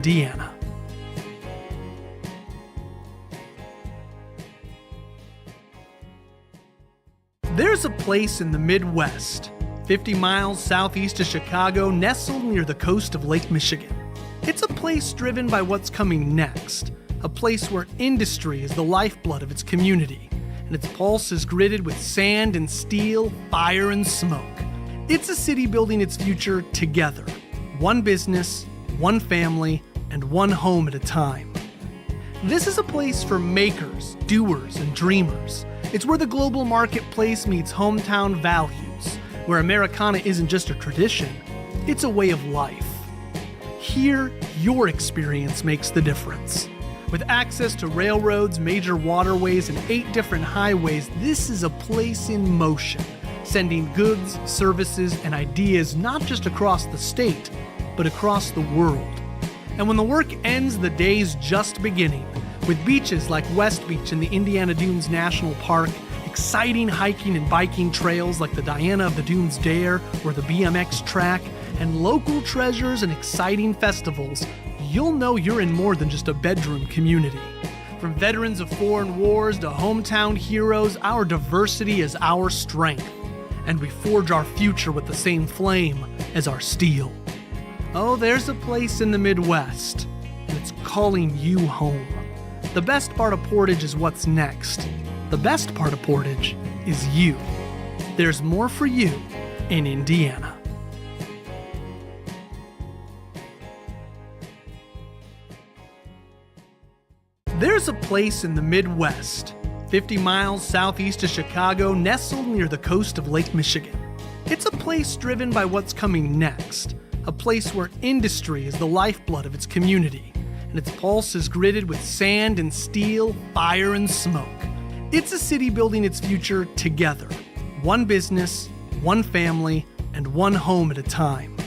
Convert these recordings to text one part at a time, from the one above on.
Indiana. There's a place in the Midwest, 50 miles southeast of Chicago, nestled near the coast of Lake Michigan. It's a place driven by what's coming next, a place where industry is the lifeblood of its community, and its pulse is gritted with sand and steel, fire and smoke. It's a city building its future together, one business, one family, and one home at a time. This is a place for makers, doers, and dreamers. It's where the global marketplace meets hometown values, where Americana isn't just a tradition, it's a way of life. Here, your experience makes the difference. With access to railroads, major waterways, and 8 different highways, this is a place in motion, sending goods, services, and ideas not just across the state, but across the world. And when the work ends, the day's just beginning, with beaches like West Beach in the Indiana Dunes National Park, exciting hiking and biking trails like the Diana of the Dunes Dare or the BMX track, and local treasures and exciting festivals, you'll know you're in more than just a bedroom community. From veterans of foreign wars to hometown heroes, our diversity is our strength, and we forge our future with the same flame as our steel. Oh, there's a place in the Midwest, and it's calling you home. The best part of Portage is what's next. The best part of Portage is you. There's more for you in Indiana. There's a place in the Midwest, 50 miles southeast of Chicago, nestled near the coast of Lake Michigan. It's a place driven by what's coming next, a place where industry is the lifeblood of its community, and its pulse is gritted with sand and steel, fire and smoke. It's a city building its future together, one business, one family, and one home at a time.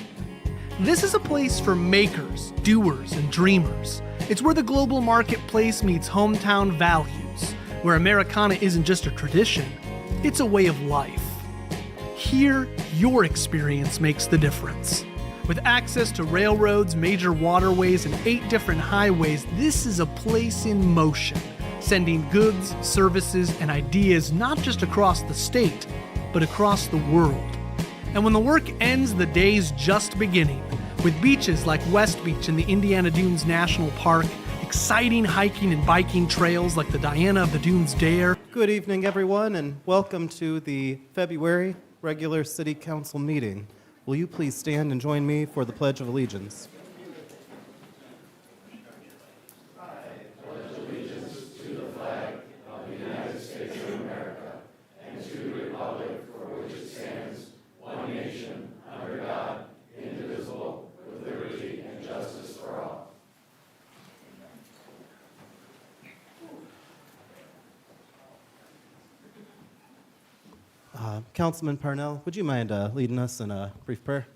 This is a place for makers, doers, and dreamers. It's where the global marketplace meets hometown values, where Americana isn't just a tradition, it's a way of life. Here, your experience makes the difference. With access to railroads, major waterways, and 8 different highways, this is a place in motion, sending goods, services, and ideas not just across the state, but across the world. And when the work ends, the day's just beginning, with beaches like West Beach in the Indiana Dunes National Park, exciting hiking and biking trails like the Diana of the Dunes Dare. Good evening, everyone, and welcome to the February regular City Council meeting. Will you please stand and join me for the Pledge of Allegiance? Councilman Parnell, would you mind leading us in a brief prayer?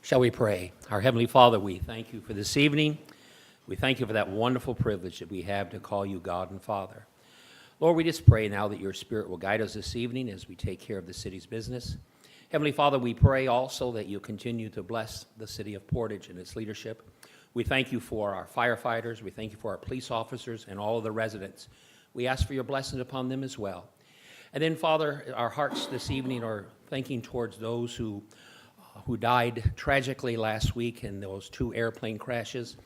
Shall we pray? Our Heavenly Father, we thank you for this evening. We thank you for that wonderful privilege that we have to call you God and Father. Lord, we just pray now that your Spirit will guide us this evening as we take care of the city's business. Heavenly Father, we pray also that you continue to bless the city of Portage and its leadership. We thank you for our firefighters. We thank you for our police officers and all of the residents. We ask for your blessings upon them as well. And then, Father, our hearts this evening are thinking towards those who died tragically last week in those 2 airplane crashes.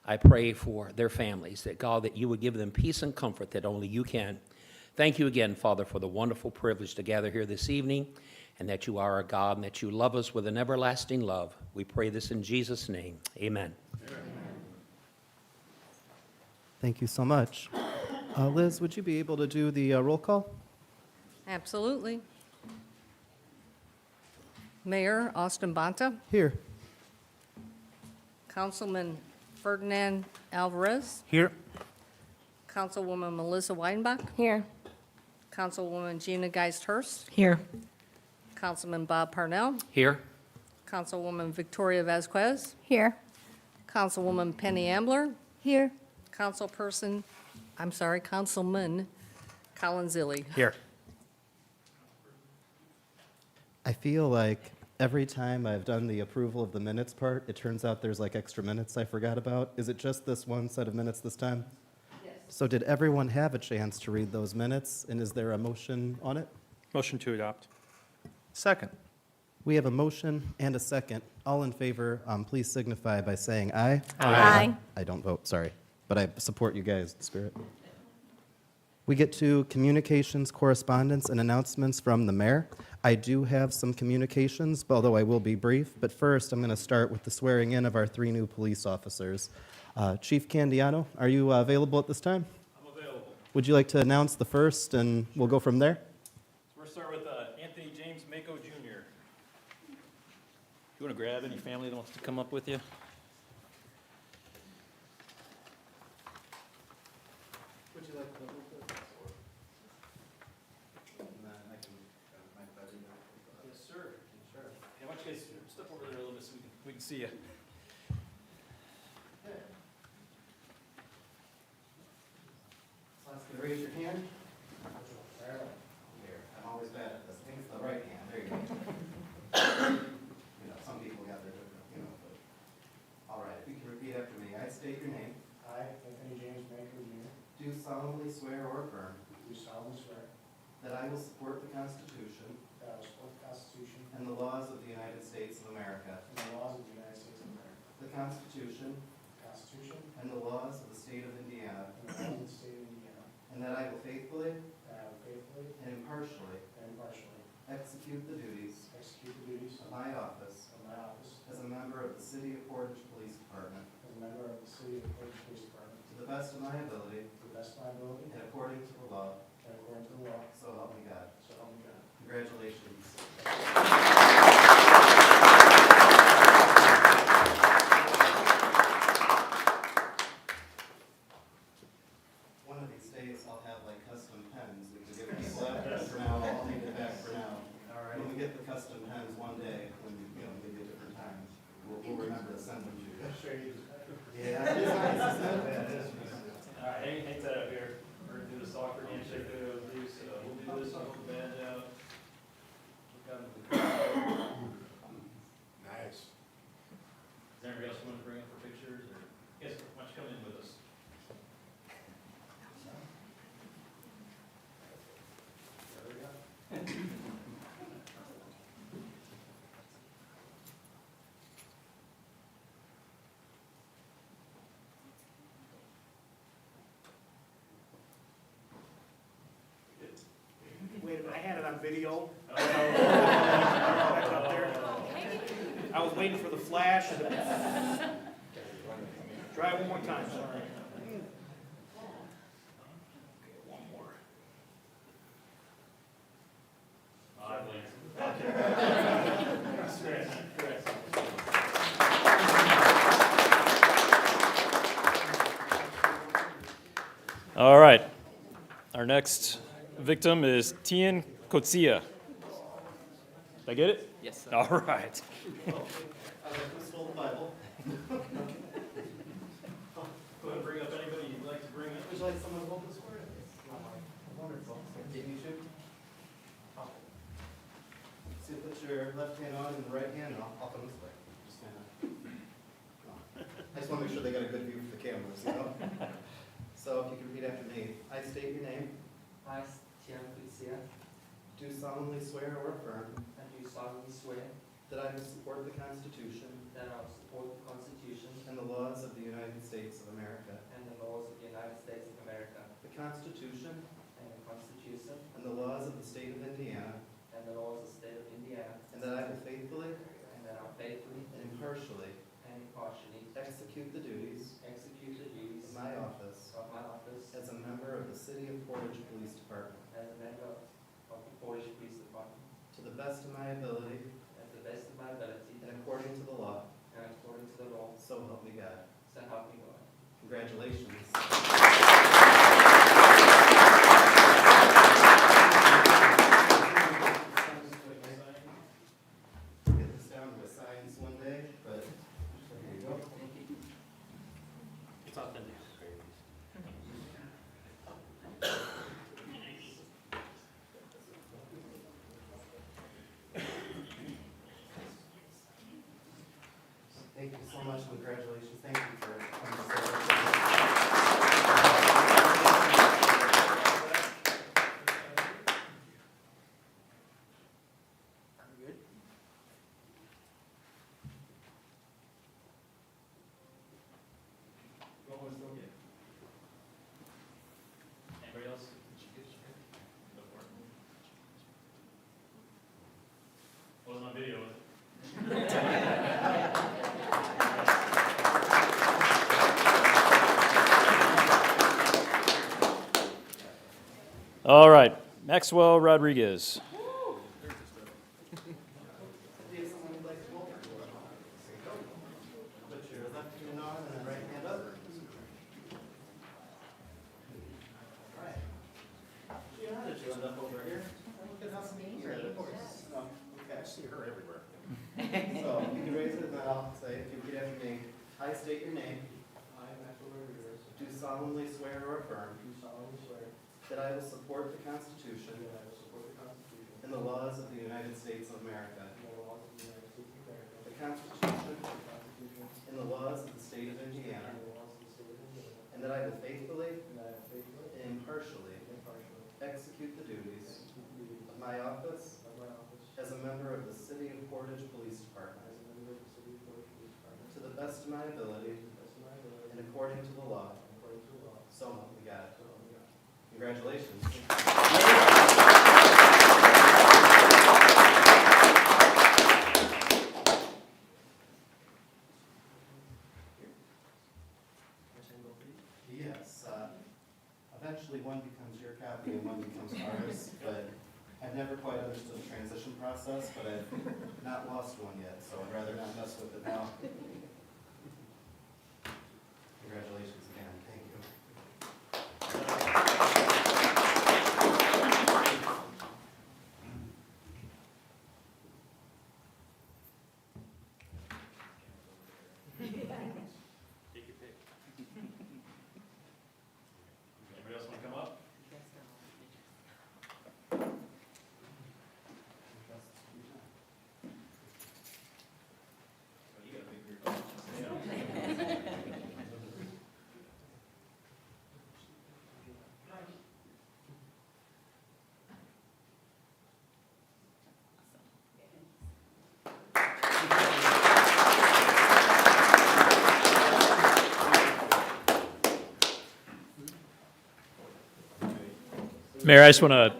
I pray for their families, that God, that you would give them peace and comfort that only you can. Thank you again, Father, for the wonderful privilege to gather here this evening, and that you are our God, and that you love us with an everlasting love. We pray this in Jesus' name. Amen. Thank you so much. Liz, would you be able to do the roll call? Absolutely. Mayor Austin Bonta, Here. Councilman Ferdinand Alvarez, Here. Councilwoman Melissa Weidenbach, Here. Councilwoman Gina Geist-Hurst, Here. Councilman Bob Parnell, Here? Councilwoman Victoria Vasquez, Here. Councilwoman Penny Ambler, Here. Councilman Colin Zilli. Here. I feel like Every time I've done the approval of the minutes part, it turns out there's like extra minutes I forgot about. Is it just this one set of minutes this time? Yes. So did everyone have a chance to read those minutes, and is there a motion on it? Motion to adopt. Second. We have a motion and a second. All in favor, please signify by saying aye. Aye. I don't vote, sorry, but I support you guys, Spirit. We get to communications, correspondence, and announcements from the mayor. I do have some communications, although I will be brief. But first, I'm going to start with the swearing in of our 3 new police officers. Chief Candiano, are you available at this time? I'm available. Would you like to announce the first, and we'll go from there? So we're start with Anthony James Mako Jr. You want to grab any family that wants to come up with you? Would you like to? Yes, sir. Sure. Yeah, why don't you guys step over there a little bit so we can see you. Raise your hand. Here, I'm always bad at this. I think it's the right hand. There you go. Some people got their different, but. All right, if you can repeat after me. I state your name. I, Anthony James Mako Jr., Do solemnly swear or affirm do solemnly swear that I will support the Constitution that I will support the Constitution and the laws of the United States of America, and the laws of the United States of America, the Constitution the Constitution and the laws of the state of Indiana, and the laws of the state of Indiana, and that I will faithfully and I will faithfully and impartially and impartially execute the duties execute the duties of my office of my office as a member of the City of Portage Police Department as a member of the City of Portage Police Department to the best of my ability to the best of my ability and according to the law, and according to the law, so help me God. so help me God. Congratulations. One of these days, I'll have like custom pens we can give people after. For now, I'll take it back for now. All right. When we get the custom pens one day, when maybe a different time, we'll remember to send them to you. Yeah, it is nice, isn't it? All right, hang that up here. We're going to do the soccer handshake video with you, so we'll do this, I'll put the badge out. Look out into the crowd. Nice. Is there anybody else you want to bring up for pictures, or, yes, why don't you come in with us? There we go. Wait a minute, I had it on video. Back up there. I was waiting for the flash. Try it one more time, sorry. All right. Our next victim is Tien Kotsia. Did I get it? Yes, All right. Stole the Bible. Go ahead and bring up anybody you'd like to bring up. Would you like someone to hold this for you? Wonderful. Did you shoot? So put your left hand on and the right hand, and I'll come this way. Just kind of. I just want to make sure they got a good view for the cameras, you know? So if you can repeat after me. I state your name. I, Tian Kutsia, Do solemnly swear or affirm and do solemnly swear that I will support the Constitution that I will support the Constitution and the laws of the United States of America, and the laws of the United States of America, the Constitution and the Constitution and the laws of the state of Indiana, and the laws of the state of Indiana, and that I will faithfully and that I will faithfully and impartially and impartially execute the duties execute the duties of my office of my office as a member of the City of Portage Police Department as a member of the Polish Police Department, to the best of my ability at the best of my ability and according to the law, and according to the law, so help me God. so help me God. Congratulations. Get this down to a science one day, but there you go. It's not that Thank you so much. Congratulations. Thank you for coming to celebrate. Anybody else? Go for it. Wasn't on video, was it? All right, Maxwell Rodriguez. Put your left hand on and then right hand up. All right. Gina, how did you end up over here? Look at how sweet you are. Of course. No, okay. I see her everywhere. So you can raise it and then I'll say, if you repeat after me, I state your name. I, Maxwell Rodriguez, Do solemnly swear or affirm do solemnly swear that I will support the Constitution that I will support the Constitution and the laws of the United States of America, and the laws of the United States of America, the Constitution the Constitution and the laws of the state of Indiana, and the laws of the state of Indiana, and that I will faithfully and that I will faithfully and impartially and impartially execute the duties execute the duties of my office of my office as a member of the City of Portage Police Department as a member of the City of Portage Police Department to the best of my ability to the best of my ability and according to the law. and according to the law. So help me God. So help me God. Congratulations. Yes, eventually one becomes your copy and one becomes ours, but I've never quite understood the transition process, but I've not lost one yet, so I'd rather not mess with it now. Congratulations again, thank you. Take your pick. Anybody else want to come up? Oh, you got a big group. Mayor, I just want to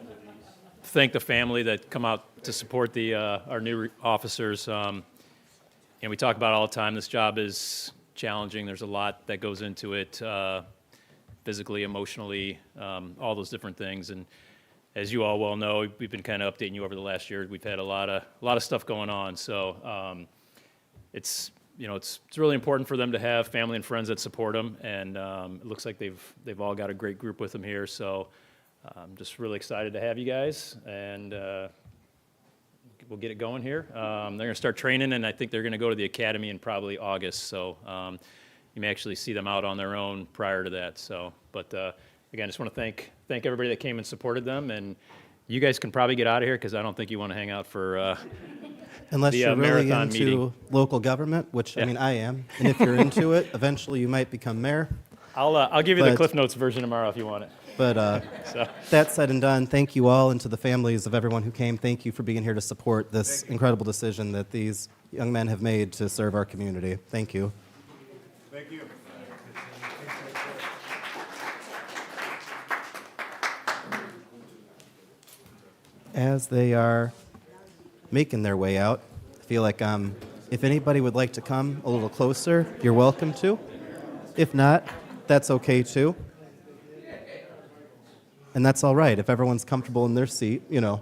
thank the family that come out to support the our new officers. And we talk about it all the time. This job is challenging. There's a lot that goes into it, physically, emotionally, all those different things. And as you all well know, we've been kind of updating you over the last year. We've had a lot of stuff going on. So it's really important for them to have family and friends that support them. And it looks like they've all got a great group with them here. So I'm just really excited to have you guys, and we'll get it going here. They're going to start training, and I think they're going to go to the academy in probably August. So you may actually see them out on their own prior to that. So, but again, I just want to thank everybody that came and supported them. And you guys can probably get out of here because I don't think you want to hang out for Unless the, you're really marathon into meeting. local government, which I Yeah. mean I am, and if you're into it, eventually you might become mayor. I'll give you the But- Cliff Notes version tomorrow if you want it. But So. that said and done, thank you all, and to the families of everyone who came, thank you for being here to support this incredible decision that these young men have made to serve our community. Thank you. Thank you. As they are making their way out, I feel like if anybody would like to come a little closer, you're welcome to. If not, that's okay too. And that's all right if everyone's comfortable in their seat, you know.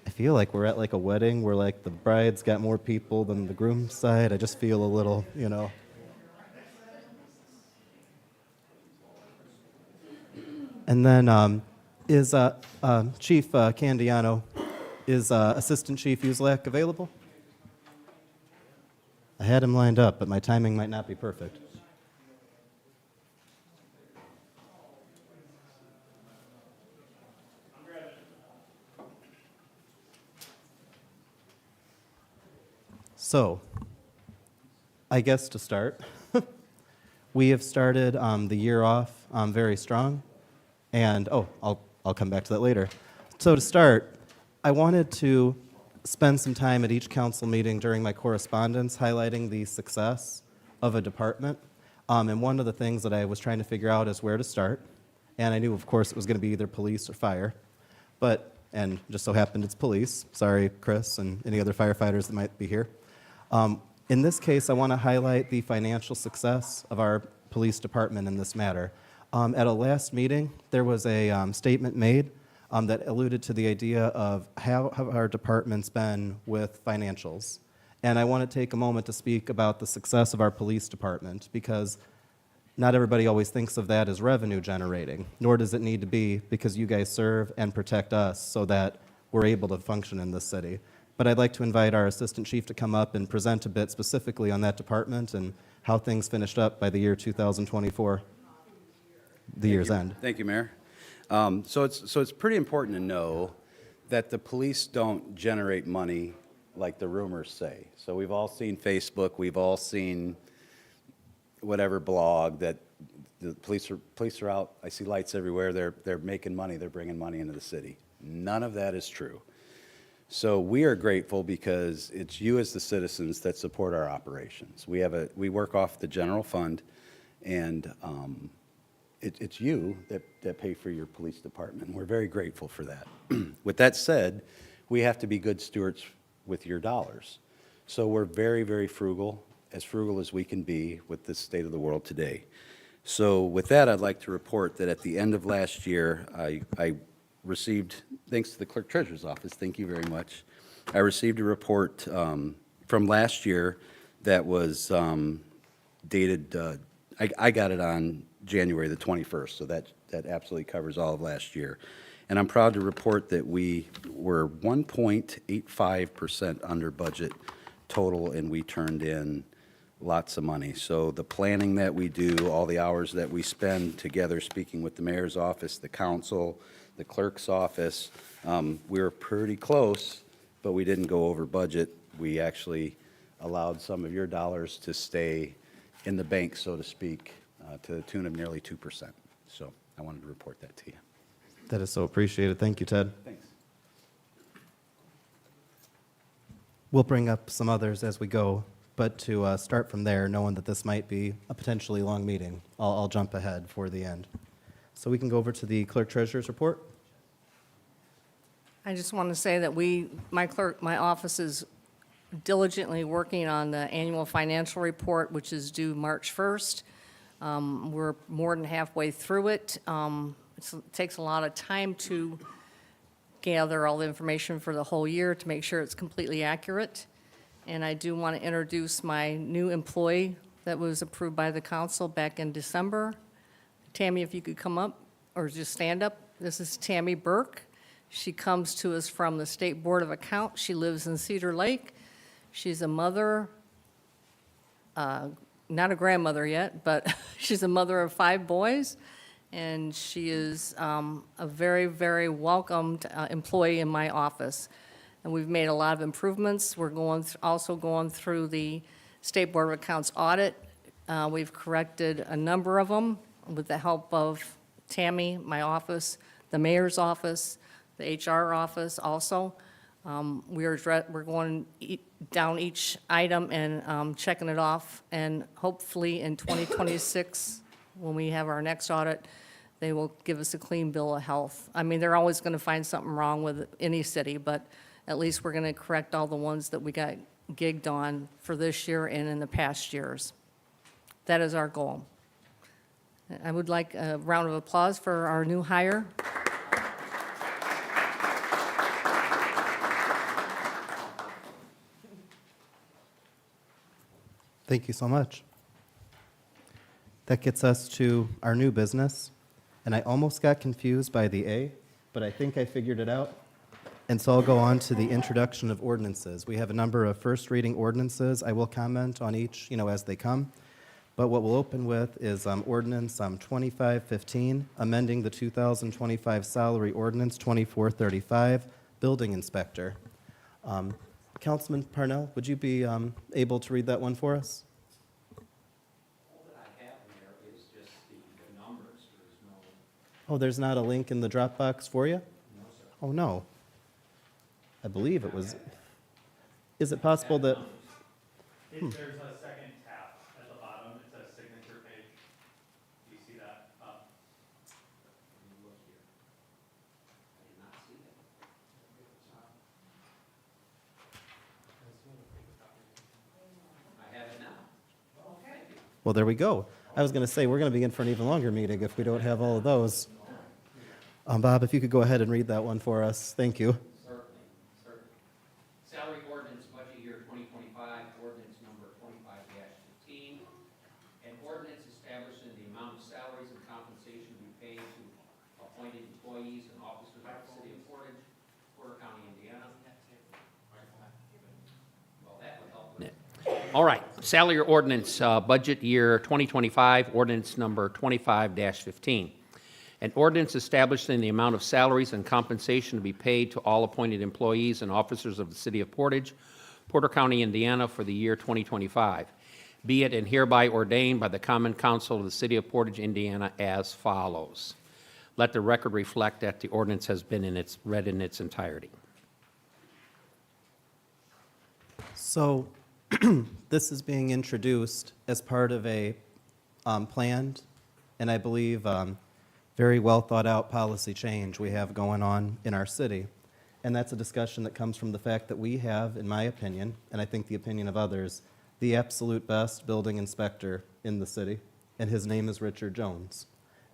I feel like we're at like a wedding where like the bride's got more people than the groom's side. I just feel a little, you know. And then is Chief Candiano, is Assistant Chief Uselak available? I had him lined up, but my timing might not be perfect. So, I guess to start, we have started the year off very strong, and I'll come back to that later. So to start, I wanted to spend some time at each council meeting during my correspondence highlighting the success of a department. And one of the things that I was trying to figure out is where to start. And I knew, of course, it was going to be either police or fire. And just so happened it's police. Sorry, Chris, and any other firefighters that might be here. In this case, I want to highlight the financial success of our police department in this matter. At a last meeting, there was a statement made that alluded to the idea of how have our departments been with financials. And I want to take a moment to speak about the success of our police department, because not everybody always thinks of that as revenue generating, nor does it need to be, because you guys serve and protect us so that we're able to function in this city. But I'd like to invite our Assistant Chief to come up and present a bit specifically on that department and how things finished up by the year 2024, the year's end. Thank you, Mayor. So it's pretty important to know that the police don't generate money like the rumors say. So we've all seen Facebook, we've all seen whatever blog that the police are out. I see lights everywhere. They're making money. They're bringing money into the city. None of that is true. So we are grateful because it's you as the citizens that support our operations. We work off the general fund, and it's you that pay for your police department. We're very grateful for that. With that said, we have to be good stewards with your dollars. So we're very, very frugal as we can be with the state of the world today. So with that, I'd like to report that at the end of last year, I received, thanks to the Clerk Treasurer's Office, thank you very much, I received a report from last year that was dated, I got it on January the 21st, so that absolutely covers all of last year. And I'm proud to report that we were 1.85% under budget total, and we turned in lots of money. So the planning that we do, all the hours that we spend together speaking with the mayor's office, the council, the clerk's office, we were pretty close, but we didn't go over budget. We actually allowed some of your dollars to stay in the bank, so to speak, to the tune of nearly 2%. So I wanted to report that to you. That is so appreciated. Thank you, Ted. Thanks. We'll bring up some others as we go, but to start from there, knowing that this might be a potentially long meeting, I'll jump ahead for the end. So we can go over to the Clerk Treasurer's report. I just want to say that my office is diligently working on the annual financial report, which is due March 1st. We're more than halfway through it. It takes a lot of time to gather all the information for the whole year to make sure it's completely accurate. And I do want to introduce my new employee that was approved by the council back in December. Tammy, if you could come up or just stand up. This is Tammy Burke. She comes to us from the State Board of Accounts. She lives in Cedar Lake. She's a mother, not a grandmother yet, but she's a mother of 5 boys. And she is a very, very welcomed employee in my office. And we've made a lot of improvements. We're also going through the State Board of Accounts audit. We've corrected a number of them with the help of Tammy, my office, the mayor's office, the HR office also. We're going down each item and checking it off. And hopefully in 2026, when we have our next audit, they will give us a clean bill of health. I mean, they're always going to find something wrong with any city, but at least we're going to correct all the ones that we got gigged on for this year and in the past years. That is our goal. I would like a round of applause for our new hire. Thank you so much. That gets us to our new business. And I almost got confused by the A, but I think I figured it out. And so I'll go on to the introduction of ordinances. We have a number of first reading ordinances. I will comment on each, as they come. But what we'll open with is ordinance 2515, amending the 2025 salary ordinance 2435, building inspector. Councilman Parnell, would you be able to read that one for us? All that I have in there is just the numbers. There's no, Oh, there's not a link in the Dropbox for you? no, sir. Oh, no. I believe it was. Is it possible that, There's a second tab at the bottom. It says signature page. Do you see that? Let me look here. I did not see it. I have it now. Thank you. well, there we go. I was going to say, we're going to be in for an even longer meeting if we don't have all of those. Bob, if you could go ahead and read that one for us. Thank you. Certainly, certainly. Salary ordinance budget year 2025, ordinance number 25-15. An ordinance establishing the amount of salaries and compensation to be paid to appointed employees and officers of the city of Portage, Porter County, Indiana. Well, that would help. wouldn't it? All right, salary ordinance, budget year 2025, ordinance number 25-15. An ordinance establishing the amount of salaries and compensation to be paid to all appointed employees and officers of the city of Portage, Porter County, Indiana, for the year 2025. Be it and hereby ordained by the Common Council of the city of Portage, Indiana, as follows. Let the record reflect that the ordinance has been read in its entirety. So this is being introduced as part of a planned and I believe very well thought out policy change we have going on in our city. And that's a discussion that comes from the fact that we have, in my opinion, and I think the opinion of others, the absolute best building inspector in the city, and his name is Richard Jones.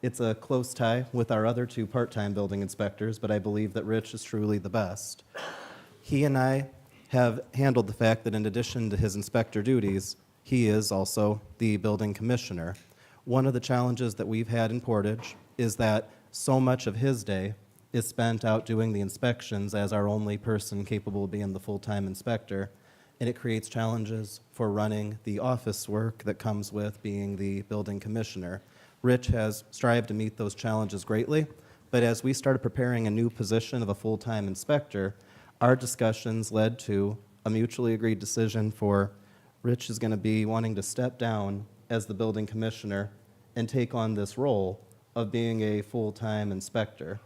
It's a close tie with our other two part-time building inspectors, but I believe that Rich is truly the best. He and I have handled the fact that in addition to his inspector duties, he is also the building commissioner. One of the challenges that we've had in Portage is that so much of his day is spent out doing the inspections as our only person capable of being the full-time inspector, and it creates challenges for running the office work that comes with being the building commissioner. Rich has strived to meet those challenges greatly, but as we started preparing a new position of a full-time inspector, our discussions led to a mutually agreed decision for Rich is going to be wanting to step down as the building commissioner and take on this role of being a full-time inspector.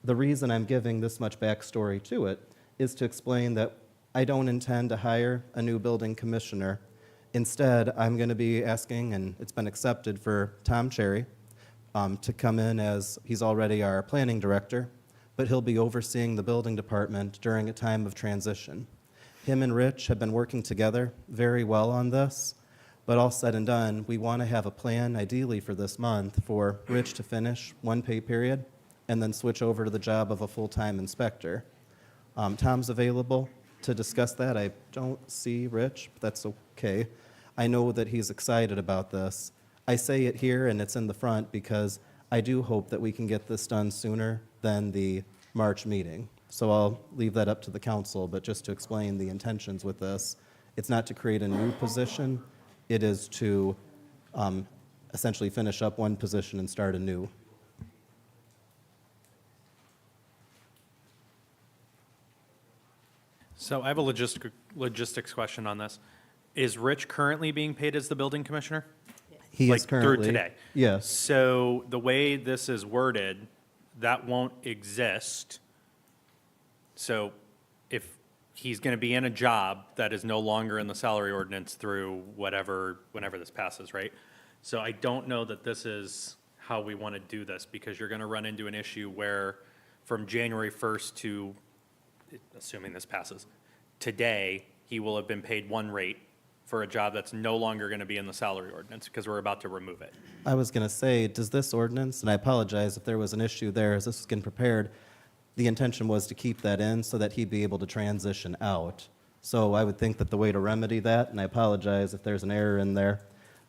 The reason I'm giving this much backstory to it is to explain that I don't intend to hire a new building commissioner. Instead, I'm going to be asking, and it's been accepted for Tom Cherry to come in as he's already our planning director, but he'll be overseeing the building department during a time of transition. Him and Rich have been working together very well on this, but all said and done, we want to have a plan, ideally for this month, for Rich to finish one pay period and then switch over to the job of a full-time inspector. Tom's available to discuss that. I don't see Rich, but that's okay. I know that he's excited about this. I say it here and it's in the front because I do hope that we can get this done sooner than the March meeting. So I'll leave that up to the council, but just to explain the intentions with this, it's not to create a new position, it is to essentially finish up one position and start a new. So I have a logistics question on this. Is Rich currently being paid as the building commissioner? He Like is currently. through today? Yes. So the way this is worded, that won't exist. So if he's going to be in a job that is no longer in the salary ordinance through whenever this passes, right? So I don't know that this is how we want to do this, because you're going to run into an issue where from January 1st to, assuming this passes, today, he will have been paid one rate for a job that's no longer going to be in the salary ordinance because we're about to remove it. I was going to say, does this ordinance, and I apologize if there was an issue there as this was getting prepared, the intention was to keep that in so that he'd be able to transition out. So I would think that the way to remedy that, and I apologize if there's an error in there,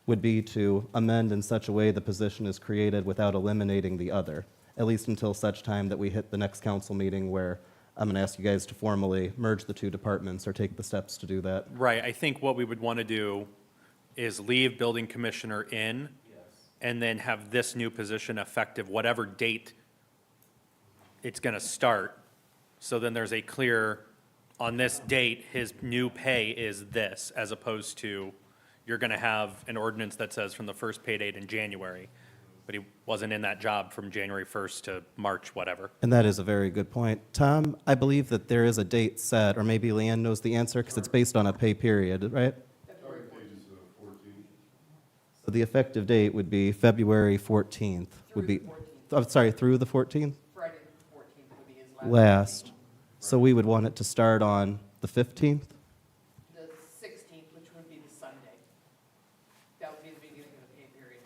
would be to amend in such a way the position is created without eliminating the other, at least until such time that we hit the next council meeting where I'm going to ask you guys to formally merge the two departments or take the steps to do that. Right, I think what we would want to do is leave building commissioner in, and then have this new position effective whatever date it's going to start. So then there's a clear on this date, his new pay is this, as opposed to, you're gonna have an ordinance that says from the first pay date in January, but he wasn't in that job from January 1st to March, whatever. And that is a very good point. Tom, I believe that there is a date set, or maybe Leanne knows the answer, because it's based on a pay period, right? So the effective date would be February 14th, would be, I'm sorry, through the 14th? Friday the 14th would be his Last. So we would want it to start on the 15th? The 16th, which would be the Sunday. That would be the beginning of the pay period.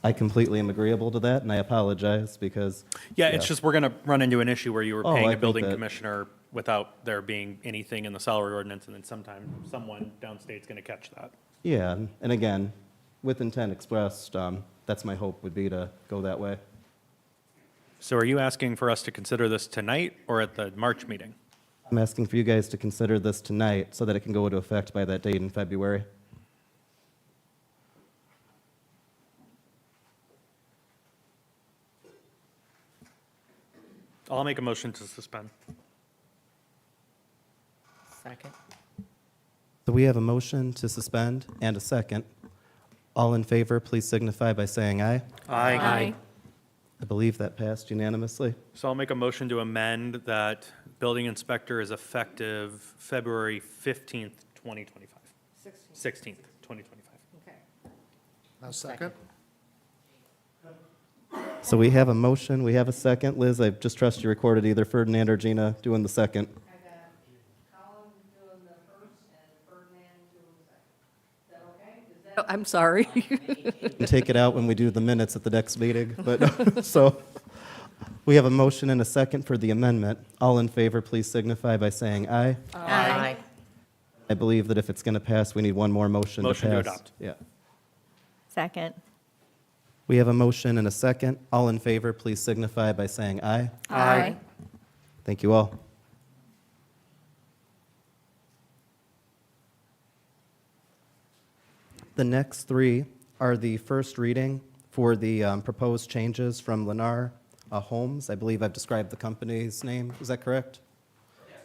I completely am agreeable to that, and I apologize because. Yeah, it's just, we're gonna run into an issue where you were Oh, I paying a think building that- commissioner without there being anything in the salary ordinance, and then someone downstate's gonna catch that. Yeah, and again, with intent expressed, that's my hope would be to go that way. So are you asking for us to consider this tonight or at the March meeting? I'm asking for you guys to consider this tonight so that it can go into effect by that date in February. I'll make a motion to suspend. Second. So we have a motion to suspend and a second. All in favor, please signify by saying aye. Aye. I believe that passed unanimously. So I'll make a motion to amend that building inspector is effective February 15th, 2025. 16th, 2025. Okay. A second? So we have a motion, we have a second. Liz, I just trust you recorded either Ferdinand or Gina doing the second. I got Colin doing the first and Ferdinand doing the second. Is that okay? I'm sorry. And take it out when we do the minutes at the next meeting. But, so, we have a motion and a second for the amendment. All in favor, please signify by saying aye. Aye. I believe that if it's going to pass, we need one more motion to pass. Motion to adopt. Yeah. Second. We have a motion and a second. All in favor, please signify by saying aye. Aye. Thank you all. The next three are the first reading for the proposed changes from Lennar Homes. I believe I've described the company's name. Is that correct? Yes.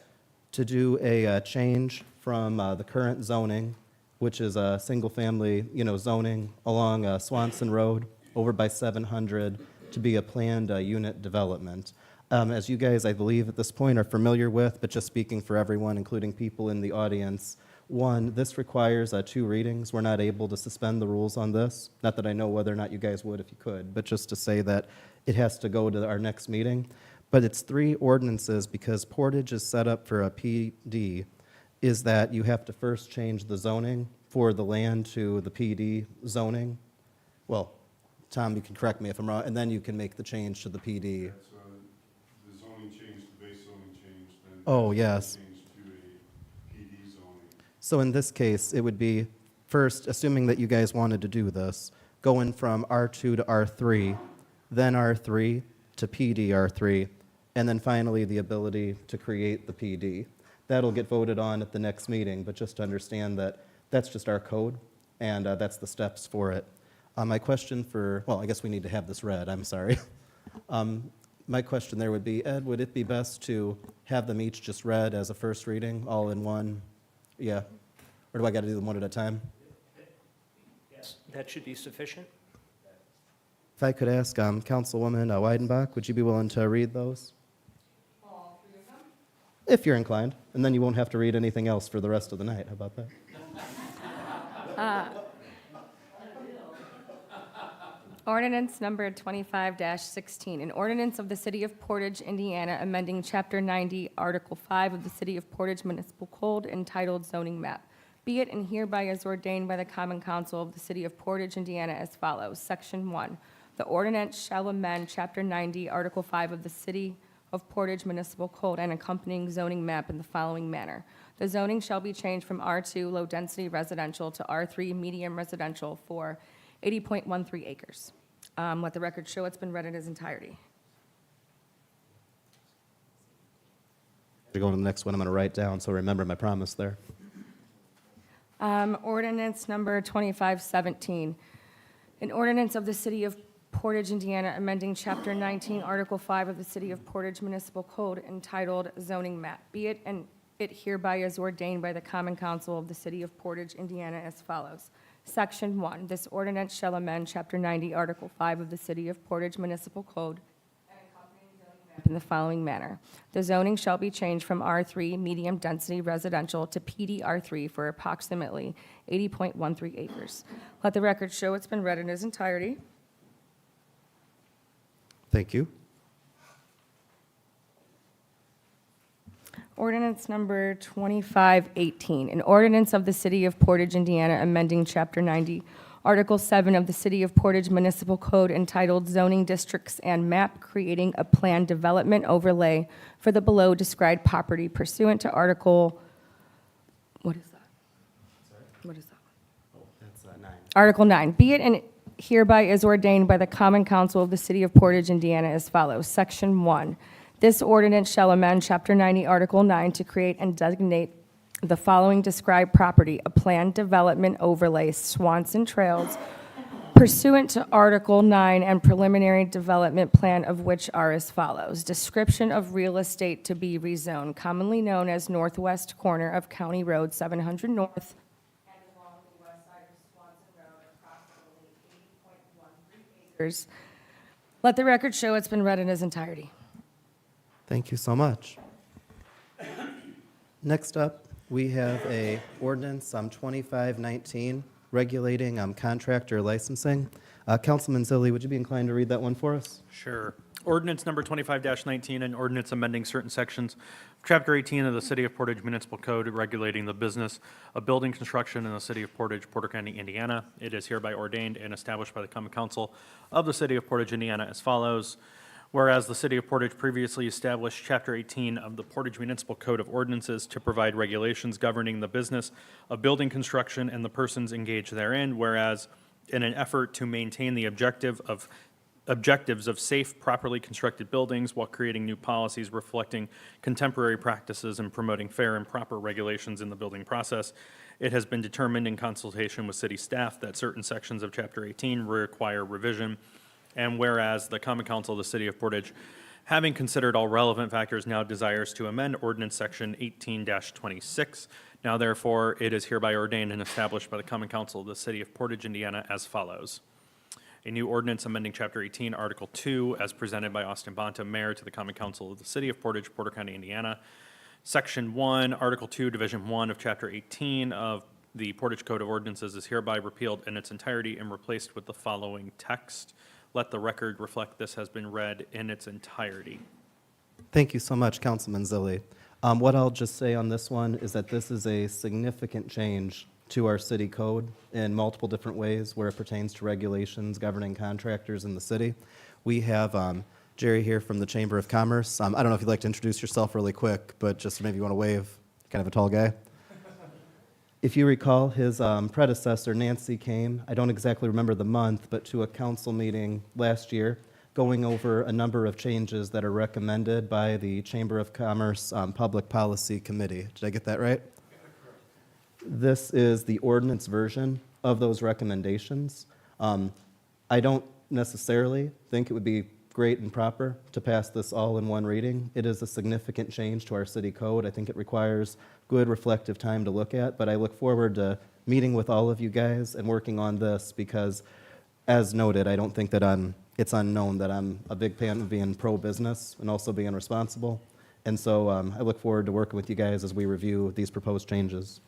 To do a change from the current zoning, which is a single-family, zoning along Swanson Road over by 700 to be a planned unit development. As you guys, I believe, at this point are familiar with, but just speaking for everyone, including people in the audience, one, this requires 2 readings. We're not able to suspend the rules on this. Not that I know whether or not you guys would if you could, but just to say that it has to go to our next meeting. But it's 3 ordinances because Portage is set up for a PD, is that you have to first change the zoning for the land to the PD zoning. Well, Tom, you can correct me if I'm wrong, and then you can make the change to the PD. That's, the zoning change, the base zoning change, then. Oh, yes. Change to a PD zoning. So in this case, it would be, first, assuming that you guys wanted to do this, going from R2 to R3, then R3 to PD R3, and then finally the ability to create the PD. That'll get voted on at the next meeting, but just to understand that that's just our code, and that's the steps for it. My question for, well, I guess we need to have this read, I'm sorry. My question there would be, Ed, would it be best to have them each just read as a first reading, all in one? Yeah. Or do I got to do them one at a time? Yes, that should be sufficient. If I could ask Councilwoman Weidenbach, would you be willing to read those? All 3 of them? If you're inclined. And then you won't have to read anything else for the rest of the night. How about that? Ordinance number 25-16, an ordinance of the City of Portage, Indiana, amending Chapter 90, Article 5 of the City of Portage Municipal Code entitled Zoning Map. Be it and hereby is ordained by the Common Council of the City of Portage, Indiana as follows. Section 1, the ordinance shall amend Chapter 90, Article 5 of the City of Portage Municipal Code and accompanying zoning map in the following manner. The zoning shall be changed from R2 low-density residential to R3 medium residential for 80.13 acres. Let the record show it's been read in its entirety. To go to the next one, I'm going to write down, so remember my promise there. Ordinance number 2517, an ordinance of the City of Portage, Indiana, amending Chapter 19, Article 5 of the City of Portage Municipal Code entitled Zoning Map. Be it and it hereby is ordained by the Common Council of the City of Portage, Indiana, as follows. Section 1, this ordinance shall amend Chapter 90, Article 5 of the City of Portage Municipal Code and accompanying zoning map in the following manner. The zoning shall be changed from R3 medium density residential to PDR3 for approximately 80.13 acres. Let the record show it's been read in its entirety. Thank you. Ordinance number 2518, an ordinance of the City of Portage, Indiana, amending Chapter 90, Article 7 of the City of Portage Municipal Code entitled Zoning Districts and Map, creating a planned development overlay for the below described property pursuant to Article, what is that? What is that? That's 9. Article 9, be it and hereby is ordained by the Common Council of the City of Portage, Indiana, as follows. Section 1, this ordinance shall amend Chapter 90, Article 9 to create and designate the following described property, a planned development overlay, Swanson Trails, pursuant to Article 9 and preliminary development plan of which are as follows. Description of real estate to be rezoned, commonly known as northwest corner of County Road 700 North and along the west side of Swanson Road, approximately 80.13 acres. Let the record show it's been read in its entirety. Thank you so much. Next up, we have a ordinance 2519 regulating contractor licensing. Councilman Zilli, would you be inclined to read that one for us? Sure. Ordinance number 25-19, an ordinance amending certain sections of Chapter 18 of the City of Portage Municipal Code regulating the business of building construction in the City of Portage, Porter County, Indiana. It is hereby ordained and established by the Common Council of the City of Portage, Indiana, as follows. Whereas the City of Portage previously established Chapter 18 of the Portage Municipal Code of Ordinances to provide regulations governing the business of building construction and the persons engaged therein, whereas in an effort to maintain the objectives of safe, properly constructed buildings while creating new policies reflecting contemporary practices and promoting fair and proper regulations in the building process, it has been determined in consultation with city staff that certain sections of Chapter 18 require revision. And whereas the Common Council of the City of Portage, having considered all relevant factors, now desires to amend Ordinance Section 18-26, now therefore it is hereby ordained and established by the Common Council of the City of Portage, Indiana, as follows. A new ordinance amending Chapter 18, Article 2, as presented by Austin Bonta, Mayor to the Common Council of the City of Portage, Porter County, Indiana. Section 1, Article 2, Division 1 of Chapter 18 of the Portage Code of Ordinances is hereby repealed in its entirety and replaced with the following text. Let the record reflect this has been read in its entirety. Thank you so much, Councilman Zilli. What I'll just say on this one is that this is a significant change to our city code in multiple different ways where it pertains to regulations governing contractors in the city. We have Jerry here from the Chamber of Commerce. I don't know if you'd like to introduce yourself really quick, but just maybe you want to wave. Kind of a tall guy. If you recall, his predecessor, Nancy, came, I don't exactly remember the month, but to a council meeting last year, going over a number of changes that are recommended by the Chamber of Commerce Public Policy Committee. Did I get that right? This is the ordinance version of those recommendations. I don't necessarily think it would be great and proper to pass this all in one reading. It is a significant change to our city code. I think it requires good reflective time to look at, but I look forward to meeting with all of you guys and working on this because, as noted, I don't think that it's unknown that I'm a big fan of being pro-business and also being responsible. And so I look forward to working with you guys as we review these proposed changes.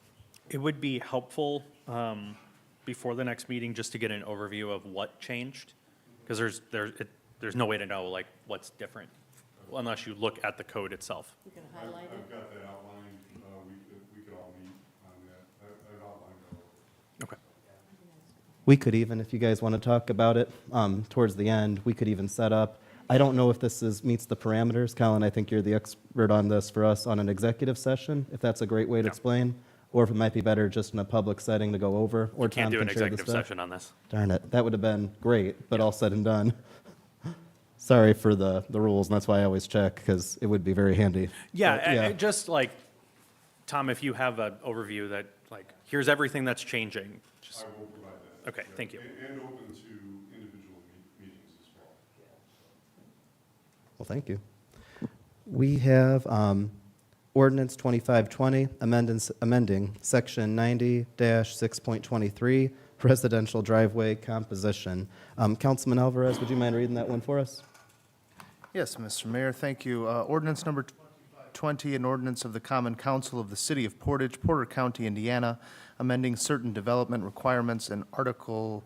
It would be helpful before the next meeting just to get an overview of what changed, because there's no way to know like what's different unless you look at the code itself. You can highlight I've it. got that outlined, we could all meet on that. I've outlined it all. Okay. We could even, if you guys want to talk about it towards the end, we could even set up, I don't know if this meets the parameters. Colin, I think you're the expert on this for us on an executive session, if that's a great way to explain, or if it might be better just in a public setting to go over, or Can't Tom do can an share the executive stuff. session on this. Darn it, that would have been great, but all said and done. Sorry for the rules, and that's why I always check, because it would be very handy. Yeah, But, just like, Tom, if you have an overview that, like, here's everything that's changing. I Just, will provide that. okay, thank you. And open to individual meetings as Well, thank you. We have Ordinance 2520, amending Section 90-6.23, residential driveway composition. Councilman Alvarez, would you mind reading that one for us? Yes, Mr. Mayor, thank you. Ordinance number 20, an ordinance of the Common Council of the City of Portage, Porter County, Indiana, amending certain development requirements in Article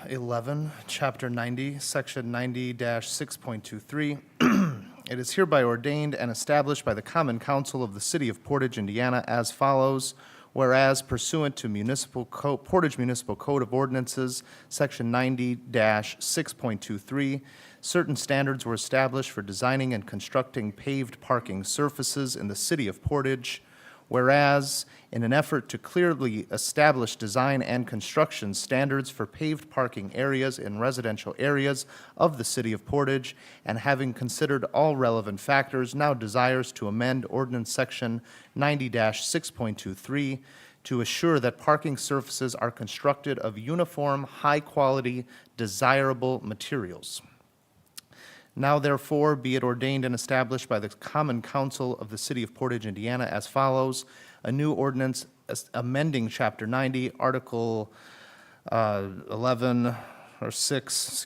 11, Chapter 90, Section 90-6.23. It is hereby ordained and established by the Common Council of the City of Portage, Indiana, as follows. Whereas pursuant to Portage Municipal Code of Ordinances, Section 90-6.23, certain standards were established for designing and constructing paved parking surfaces in the City of Portage. Whereas, in an effort to clearly establish design and construction standards for paved parking areas in residential areas of the City of Portage, and having considered all relevant factors, now desires to amend Ordinance Section 90-6.23 to assure that parking surfaces are constructed of uniform, high-quality, desirable materials. Now therefore be it ordained and established by the Common Council of the City of Portage, Indiana, as follows. A new ordinance amending Chapter 90, Article 11, or 6,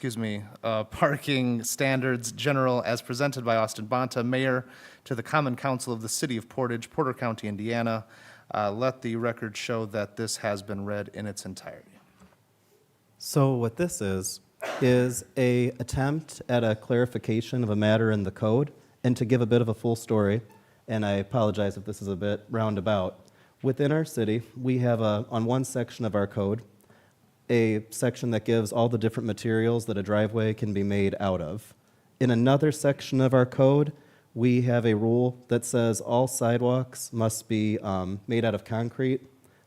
parking standards general as presented by Austin Bonta, Mayor, to the Common Council of the City of Portage, Porter County, Indiana. Let the record show that this has been read in its entirety. So what this is a attempt at a clarification of a matter in the code, and to give a bit of a full story, and I apologize if this is a bit roundabout. Within our city, we have on one section of our code, a section that gives all the different materials that a driveway can be made out of. In another section of our code, we have a rule that says all sidewalks must be made out of concrete.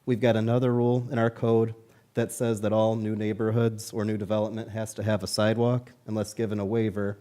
We've got another rule in our code that says that all new neighborhoods or new development has to have a sidewalk unless given a waiver.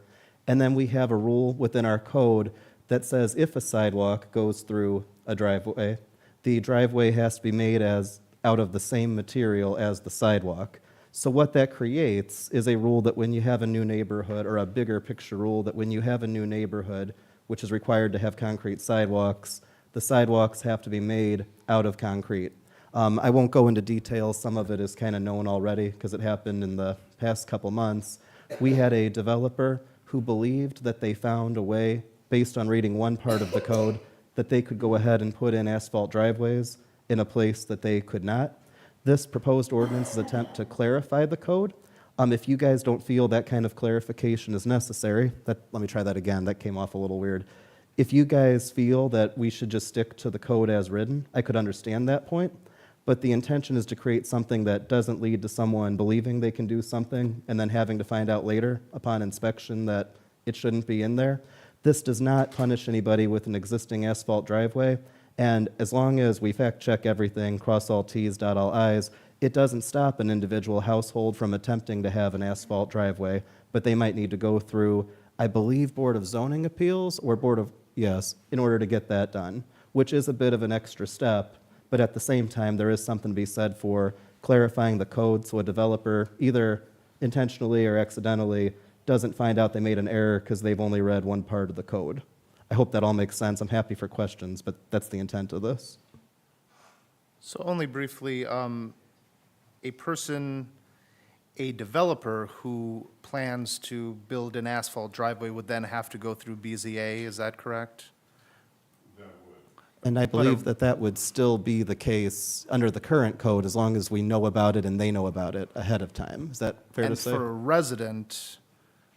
And then we have a rule within our code that says if a sidewalk goes through a driveway, the driveway has to be made out of the same material as the sidewalk. So what that creates is a rule that when you have a new neighborhood, or a bigger picture rule, that when you have a new neighborhood, which is required to have concrete sidewalks, the sidewalks have to be made out of concrete. I won't go into details. Some of it is kind of known already because it happened in the past couple months. We had a developer who believed that they found a way, based on reading one part of the code, that they could go ahead and put in asphalt driveways in a place that they could not. This proposed ordinance is an attempt to clarify the code. If you guys don't feel that kind of clarification is necessary, let me try that again. That came off a little weird. If you guys feel that we should just stick to the code as written, I could understand that point. But the intention is to create something that doesn't lead to someone believing they can do something and then having to find out later upon inspection that it shouldn't be in there. This does not punish anybody with an existing asphalt driveway. And as long as we fact check everything, cross all T's, dot all I's, it doesn't stop an individual household from attempting to have an asphalt driveway, but they might need to go through, I believe, Board of Zoning Appeals or in order to get that done, which is a bit of an extra step. But at the same time, there is something to be said for clarifying the code so a developer, either intentionally or accidentally, doesn't find out they made an error because they've only read one part of the code. I hope that all makes sense. I'm happy for questions, but that's the intent of this. So only briefly, a developer who plans to build an asphalt driveway would then have to go through BZA, is that correct? And I believe that would still be the case under the current code as long as we know about it and they know about it ahead of time. Is that fair to say? And for a resident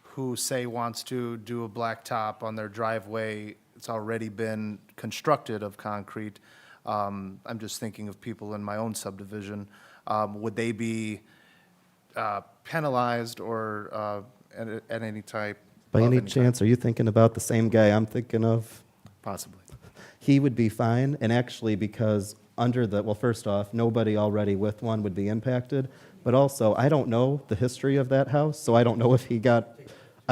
who, say, wants to do a blacktop on their driveway, it's already been constructed of concrete, I'm just thinking of people in my own subdivision, would they be penalized or at any type? By any chance, are you thinking about the same guy I'm thinking of? Possibly. He would be fine, and actually because first off, nobody already with one would be impacted, but also I don't know the history of that house, so I don't know if I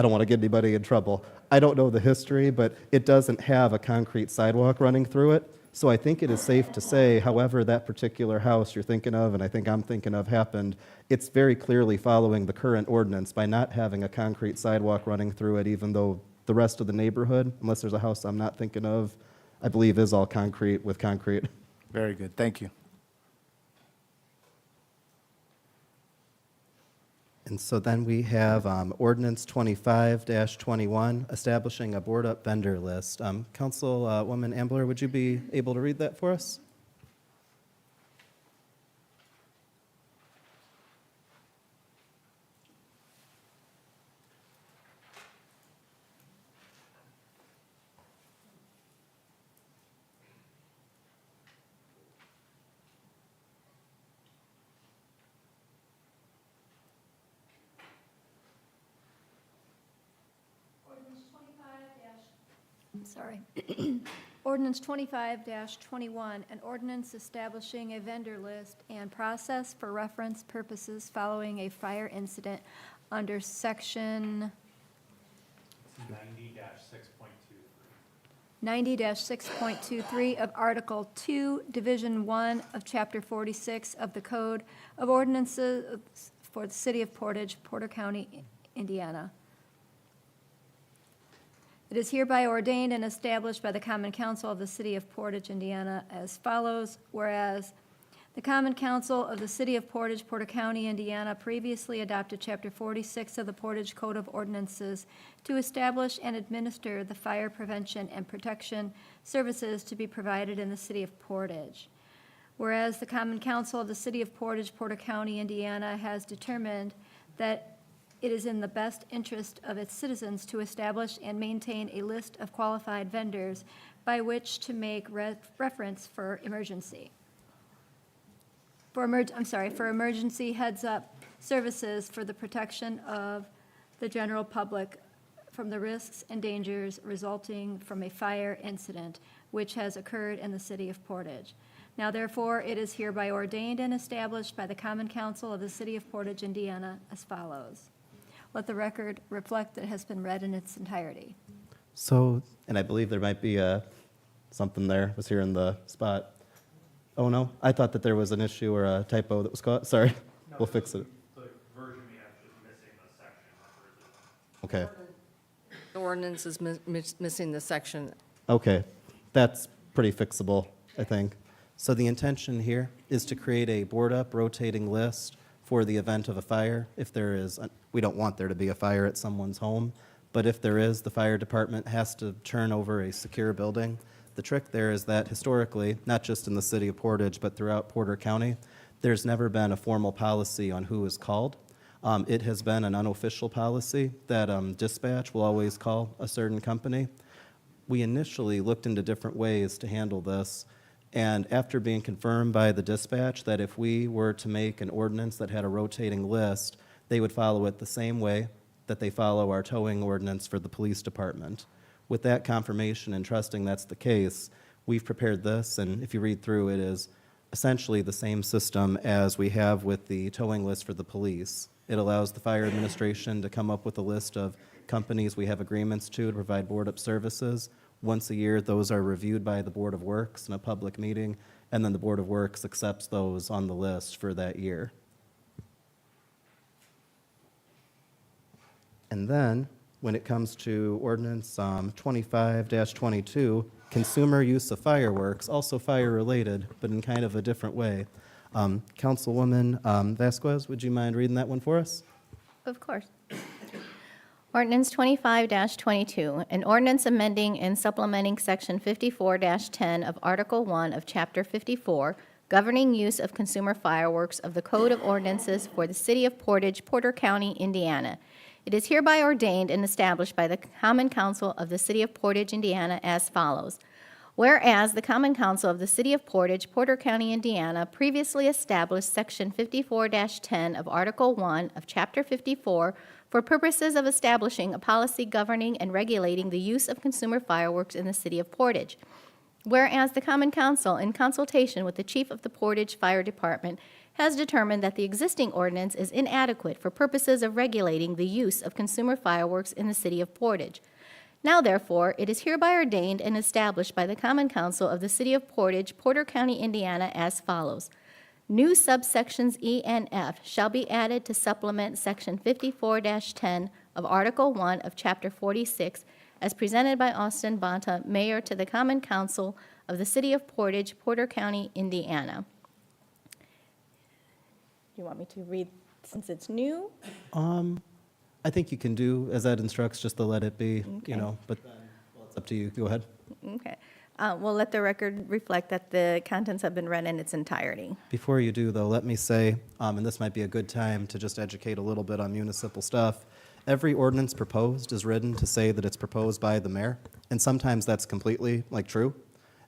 don't want to get anybody in trouble. I don't know the history, but it doesn't have a concrete sidewalk running through it, So I think it is safe to say, however that particular house you're thinking of, and I think I'm thinking of, happened, it's very clearly following the current ordinance by not having a concrete sidewalk running through it, even though the rest of the neighborhood, unless there's a house I'm not thinking of, I believe is all concrete with concrete. Very good, thank you. And so then we have ordinance 25-21, establishing a board-up vendor list. Councilwoman Ambler, would you be able to read that for us? Sorry. Ordinance 25-21, an ordinance establishing a vendor list and process for reference purposes following a fire incident under section 90-6.23 of Article 2, Division 1 of Chapter 46 of the Code of Ordinances for the City of Portage, Porter County, Indiana. It is hereby ordained and established by the Common Council of the City of Portage, Indiana, as follows. Whereas the Common Council of the City of Portage, Porter County, Indiana, previously adopted Chapter 46 of the Portage Code of Ordinances to establish and administer the fire prevention and protection services to be provided in the City of Portage. Whereas the Common Council of the City of Portage, Porter County, Indiana, has determined that it is in the best interest of its citizens to establish and maintain a list of qualified vendors by which to make reference for emergency. For emergency heads-up services for the protection of the general public from the risks and dangers resulting from a fire incident which has occurred in the City of Portage. Now therefore, it is hereby ordained and established by the Common Council of the City of Portage, Indiana, as follows. Let the record reflect that it has been read in its entirety. So, and I believe there might be something there, was here in the spot. Oh, no? I thought that there was an issue or a typo that was caught. Sorry. We'll fix it. The version we have is missing the section. Okay. The ordinance is missing the section. Okay. That's pretty fixable, I think. So the intention here is to create a board-up rotating list for the event of a fire. If there is, we don't want there to be a fire at someone's home, but if there is, the fire department has to turn over a secure building. The trick there is that historically, not just in the City of Portage, but throughout Porter County, there's never been a formal policy on who is called. It has been an unofficial policy that dispatch will always call a certain company. We initially looked into different ways to handle this, and after being confirmed by the dispatch that if we were to make an ordinance that had a rotating list, they would follow it the same way that they follow our towing ordinance for the police department. With that confirmation and trusting that's the case, we've prepared this, and if you read through, it is essentially the same system as we have with the towing list for the police. It allows the fire administration to come up with a list of companies we have agreements to provide board-up services. Once a year, those are reviewed by the Board of Works in a public meeting, and then the Board of Works accepts those on the list for that year. And then, when it comes to ordinance 25-22, consumer use of fireworks, also fire-related, but in kind of a different way. Councilwoman Vasquez, would you mind reading that one for us? Of course. Ordinance 25-22, an ordinance amending and supplementing Section 54-10 of Article 1 of Chapter 54, governing use of consumer fireworks of the Code of Ordinances for the City of Portage, Porter County, Indiana. It is hereby ordained and established by the Common Council of the City of Portage, Indiana, as follows. Whereas the Common Council of the City of Portage, Porter County, Indiana, previously established Section 54-10 of Article 1 of Chapter 54 for purposes of establishing a policy governing and regulating the use of consumer fireworks in the City of Portage. Whereas the Common Council, in consultation with the Chief of the Portage Fire Department, has determined that the existing ordinance is inadequate for purposes of regulating the use of consumer fireworks in the City of Portage. Now therefore, it is hereby ordained and established by the Common Council of the City of Portage, Porter County, Indiana, as follows. New subsections E and F shall be added to supplement Section 54-10 of Article 1 of Chapter 46 as presented by Austin Bonta, Mayor, to the Common Council of the City of Portage, Porter County, Indiana. Do you want me to read since it's new? I think you can do as that instructs, just to let it be, Okay. you know, but then, well, it's up to you. Go ahead. Okay. We'll let the record reflect that the contents have been read in its entirety. Before you do, though, let me say, and this might be a good time to just educate a little bit on municipal stuff. Every ordinance proposed is written to say that it's proposed by the mayor, and sometimes that's completely, true.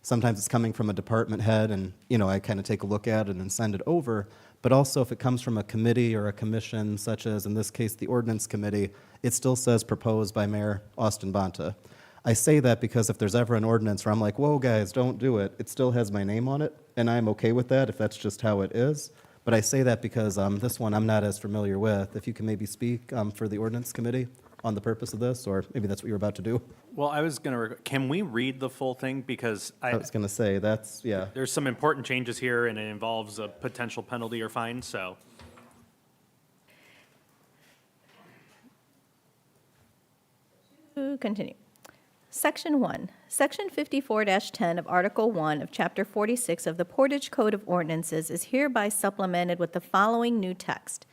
Sometimes it's coming from a department head, and, I kind of take a look at it and send it over. But also, if it comes from a committee or a commission, such as, in this case, the ordinance committee, it still says proposed by Mayor Austin Bonta. I say that because if there's ever an ordinance where I'm like, whoa, guys, don't do it, it still has my name on it, and I'm okay with that if that's just how it is. But I say that because this one I'm not as familiar with. If you can maybe speak for the ordinance committee on the purpose of this, or maybe that's what you're about to do. Well, I was going to, can we read the full thing? Because I was going to say, that's, yeah. there's some important changes here, and it involves a potential penalty or fine, so. To continue. Section 1. Section 54-10 of Article 1 of Chapter 46 of the Portage Code of Ordinances is hereby supplemented with the following new text.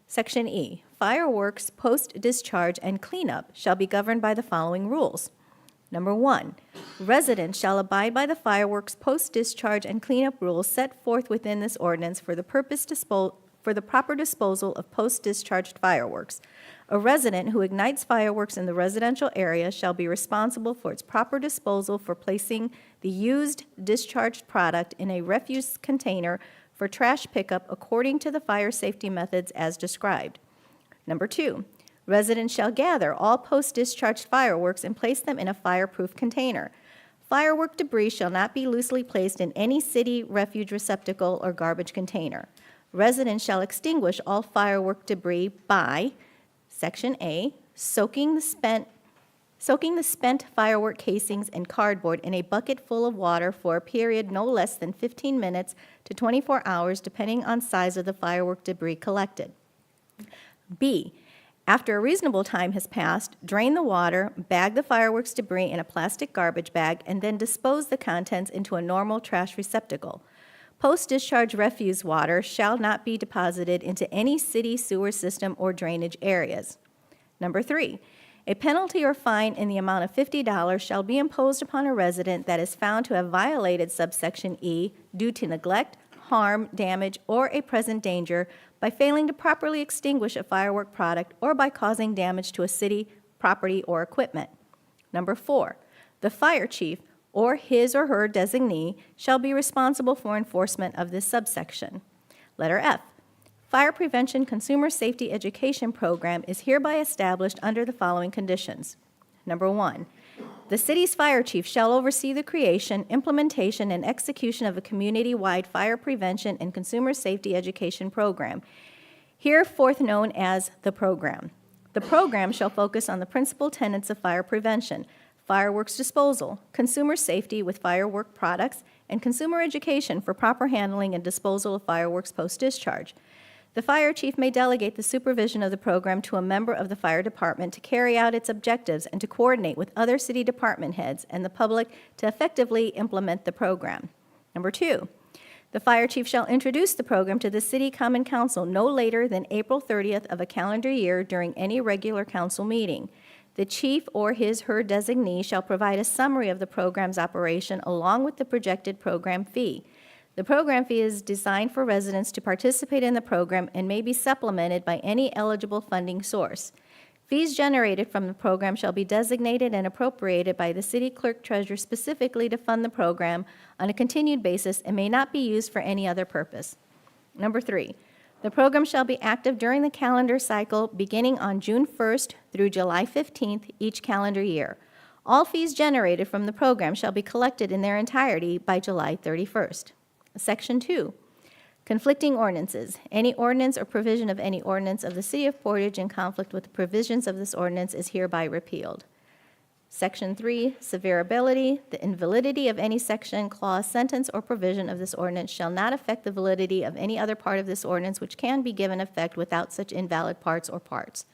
Section E. Fireworks, post-discharge, and cleanup shall be governed by the following rules. Number 1. Residents shall abide by the fireworks, post-discharge, and cleanup rules set forth within this ordinance for the proper disposal of post-discharged fireworks. A resident who ignites fireworks in the residential area shall be responsible for its proper disposal for placing the used discharged product in a refuse container for trash pickup according to the fire safety methods as described. Number 2, residents shall gather all post-discharged fireworks and place them in a fireproof container. Firework debris shall not be loosely placed in any city refuge receptacle or garbage container. Residents shall extinguish all firework debris by Section A, soaking the spent firework casings and cardboard in a bucket full of water for a period no less than 15 minutes to 24 hours, depending on size of the firework debris collected. B, after a reasonable time has passed, drain the water, bag the fireworks debris in a plastic garbage bag, and then dispose the contents into a normal trash receptacle. Post-discharge refuse water shall not be deposited into any city sewer system or drainage areas. Number 3, a penalty or fine in the amount of $50 shall be imposed upon a resident that is found to have violated subsection E due to neglect, harm, damage, or a present danger by failing to properly extinguish a firework product or by causing damage to a city property or equipment. Number 4, the fire chief or his or her designee shall be responsible for enforcement of this subsection. Letter F, Fire Prevention Consumer Safety Education Program is hereby established under the following conditions. Number 1, the city's fire chief shall oversee the creation, implementation, and execution of a community-wide fire prevention and consumer safety education program, hereforth known as the program. The program shall focus on the principal tenets of fire prevention: fireworks disposal, consumer safety with firework products, and consumer education for proper handling and disposal of fireworks post-discharge. The fire chief may delegate the supervision of the program to a member of the fire department to carry out its objectives and to coordinate with other city department heads and the public to effectively implement the program. Number 2, the fire chief shall introduce the program to the city common council no later than April 30th of a calendar year during any regular council meeting. The chief or his/her designee shall provide a summary of the program's operation along with the projected program fee. The program fee is designed for residents to participate in the program and may be supplemented by any eligible funding source. Fees generated from the program shall be designated and appropriated by the city clerk treasurer specifically to fund the program on a continued basis and may not be used for any other purpose. Number 3, the program shall be active during the calendar cycle beginning on June 1st through July 15th each calendar year. All fees generated from the program shall be collected in their entirety by July 31st. Section 2, conflicting ordinances. Any ordinance or provision of any ordinance of the City of Portage in conflict with the provisions of this ordinance is hereby repealed. Section 3, severability. The invalidity of any section, clause, sentence, or provision of this ordinance shall not affect the validity of any other part of this ordinance which can be given effect without such invalid parts or parts.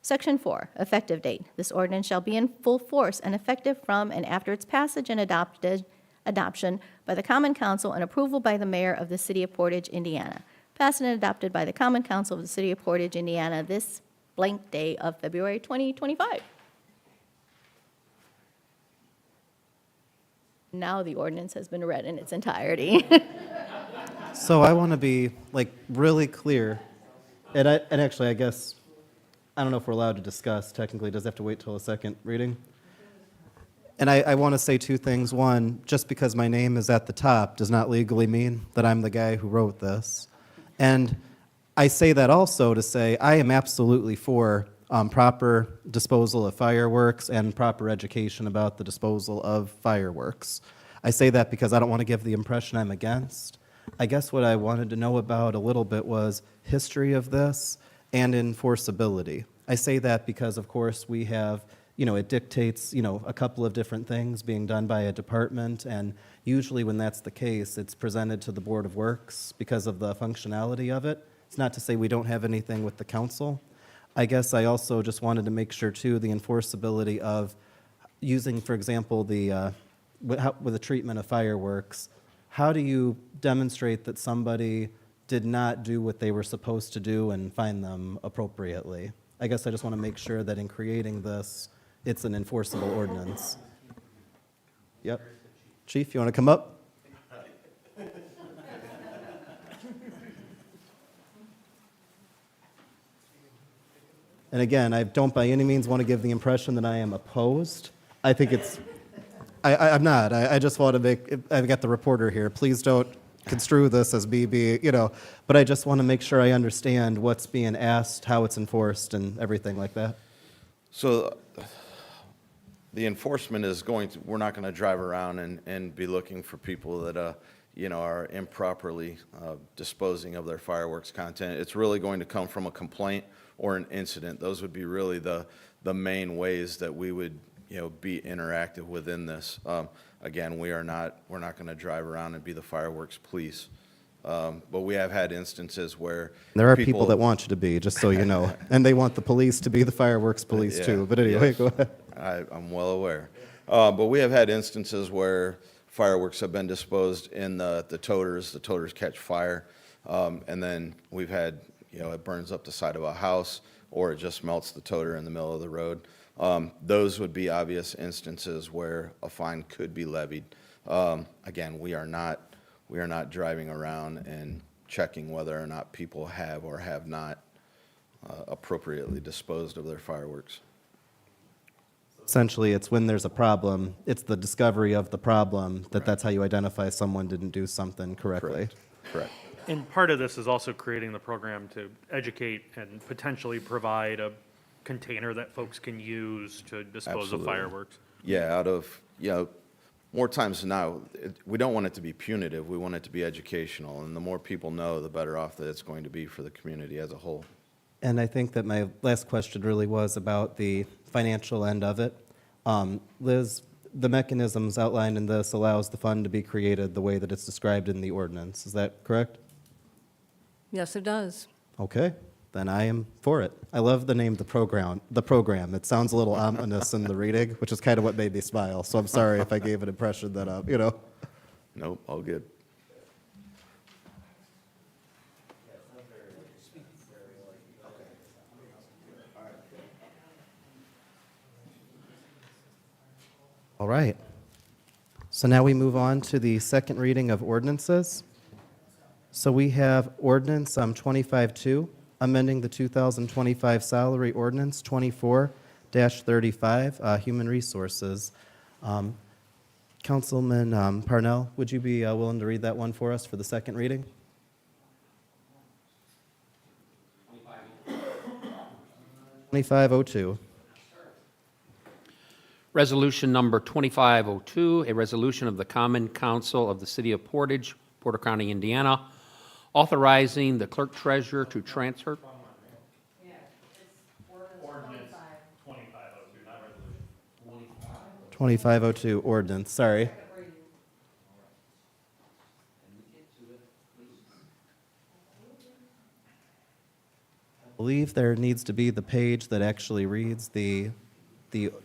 Section 4, effective date. This ordinance shall be in full force and effective from and after its passage and adoption by the Common Council and approval by the Mayor of the City of Portage, Indiana. Passed and adopted by the Common Council of the City of Portage, Indiana, this blank day of February 2025. Now the ordinance has been read in its entirety. So I want to be really clear, and actually I guess, I don't know if we're allowed to discuss technically, does it have to wait till a second reading? And I want to say two things. One, just because my name is at the top does not legally mean that I'm the guy who wrote this. And I say that also to say I am absolutely for proper disposal of fireworks and proper education about the disposal of fireworks. I say that because I don't want to give the impression I'm against. I guess what I wanted to know about a little bit was history of this and enforceability. I say that because, of course, we have, it dictates, a couple of different things being done by a department, and usually when that's the case, it's presented to the Board of Works because of the functionality of it. It's not to say we don't have anything with the council. I guess I also just wanted to make sure, too, the enforceability of using, for example, with the treatment of fireworks, how do you demonstrate that somebody did not do what they were supposed to do and fine them appropriately? I guess I just want to make sure that in creating this, it's an enforceable ordinance. Yep. Chief, you want to come up? And again, I don't by any means want to give the impression that I am opposed. I think it's, I'm not. I just want to make, I've got the reporter here. Please don't construe this as me being, but I just want to make sure I understand what's being asked, how it's enforced, and everything like that. So the enforcement is we're not going to drive around and be looking for people that, are improperly disposing of their fireworks content. It's really going to come from a complaint or an incident. Those would be really the main ways that we would, be interactive within this. Again, we're not going to drive around and be the fireworks police. But we have had instances where there are people that want you to be, just so you know, and they want the police to be the fireworks police too. But anyway, yes. Go ahead. I'm well aware. But we have had instances where fireworks have been disposed in the toters. The toters catch fire, and then we've had, it burns up the side of a house, or it just melts the toter in the middle of the road. Those would be obvious instances where a fine could be levied. Again, we are not driving around and checking whether or not people have or have not appropriately disposed of their fireworks. Essentially, it's when there's a problem, it's the discovery of the problem that's how you identify someone didn't do something correctly. Correct. And part of this is also creating the program to educate and potentially provide a container that folks can use to dispose Absolutely. of fireworks. Yeah, more times than not, we don't want it to be punitive. We want it to be educational. And the more people know, the better off that it's going to be for the community as a whole. And I think that my last question really was about the financial end of it. Liz, the mechanisms outlined in this allows the fund to be created the way that it's described in the ordinance. Is that correct? Yes, it does. Okay, then I am for it. I love the name, the program. It sounds a little ominous in the reading, which is kind of what made me smile. So I'm sorry if I gave an impression that, Nope, all good. All right. So now we move on to the second reading of ordinances. So we have ordinance 25-2, amending the 2025 salary ordinance 24-35, human resources. Councilman Parnell, would you be willing to read that one for us for the second reading? 2502. Resolution number 2502, a resolution of the Common Council of the City of Portage, Porter County, Indiana, authorizing the clerk treasurer to transfer. Ordinance 2502, not resolution. 2502 ordinance, sorry. I believe there needs to be the page that actually reads the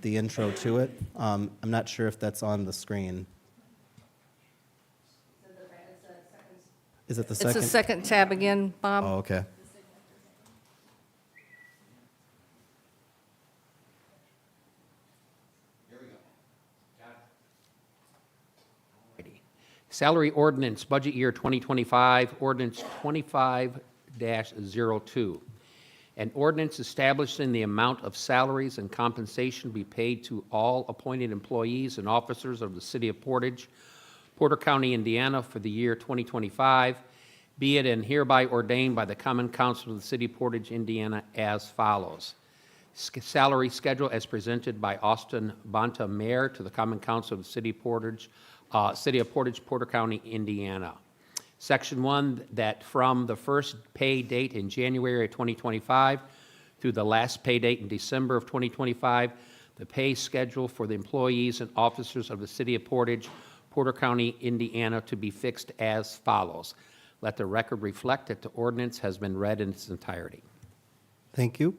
intro to it. I'm not sure if that's on the screen. Is it the It's second? the second tab again, Bob. Oh, okay. Salary ordinance, budget year 2025, ordinance 25-02. An ordinance establishing the amount of salaries and compensation to be paid to all appointed employees and officers of the City of Portage, Porter County, Indiana for the year 2025, be it and hereby ordained by the Common Council of the City of Portage, Indiana as follows. Salary schedule as presented by Austin Bonta, Mayor, to the Common Council of the City of Portage, Porter County, Indiana. Section 1, that from the first pay date in January of 2025 through the last pay date in December of 2025, the pay schedule for the employees and officers of the City of Portage, Porter County, Indiana, to be fixed as follows. Let the record reflect that the ordinance has been read in its entirety. Thank you.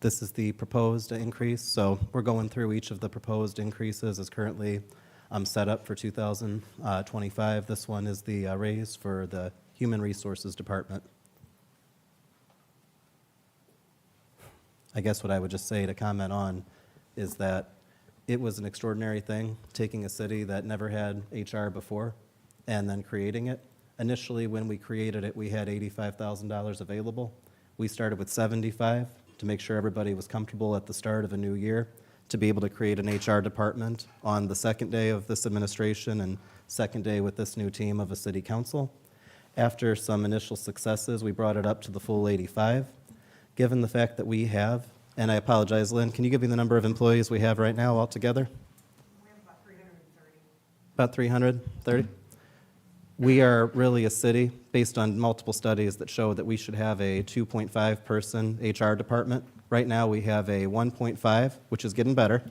This is the proposed increase, so we're going through each of the proposed increases as currently set up for 2025. This one is the raise for the Human Resources Department. I guess what I would just say to comment on is that it was an extraordinary thing, taking a city that never had HR before and then creating it. Initially, when we created it, we had $85,000 available. We started with 75 to make sure everybody was comfortable at the start of a new year, to be able to create an HR department on the second day of this administration and second day with this new team of a city council. After some initial successes, we brought it up to the full 85. Given the fact that we have, and I apologize, Lynn, can you give me the number of employees we have right now altogether? We have about 330. About 330? We are really a city, based on multiple studies that show that we should have a 2.5 person HR department. Right now, we have a 1.5, which is getting better.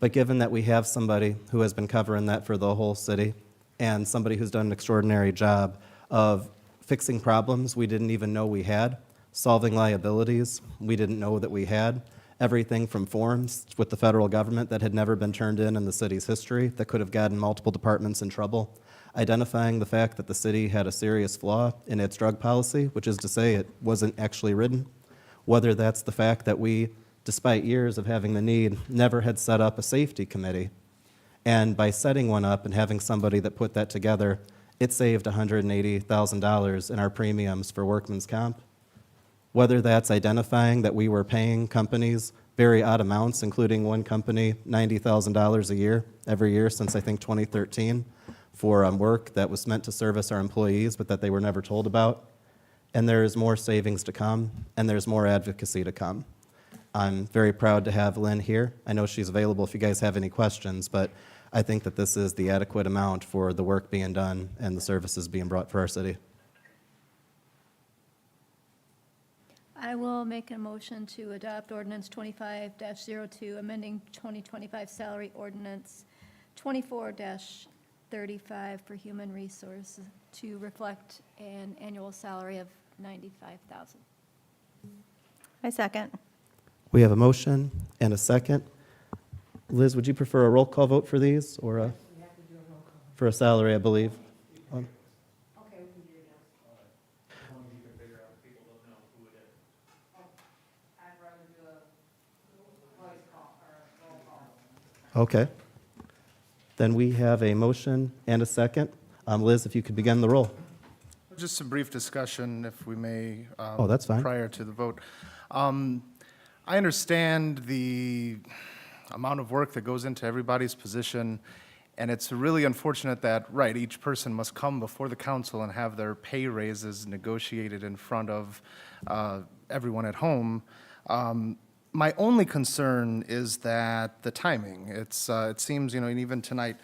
But given that we have somebody who has been covering that for the whole city, and somebody who's done an extraordinary job of fixing problems we didn't even know we had, solving liabilities we didn't know that we had, everything from forms with the federal government that had never been turned in the city's history that could have gotten multiple departments in trouble, identifying the fact that the city had a serious flaw in its drug policy, which is to say it wasn't actually written, whether that's the fact that we, despite years of having the need, never had set up a safety committee. And by setting one up and having somebody that put that together, it saved $180,000 in our premiums for workman's comp. Whether that's identifying that we were paying companies very odd amounts, including one company $90,000 a year, every year since I think 2013, for work that was meant to service our employees but that they were never told about. And there is more savings to come, and there's more advocacy to come. I'm very proud to have Lynn here. I know she's available if you guys have any questions, but I think that this is the adequate amount for the work being done and the services being brought for our city. I will make a motion to adopt ordinance 25-02, amending 2025 salary ordinance 24-35 for human resources to reflect an annual salary of $95,000. I second. We have a motion and a second. Liz, would you prefer a roll call vote for these, or for a salary, I believe? Okay, we can do it now. I'd rather do a voice call or a roll call. Okay. Then we have a motion and a second. Liz, if you could begin the roll. Just a brief discussion, if we may. Oh, that's fine. Prior to the vote. I understand the amount of work that goes into everybody's position, and it's really unfortunate that, right, each person must come before the council and have their pay raises negotiated in front of everyone at home. My only concern is that the timing. It seems, and even tonight,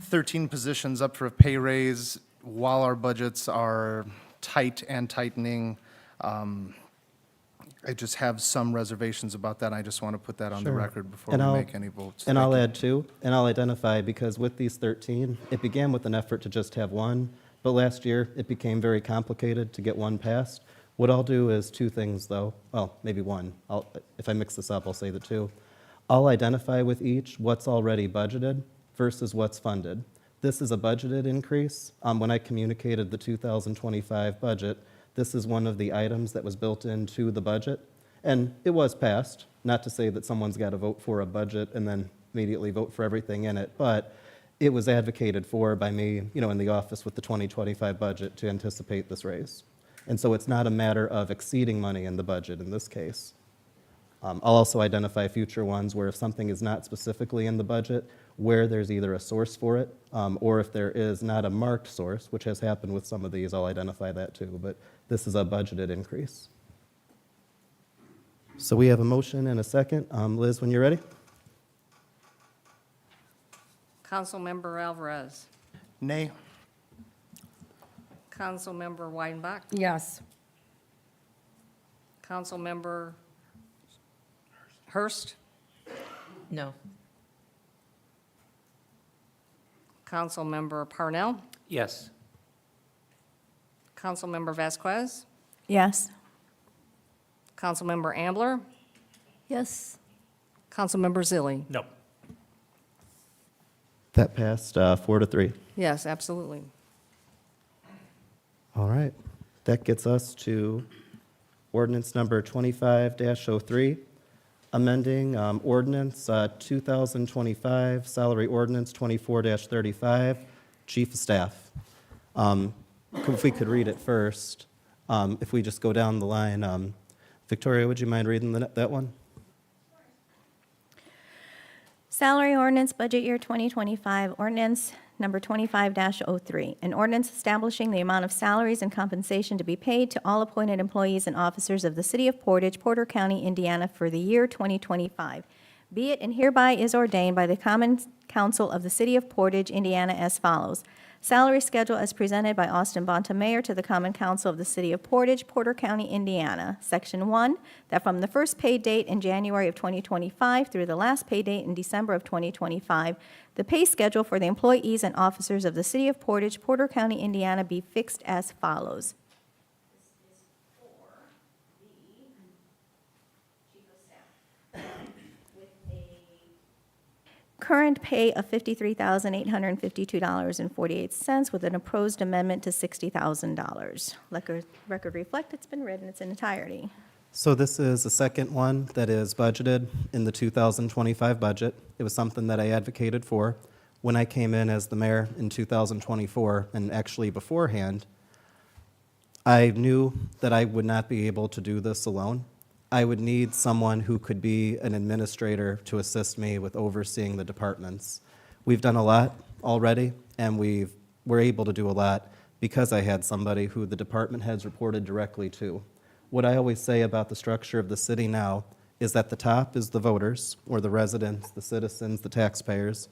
13 positions up for a pay raise while our budgets are tight and tightening. I just have some reservations about that, and I just want to put that on the Sure. record before And we I'll- make any votes. And Thank I'll you. add two, and I'll identify, because with these 13, it began with an effort to just have one, but last year, it became very complicated to get one passed. What I'll do is two things, though. Well, maybe one. If I mix this up, I'll say the two. I'll identify with each what's already budgeted versus what's funded. This is a budgeted increase. When I communicated the 2025 budget, this is one of the items that was built into the budget, and it was passed. Not to say that someone's got to vote for a budget and then immediately vote for everything in it, but it was advocated for by me, in the office with the 2025 budget to anticipate this raise. And so it's not a matter of exceeding money in the budget in this case. I'll also identify future ones where if something is not specifically in the budget, where there's either a source for it, or if there is not a marked source, which has happened with some of these, I'll identify that too. But this is a budgeted increase. So we have a motion and a second. Liz, when you're ready. Councilmember Alvarez. Nay. Councilmember Weidenbach. Yes. Councilmember Hurst. No. Councilmember Parnell. Yes. Councilmember Vasquez. Yes. Councilmember Ambler. Yes. Councilmember Zilli. No. That passed 4-3. Yes, absolutely. All right. That gets us to ordinance number 25-03, amending ordinance 2025, salary ordinance 24-35, chief of staff. If we could read it first, if we just go down the line. Victoria, would you mind reading that one? Salary ordinance, budget year 2025, ordinance number 25-03, an ordinance establishing the amount of salaries and compensation to be paid to all appointed employees and officers of the City of Portage, Porter County, Indiana for the year 2025. Be it and hereby is ordained by the Common Council of the City of Portage, Indiana as follows. Salary schedule as presented by Austin Bonta, Mayor, to the Common Council of the City of Portage, Porter County, Indiana. Section 1, that from the first pay date in January of 2025 through the last pay date in December of 2025, the pay schedule for the employees and officers of the City of Portage, Porter County, Indiana be fixed as follows. Current pay of $53,852.48 with an proposed amendment to $60,000. Record reflect it's been read in its entirety. So this is the second one that is budgeted in the 2025 budget. It was something that I advocated for when I came in as the mayor in 2024, and actually beforehand. I knew that I would not be able to do this alone. I would need someone who could be an administrator to assist me with overseeing the departments. We've done a lot already, and we're able to do a lot because I had somebody who the department heads reported directly to. What I always say about the structure of the city now is that the top is the voters, or the residents, the citizens, the taxpayers,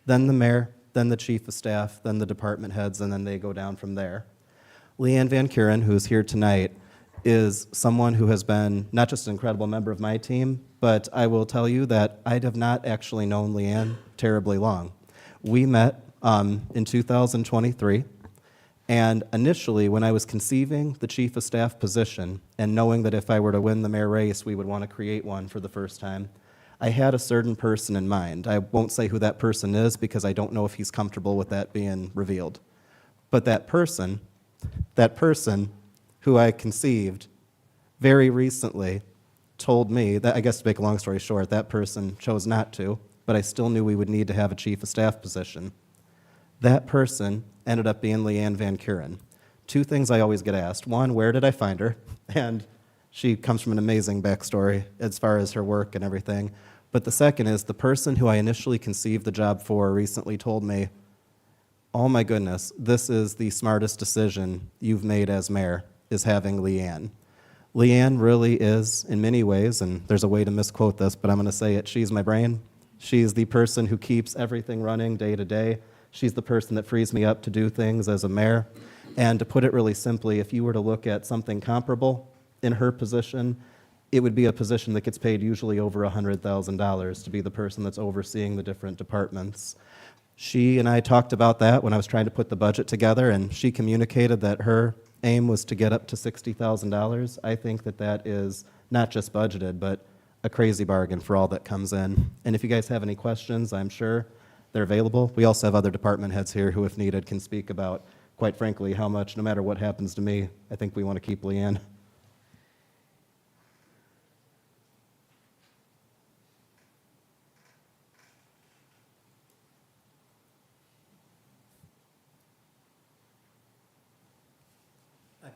then the mayor, then the chief of staff, then the department heads, and then they go down from there. Leanne Van Kuren, who's here tonight, is someone who has been not just an incredible member of my team, but I will tell you that I have not actually known Leanne terribly long. We met in 2023, and initially when I was conceiving the chief of staff position and knowing that if I were to win the mayor race, we would want to create one for the first time, I had a certain person in mind. I won't say who that person is because I don't know if he's comfortable with that being revealed. But that person who I conceived very recently told me that, I guess to make a long story short, that person chose not to, but I still knew we would need to have a chief of staff position. That person ended up being Leanne Van Kuren. Two things I always get asked. One, where did I find her? And she comes from an amazing backstory as far as her work and everything. But the second is the person who I initially conceived the job for recently told me, oh my goodness, this is the smartest decision you've made as mayor, is having Leanne. Leanne really is, in many ways, and there's a way to misquote this, but I'm going to say it, she's my brain. She's the person who keeps everything running day to day. She's the person that frees me up to do things as a mayor. And to put it really simply, if you were to look at something comparable in her position, it would be a position that gets paid usually over $100,000 to be the person that's overseeing the different departments. She and I talked about that when I was trying to put the budget together, and she communicated that her aim was to get up to $60,000. I think that that is not just budgeted, but a crazy bargain for all that comes in. And if you guys have any questions, I'm sure they're available. We also have other department heads here who, if needed, can speak about, quite frankly, how much, no matter what happens to me, I think we want to keep Leanne.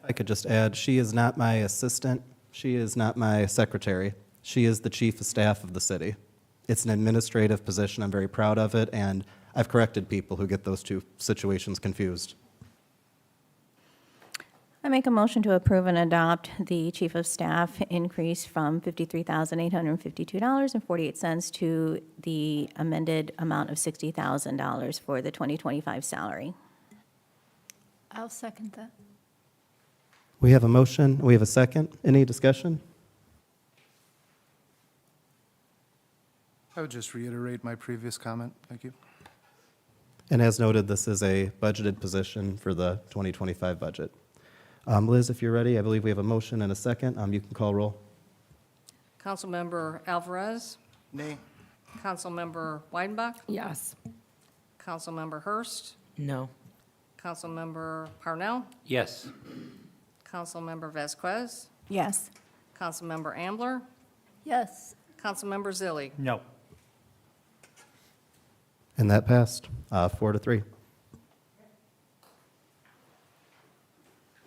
I could just add, she is not my assistant. She is not my secretary. She is the chief of staff of the city. It's an administrative position. I'm very proud of it, and I've corrected people who get those two situations confused. I make a motion to approve and adopt the chief of staff increase from $53,852.48 to the amended amount of $60,000 for the 2025 salary. I'll second that. We have a motion. We have a second. Any discussion? I would just reiterate my previous comment. Thank you. And as noted, this is a budgeted position for the 2025 budget. Liz, if you're ready, I believe we have a motion and a second. You can call roll. Councilmember Alvarez, Nay. Councilmember Weidenbach, Yes. Councilmember Hurst, No. Councilmember Parnell, Yes. Councilmember Vasquez, Yes. Councilmember Ambler, Yes. Councilmember Zilli. No. And that passed 4-3.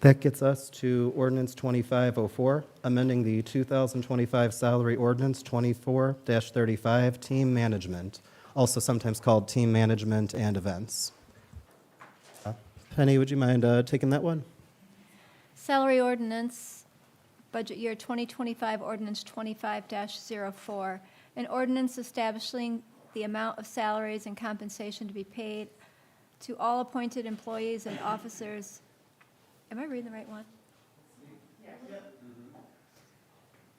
That gets us to Ordinance 2504, amending the 2025 Salary Ordinance 24-35, Team Management, also sometimes called Team Management and Events. Penny, would you mind taking that one? Salary ordinance, budget year 2025, ordinance 25-04, an ordinance establishing the amount of salaries and compensation to be paid to all appointed employees and officers. Am I reading the right one?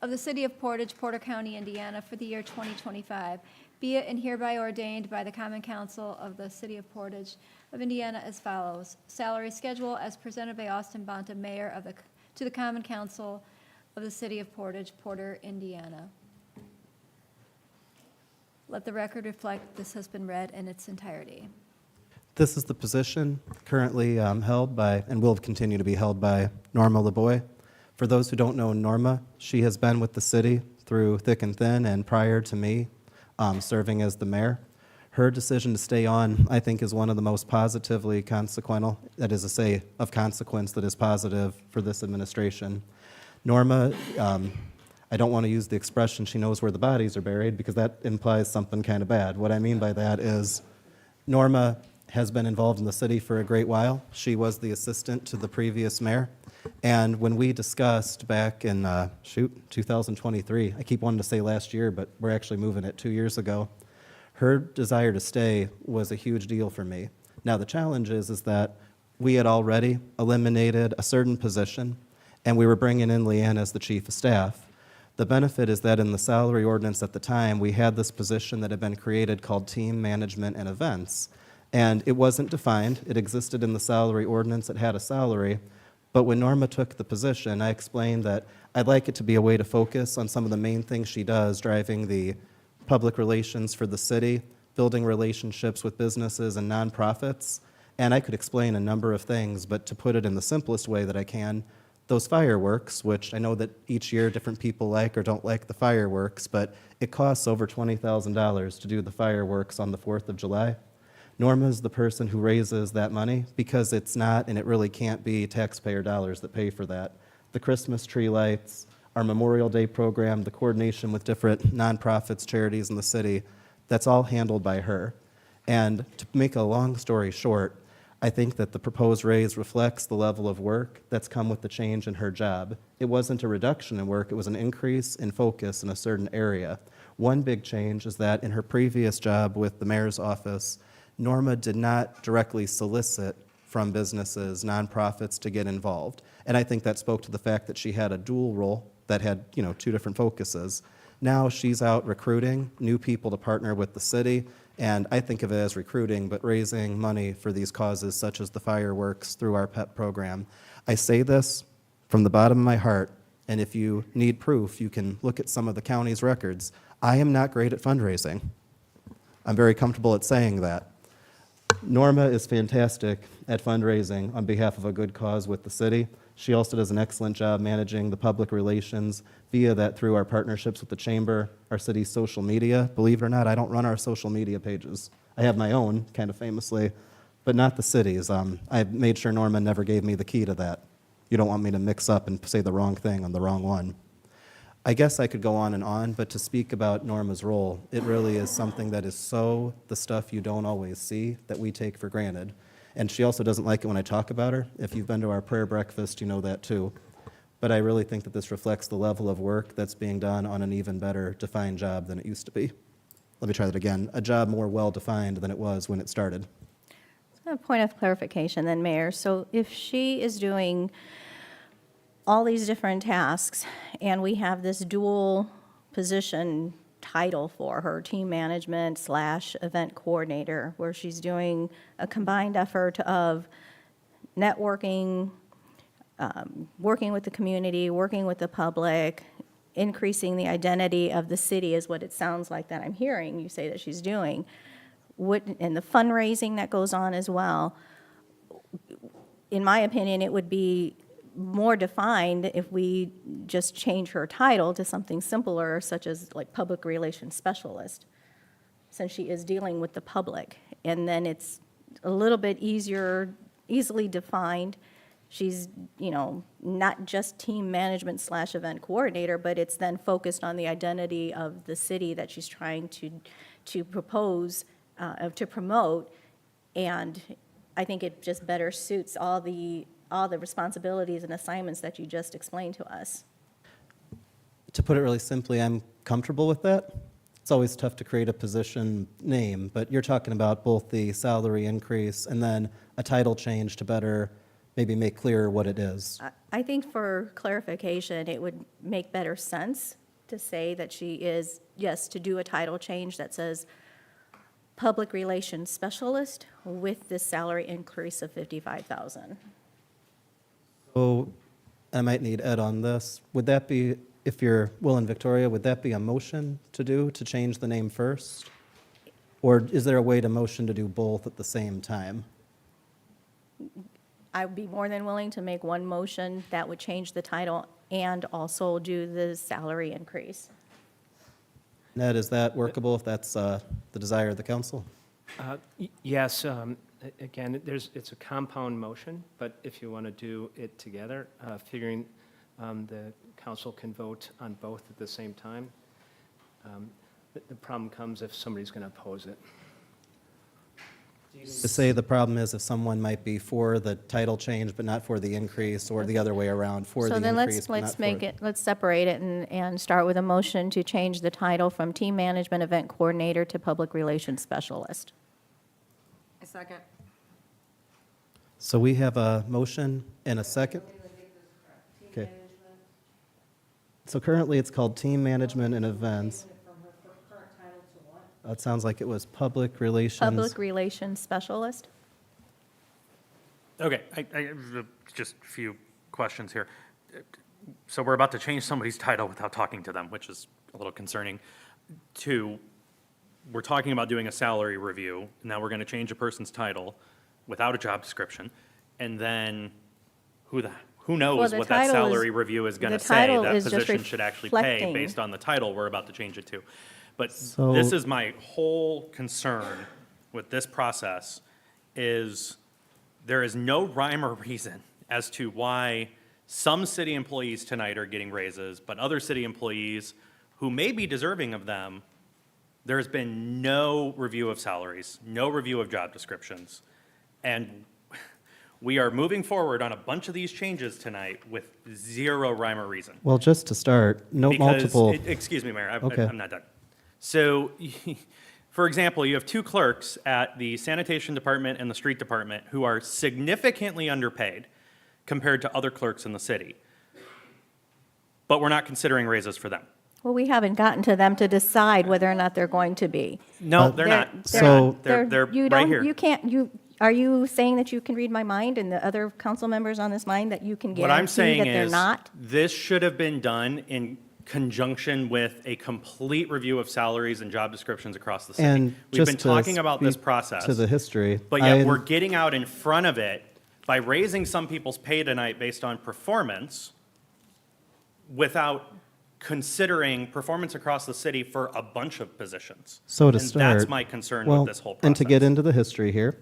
Of the City of Portage, Porter County, Indiana, for the year 2025. Be it and hereby ordained by the Common Council of the City of Portage of Indiana as follows. Salary schedule as presented by Austin Bonta, Mayor of to the Common Council of the City of Portage, Porter, Indiana. Let the record reflect this has been read in its entirety. This is the position currently held by, and will continue to be held by, Norma LeBoy. For those who don't know Norma, she has been with the city through thick and thin, and prior to me serving as the mayor. Her decision to stay on, I think, is one of the most positively consequential, that is to say, of consequence that is positive for this administration. Norma, I don't want to use the expression she knows where the bodies are buried because that implies something kind of bad. What I mean by that is Norma has been involved in the city for a great while. She was the assistant to the previous mayor. And when we discussed back in, 2023, I keep wanting to say last year, but we're actually moving it 2 years ago, her desire to stay was a huge deal for me. Now, the challenge is that we had already eliminated a certain position, and we were bringing in Leanne as the chief of staff. The benefit is that in the salary ordinance at the time, we had this position that had been created called Team Management and Events. And it wasn't defined. It existed in the salary ordinance. It had a salary. But when Norma took the position, I explained that I'd like it to be a way to focus on some of the main things she does, driving the public relations for the city, building relationships with businesses and nonprofits. And I could explain a number of things, but to put it in the simplest way that I can, those fireworks, which I know that each year different people like or don't like the fireworks, but it costs over $20,000 to do the fireworks on the 4th of July. Norma's the person who raises that money because it's not, and it really can't be, taxpayer dollars that pay for that. The Christmas tree lights, our Memorial Day program, the coordination with different nonprofits, charities in the city, that's all handled by her. And to make a long story short, I think that the proposed raise reflects the level of work that's come with the change in her job. It wasn't a reduction in work, it was an increase in focus in a certain area. One big change is that in her previous job with the mayor's office, Norma did not directly solicit from businesses, nonprofits to get involved. And I think that spoke to the fact that she had a dual role that had, two different focuses. Now she's out recruiting new people to partner with the city, and I think of it as recruiting, but raising money for these causes such as the fireworks through our PEP program. I say this from the bottom of my heart, and if you need proof, you can look at some of the county's records. I am not great at fundraising. I'm very comfortable at saying that. Norma is fantastic at fundraising on behalf of a good cause with the city. She also does an excellent job managing the public relations via that through our partnerships with the chamber, our city's social media. Believe it or not, I don't run our social media pages. I have my own, kind of famously, but not the city's. I made sure Norma never gave me the key to that. You don't want me to mix up and say the wrong thing on the wrong one. I guess I could go on, but to speak about Norma's role, it really is something that is so the stuff you don't always see that we take for granted. And she also doesn't like it when I talk about her. If you've been to our prayer breakfast, you know that too. But I really think that this reflects the level of work that's being done on an even better defined job than it used to be. Let me try that again. A job more well-defined than it was when it started. A point of clarification then, Mayor. So if she is doing all these different tasks, and we have this dual position title for her, team management / event coordinator, where she's doing a combined effort of networking, working with the community, working with the public, increasing the identity of the city is what it sounds like that I'm hearing you say that she's doing, and the fundraising that goes on as well. In my opinion, it would be more defined if we just change her title to something simpler, such as like public relations specialist, since she is dealing with the public. And then it's a little bit easily defined. She's, not just team management / event coordinator, but it's then focused on the identity of the city that she's trying to propose, to promote. And I think it just better suits all the responsibilities and assignments that you just explained to us. To put it really simply, I'm comfortable with that. It's always tough to create a position name, but you're talking about both the salary increase and then a title change to better maybe make clearer what it is. I think for clarification, it would make better sense to say that she is, yes, to do a title change that says public relations specialist with this salary increase of $55,000. So I might need Ed on this. Would that be, if you're willing, Victoria, would that be a motion to change the name first? Or is there a way to motion to do both at the same time? I would be more than willing to make one motion that would change the title and also do the salary increase. Ned, is that workable if that's the desire of the council? Yes. Again, it's a compound motion, but if you want to do it together, figuring the council can vote on both at the same time. The problem comes if somebody's going to oppose it. To say the problem is if someone might be for the title change but not for the increase, or the other way around, for the So then increase but not let's for make it, let's separate it and start with a motion to change the title from team management event coordinator to public relations specialist. A second. So we have a motion and a second? Okay. So currently it's called team management and events. It sounds like it was public relations. Public relations specialist? Okay, I just a few questions here. So we're about to change somebody's title without talking to them, which is a little concerning. Two, we're talking about doing a salary review. Now we're going to change a person's title without a job description. And then who knows what that salary review is going to say that position should actually pay based on the title we're about to change it to. But this is my whole concern with this process is there is no rhyme or reason as to why some city employees tonight are getting raises, but other city employees who may be deserving of them, there's been no review of salaries, no review of job descriptions. And we are moving forward on a bunch of these changes tonight with zero rhyme or reason. Well, just to start, Because- multiple. Excuse me, Mayor, Okay. I'm not done. So For example, you have two clerks at the sanitation department and the street department who are significantly underpaid compared to other clerks in the city. But we're not considering raises for them. Well, we haven't gotten to them to decide whether or not they're going to be. No, they're not. so- They're You right don't- here. You can't, are you saying that you can read my mind and the other council members on this mind, that you can What I'm guarantee saying that they're is, not? this should have been done in conjunction with a complete review of salaries and job descriptions across the city. And We've just been to talking about this speak process. to the history, But yet I- we're getting out in front of it by raising some people's pay tonight based on performance without considering performance across the city for a bunch of positions. So to And start. that's my concern well, with this whole process. And to get into the history here,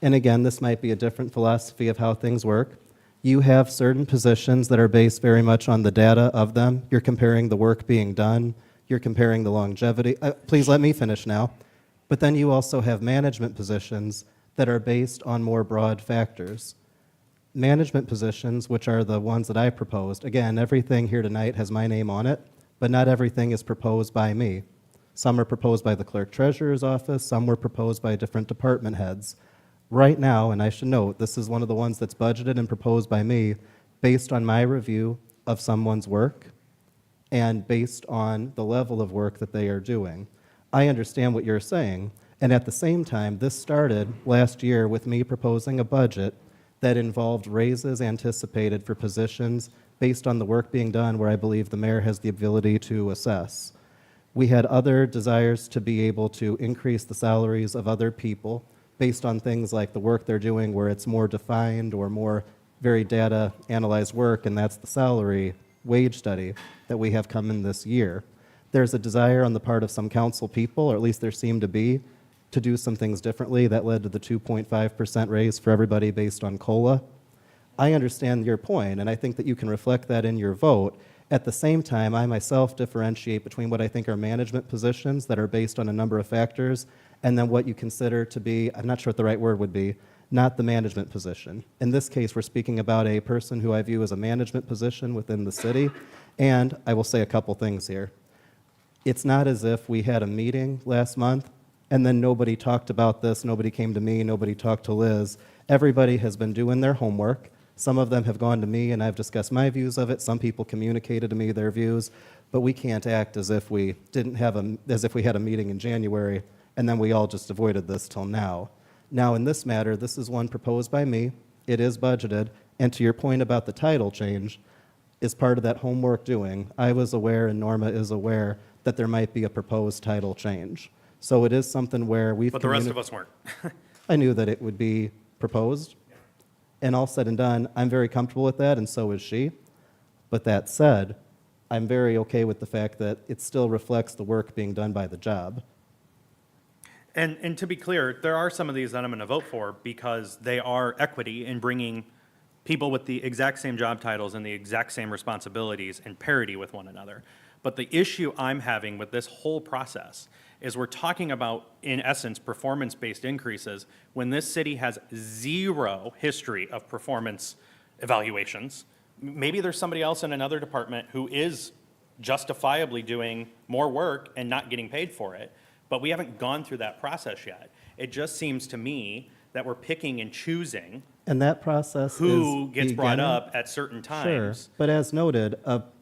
and again, this might be a different philosophy of how things work. You have certain positions that are based very much on the data of them. You're comparing the work being done. You're comparing the longevity. Please let me finish now. But then you also have management positions that are based on more broad factors. Management positions, which are the ones that I proposed, again, everything here tonight has my name on it, but not everything is proposed by me. Some are proposed by the clerk treasurer's office, some were proposed by different department heads. Right now, and I should note, this is one of the ones that's budgeted and proposed by me based on my review of someone's work and based on the level of work that they are doing. I understand what you're saying, and at the same time, this started last year with me proposing a budget that involved raises anticipated for positions based on the work being done where I believe the mayor has the ability to assess. We had other desires to be able to increase the salaries of other people based on things like the work they're doing where it's more defined or more very data analyzed work, and that's the salary wage study that we have come in this year. There's a desire on the part of some council people, or at least there seemed to be, to do some things differently. That led to the 2.5% raise for everybody based on COLA. I understand your point, and I think that you can reflect that in your vote. At the same time, I myself differentiate between what I think are management positions that are based on a number of factors, and then what you consider to be, I'm not sure what the right word would be, not the management position. In this case, we're speaking about a person who I view as a management position within the city, and I will say a couple things here. It's not as if we had a meeting last month and then nobody talked about this, nobody came to me, nobody talked to Liz. Everybody has been doing their homework. Some of them have gone to me and I've discussed my views of it. Some people communicated to me their views, but we can't act as if we had a meeting in January and then we all just avoided this till now. Now, in this matter, this is one proposed by me. It is budgeted, and to your point about the title change, is part of that homework doing. I was aware, and Norma is aware, that there might be a proposed title change. So it is something where we've. But the rest of us weren't. I knew that it would be proposed, and all said and done, I'm very comfortable with that, and so is she. But that said, I'm very okay with the fact that it still reflects the work being done by the job. And to be clear, there are some of these that I'm going to vote for because they are equity in bringing people with the exact same job titles and the exact same responsibilities in parity with one another. But the issue I'm having with this whole process is we're talking about, in essence, performance-based increases when this city has zero history of performance evaluations. Maybe there's somebody else in another department who is justifiably doing more work and not getting paid for it, but we haven't gone through that process yet. It just seems to me that we're picking and choosing And that process who is gets brought beginning. up at certain Sure, times. but as noted,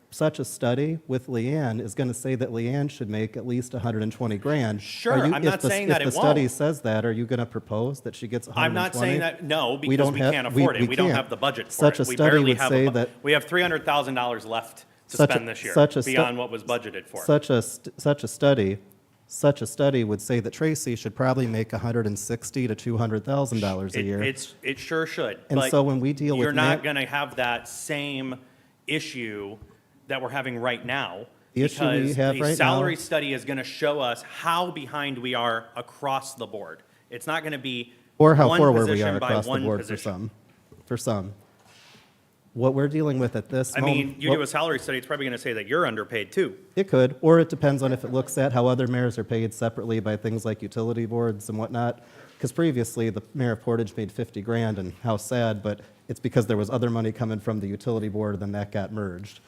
such a study with Leanne is going to say that Leanne should make at least 120 grand. Sure, Are you- I'm if not the- saying that If it the study won't. says that, are you going to propose that she gets 120? I'm not saying that, no, because don't we have- can't afford it. We don't can't. have the budget for Such it. a We study barely would have say that. we have $300,000 left to Such a- spend this year, such a stu- beyond what was budgeted for. Such a study would say that Tracy should probably make $160,000 to $200,000 a year. It sure should. And but so when we deal with you're not man- going to have that same issue that we're having right now. The issue we because have the right now- salary study is going to show us how behind we are across the board. It's not going to be Or how one forward we position are by across the one board position. for some. What we're dealing with at this I moment. mean, you do a salary study, it's probably going to say that you're underpaid too. It could, or it depends on if it looks at how other mayors are paid separately by things like utility boards and whatnot. Because previously, the mayor of Portage made 50 grand, and how sad, but it's because there was other money coming from the utility board, and then that got merged.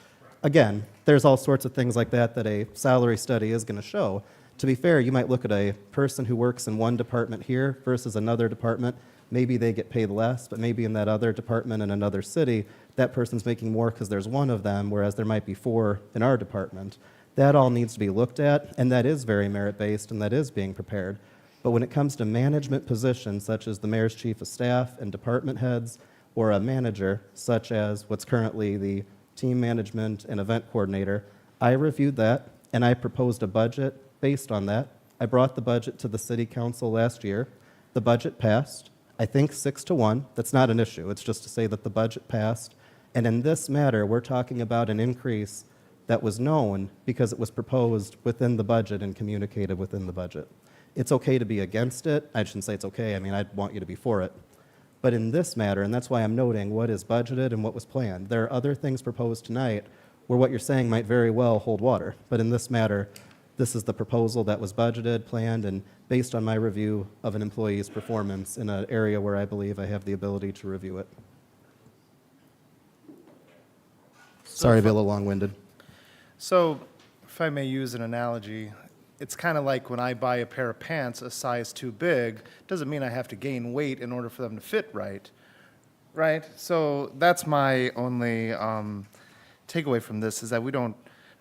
Again, there's all sorts of things like that that a salary study is going to show. To be fair, you might look at a person who works in one department here versus another department. Maybe they get paid less, but maybe in that other department in another city, that person's making more because there's one of them, whereas there might be 4 in our department. That all needs to be looked at, and that is very merit-based, and that is being prepared. But when it comes to management positions, such as the mayor's chief of staff and department heads, or a manager, such as what's currently the team management and event coordinator, I reviewed that, and I proposed a budget based on that. I brought the budget to the city council last year. The budget passed, I think 6-1. That's not an issue. It's just to say that the budget passed. And in this matter, we're talking about an increase that was known because it was proposed within the budget and communicated within the budget. It's okay to be against it. I shouldn't say it's okay. I mean, I'd want you to be for it. But in this matter, and that's why I'm noting what is budgeted and what was planned, there are other things proposed tonight where what you're saying might very well hold water. But in this matter, this is the proposal that was budgeted, planned, and based on my review of an employee's performance in an area where I believe I have the ability to review it. Sorry to be a little long-winded. So, if I may use an analogy, it's kind of like when I buy a pair of pants a size too big, doesn't mean I have to gain weight in order for them to fit right, right? So that's my only takeaway from this, is that we don't,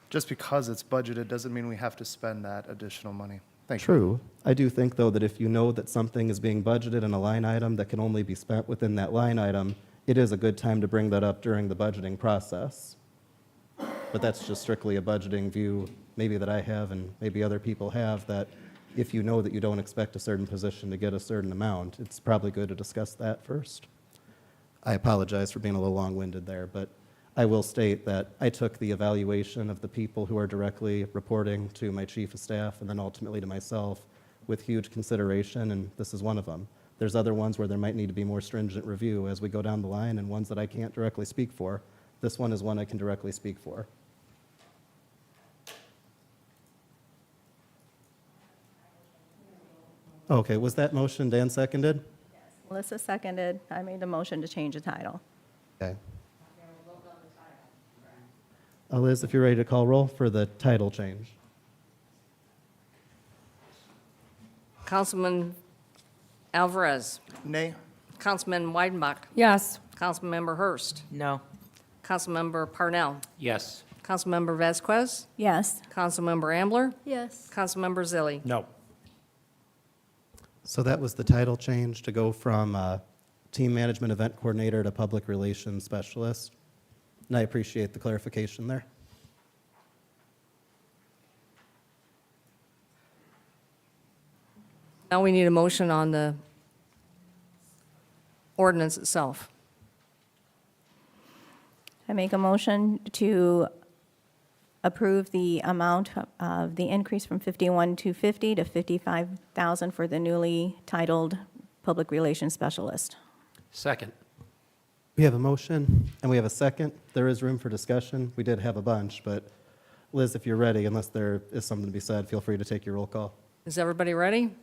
just because it's budgeted doesn't mean we have to spend that additional money. Thank you. True. I do think, though, that if you know that something is being budgeted in a line item that can only be spent within that line item, it is a good time to bring that up during the budgeting process. But that's just strictly a budgeting view, maybe that I have and maybe other people have, that if you know that you don't expect a certain position to get a certain amount, it's probably good to discuss that first. I apologize for being a little long-winded there, but I will state that I took the evaluation of the people who are directly reporting to my chief of staff and then ultimately to myself with huge consideration, and this is one of them. There's other ones where there might need to be more stringent review as we go down the line, and ones that I can't directly speak for. This one is one I can directly speak for. Okay, was that motion Dan seconded? Melissa seconded. I made the motion to change the title. Okay. Liz, if you're ready to call roll for the title change. Councilman Alvarez. Nay. Councilman Weidenbach. Yes. Councilmember Hurst. No. Councilmember Parnell. Yes. Councilmember Vasquez. Yes. Councilmember Ambler. Yes. Councilmember Zilli. No. So that was the title change to go from team management event coordinator to public relations specialist. And I appreciate the clarification there. Now we need a motion on the ordinance itself. I make a motion to approve the amount of the increase from 51,250 to 55,000 for the newly titled Public Relations Specialist. Second. We have a motion and we have a second. There is room for discussion. We did have a bunch, but Liz, if you're ready, unless there is something to be said, feel free to take your roll call. Is everybody ready?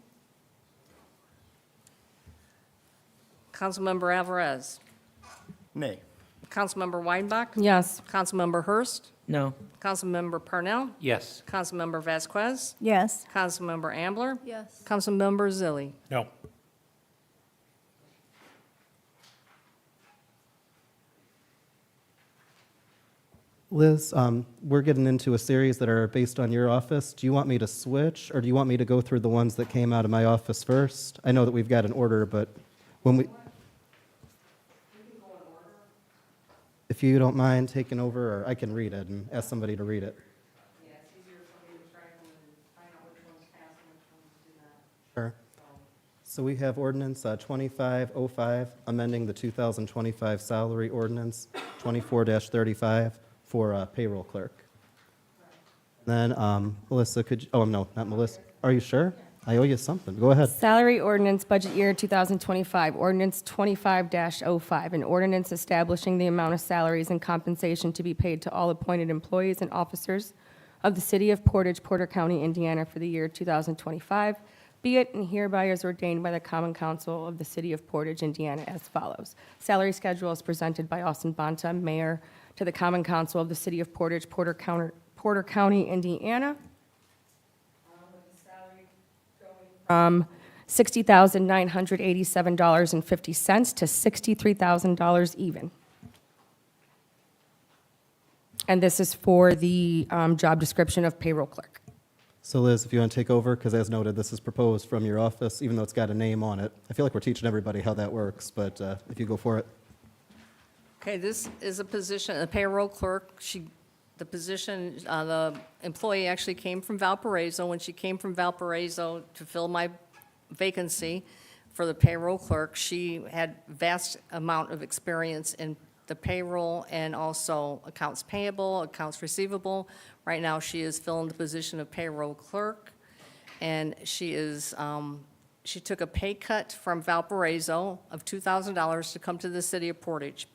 Councilmember Alvarez. Nay. Councilmember Weidenbach. Yes. Councilmember Hurst. No. Councilmember Parnell. Yes. Councilmember Vasquez. Yes. Councilmember Ambler. Yes. Councilmember Zilli. No. Liz, we're getting into a series that are based on your office. Do you want me to switch, or do you want me to go through the ones that came out of my office first? I know that we've got an order, but when we... If you don't mind taking over, or I can read it and ask somebody to read it. Yeah, it's easier for me to track them and find out which ones pass and which ones do not. Sure. So we have ordinance 2505, amending the 2025 salary ordinance 24-35 for payroll clerk. Then Melissa, could you, oh no, not Melissa. Are you sure? I owe you something. Go ahead. Salary ordinance, budget year 2025, ordinance 25-05, an ordinance establishing the amount of salaries and compensation to be paid to all appointed employees and officers of the City of Portage, Porter County, Indiana for the year 2025, be it and hereby is ordained by the Common Council of the City of Portage, Indiana as follows. Salary schedule is presented by Austin Bonta, Mayor, to the Common Council of the City of Portage, Porter County, Indiana. With the $60,987.50 to $63,000 even. And this is for the job description of payroll clerk. So Liz, if you want to take over, because as noted, this is proposed from your office, even though it's got a name on it. I feel like we're teaching everybody how that works, but if you go for it. Okay, this is a position, a payroll clerk. The position, the employee actually came from Valparaiso. When she came from Valparaiso to fill my vacancy for the payroll clerk, she had vast amount of experience in the payroll and also accounts payable, accounts receivable. Right now, she is filling the position of payroll clerk, and she took a pay cut from Valparaiso of $2,000 to come to the city of Portage.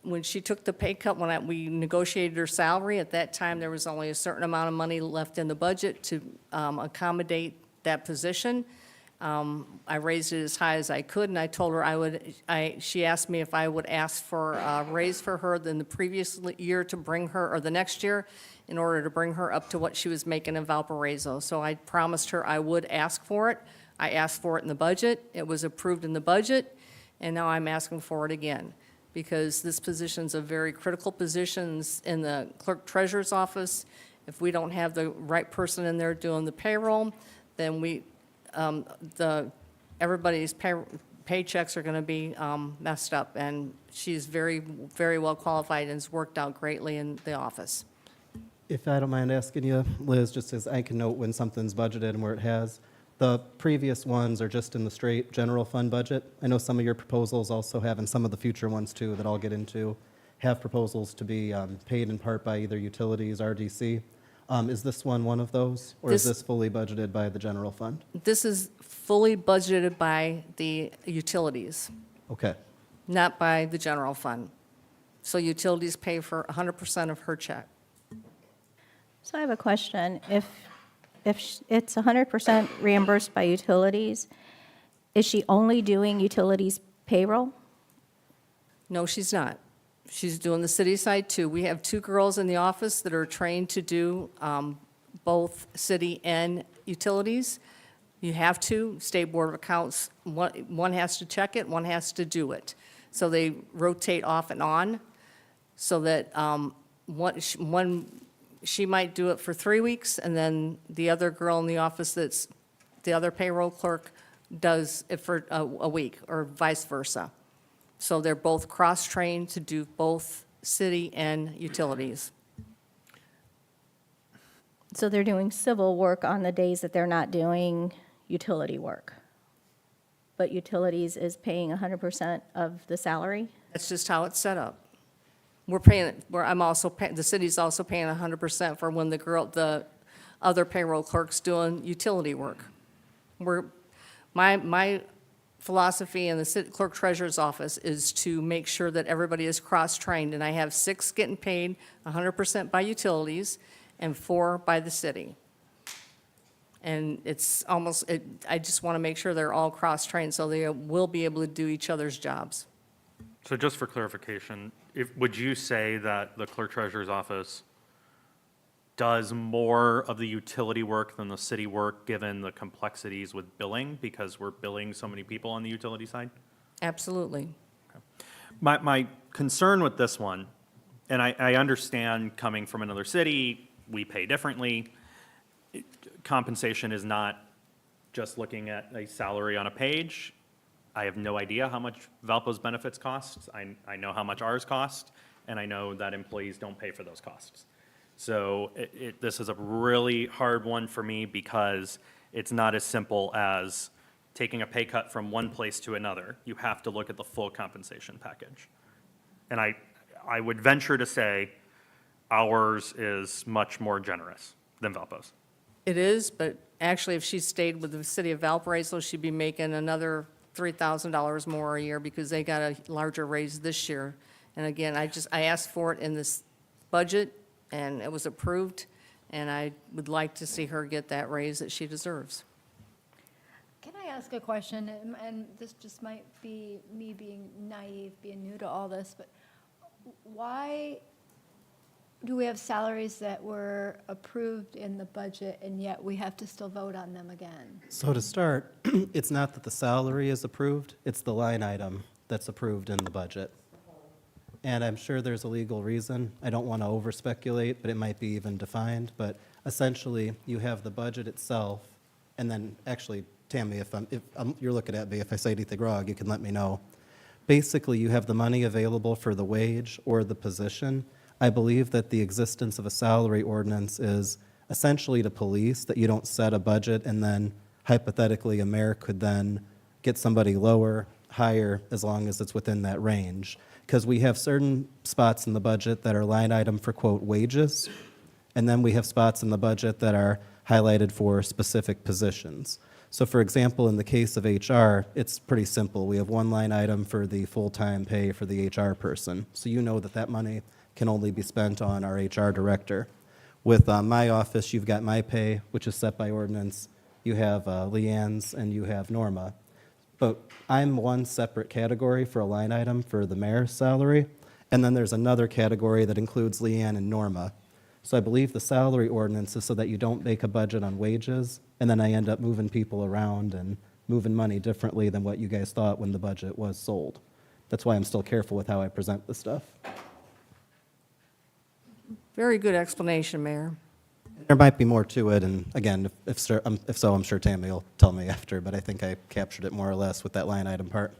When she took the pay cut, we negotiated her salary, at that time, there was only a certain amount of money left in the budget to accommodate that position. I raised it as high as I could, and I told her she asked me if I would ask for a raise for her than the previous year to bring her, or the next year, in order to bring her up to what she was making in Valparaiso. So I promised her I would ask for it. I asked for it in the budget. It was approved in the budget, and now I'm asking for it again, because this position's a very critical position in the clerk treasurer's office. If we don't have the right person in there doing the payroll, then everybody's paychecks are going to be messed up, and she's very, very well qualified and has worked out greatly in the office. If I don't mind asking you, Liz, just as I can note when something's budgeted and where it has, the previous ones are just in the straight general fund budget. I know some of your proposals also have, and some of the future ones too that I'll get into, have proposals to be paid in part by either utilities, RDC. Is this one of those, or is this fully budgeted by the general fund? This is fully budgeted by the utilities, Okay. not by the general fund. So utilities pay for 100% of her check. So I have a question. If it's 100% reimbursed by utilities, is she only doing utilities payroll? No, she's not. She's doing the city side too. We have 2 girls in the office that are trained to do both city and utilities. You have to, State Board of Accounts, one has to check it, one has to do it. So they rotate off and on, so that she might do it for 3 weeks, and then the other girl in the office that's the other payroll clerk does it for a week, or vice versa. So they're both cross-trained to do both city and utilities. So they're doing civil work on the days that they're not doing utility work. But utilities is paying 100% of the salary? That's just how it's set up. The city's also paying 100% for when the other payroll clerk's doing utility work. My philosophy in the city clerk treasurer's office is to make sure that everybody is cross-trained, and I have 6 getting paid 100% by utilities and 4 by the city. And I just want to make sure they're all cross-trained so they will be able to do each other's jobs. So just for clarification, would you say that the clerk treasurer's office does more of the utility work than the city work, given the complexities with billing, because we're billing so many people on the utility side? Absolutely. My concern with this one, and I understand coming from another city, we pay differently. Compensation is not just looking at a salary on a page. I have no idea how much Valpo's benefits cost. I know how much ours cost, and I know that employees don't pay for those costs. So this is a really hard one for me, because it's not as simple as taking a pay cut from one place to another. You have to look at the full compensation package. And I would venture to say ours is much more generous than Valpo's. It is, but actually, if she stayed with the city of Valparaiso, she'd be making another $3,000 more a year, because they got a larger raise this year. And again, I asked for it in this budget, and it was approved, and I would like to see her get that raise that she deserves. Can I ask a question? And this just might be me being naive, being new to all this, but why do we have salaries that were approved in the budget and yet we have to still vote on them again? So to start, it's not that the salary is approved, it's the line item that's approved in the budget. And I'm sure there's a legal reason. I don't want to over-speculate, but it might be even defined. But essentially, you have the budget itself, and then actually, Tammy, if you're looking at me, if I say anything wrong, you can let me know. Basically, you have the money available for the wage or the position. I believe that the existence of a salary ordinance is essentially to police, that you don't set a budget and then hypothetically a mayor could then get somebody lower, higher, as long as it's within that range. Because we have certain spots in the budget that are line item for, quote, wages, and then we have spots in the budget that are highlighted for specific positions. So for example, in the case of HR, it's pretty simple. We have one line item for the full-time pay for the HR person. So you know that that money can only be spent on our HR director. With my office, you've got my pay, which is set by ordinance. You have Leanne's and you have Norma. But I'm one separate category for a line item for the mayor's salary, and then there's another category that includes Leanne and Norma. So I believe the salary ordinance is so that you don't make a budget on wages, and then I end up moving people around and moving money differently than what you guys thought when the budget was sold. That's why I'm still careful with how I present this stuff. Very good explanation, Mayor. There might be more to it, and again, if so, I'm sure Tammy will tell me after, but I think I captured it more or less with that line item part.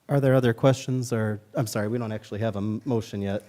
Are there other questions, or, I'm sorry, we don't actually have a motion yet.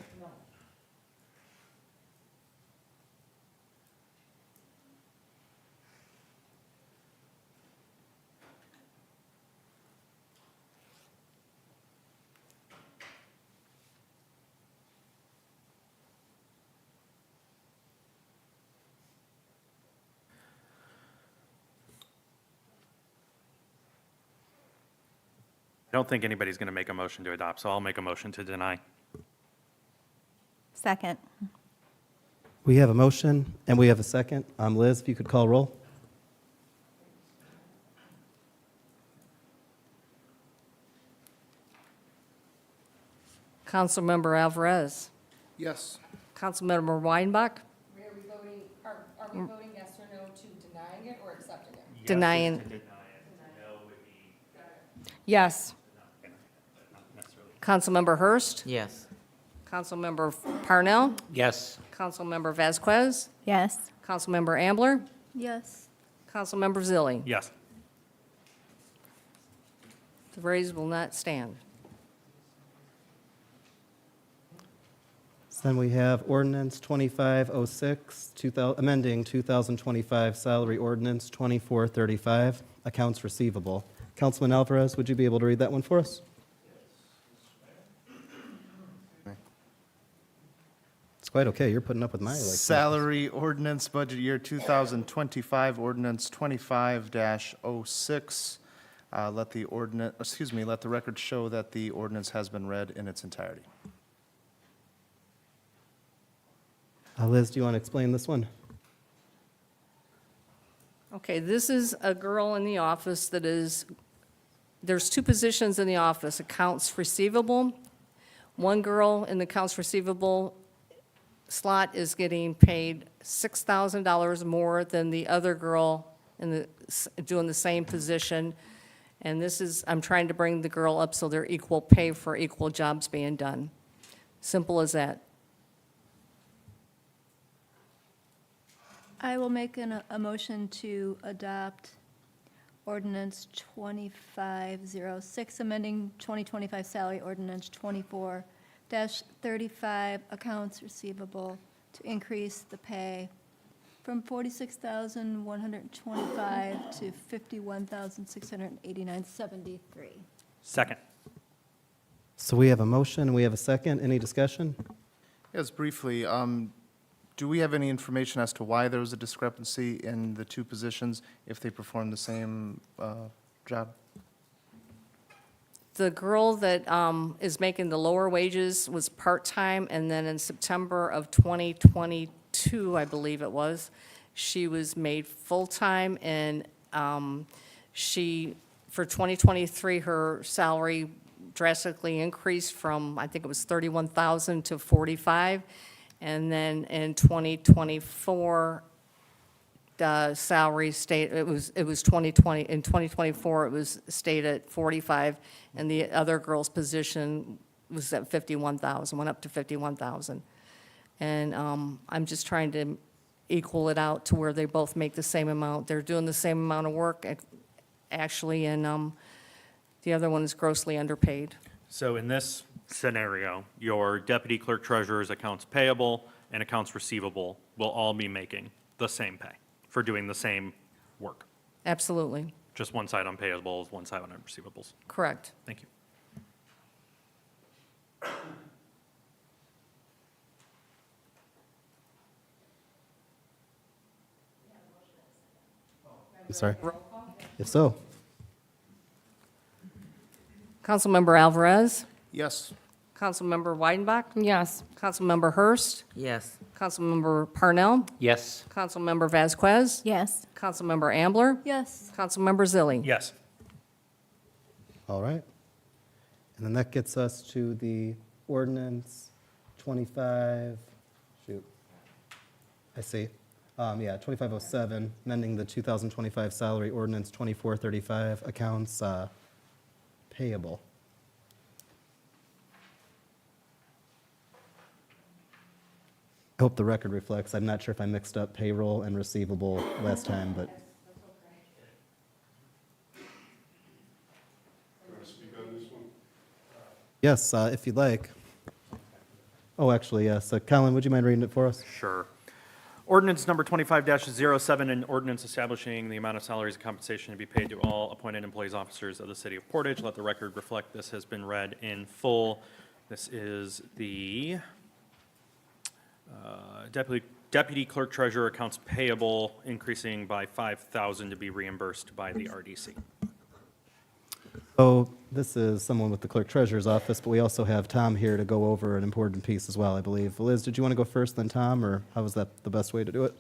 I don't think anybody's going to make a motion to adopt, so I'll make a motion to deny. Second. We have a motion, and we have a second. Liz, if you could call roll. Councilmember Alvarez. Yes. Councilmember Weinbach. Are we voting yes or no to denying it or accepting it? Denying. Yes. Councilmember Hurst. Yes. Councilmember Parnell. Yes. Councilmember Vasquez. Yes. Councilmember Ambler. Yes. Councilmember Zilli. Yes. The raise will not stand. So then we have ordinance 2506, amending 2025 salary ordinance 2435, accounts receivable. Councilman Alvarez, would you be able to read that one for us? It's quite okay. You're putting up with my Salary ordinance, budget year 2025, ordinance 25-06. Let the record show that the ordinance has been read in its entirety. Liz, do you want to explain this one? Okay, this is a girl in the office that there's two positions in the office, accounts receivable. One girl in the accounts receivable slot is getting paid $6,000 more than the other girl doing the same position. And I'm trying to bring the girl up so they're equal pay for equal jobs being done. Simple as that. I will make a motion to adopt ordinance 2506, amending 2025 salary ordinance 24-35, accounts receivable, to increase the pay from $46,125 to $51,689.73. Second. So we have a motion, we have a second. Any discussion? Yes, briefly, do we have any information as to why there was a discrepancy in the two positions if they perform the same job? The girl that is making the lower wages was part-time, and then in September of 2022, I believe it was, she was made full-time, and For 2023, her salary drastically increased from, I think it was 31,000 to 45. And then in 2024, the salary stayed, it was 2020, in 2024, it was stayed at 45, and the other girl's position was at 51,000, went up to 51,000. And I'm just trying to equal it out to where they both make the same amount. They're doing the same amount of work, actually, and the other one is grossly underpaid. So in this scenario, your deputy clerk treasurer's accounts payable and accounts receivable will all be making the same pay for doing the same work. Absolutely, Just one side on payables, one side on receivables. correct. Thank you. I'm sorry. If so, Councilmember Alvarez, Yes. Councilmember Weidenbach, Yes. Councilmember Hurst, Yes. Councilmember Parnell, Yes. Councilmember Vasquez, Yes. Councilmember Ambler, Yes. Councilmember Zilli. Yes. all right. And then that gets us to the ordinance 25, shoot. I see. Yeah, 2507, amending the 2025 salary ordinance 2435, accounts payable. I hope the record reflects. I'm not sure if I mixed up payroll and receivable last time, but Can I speak on this one? yes, if you'd like. Oh, actually, yes. Colin, would you mind reading it for us? Sure. Ordinance number 25-07, an ordinance establishing the amount of salaries and compensation to be paid to all appointed employees, officers of the city of Portage. Let the record reflect this has been read in full. This is the deputy clerk treasurer accounts payable increasing by 5,000 to be reimbursed by the RDC. So this is someone with the clerk treasurer's office, but we also have Tom here to go over an important piece as well, I believe. Liz, did you want to go first, then Tom, or how was that the best way to do it?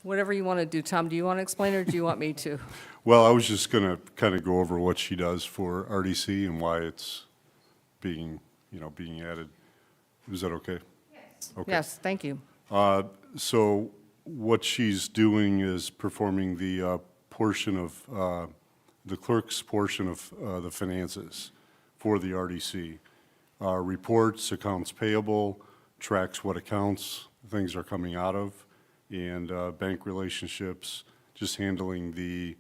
Whatever you want to do, Tom, do you want to explain or do you want me to? Well, I was just going to kind of go over what she does for RDC and why it's being added. Is that okay? Yes. Okay. Yes, thank you. So what she's doing is performing the portion of, the clerk's portion of the finances for the RDC. Reports, accounts payable, tracks what accounts things are coming out of, and bank relationships, just handling the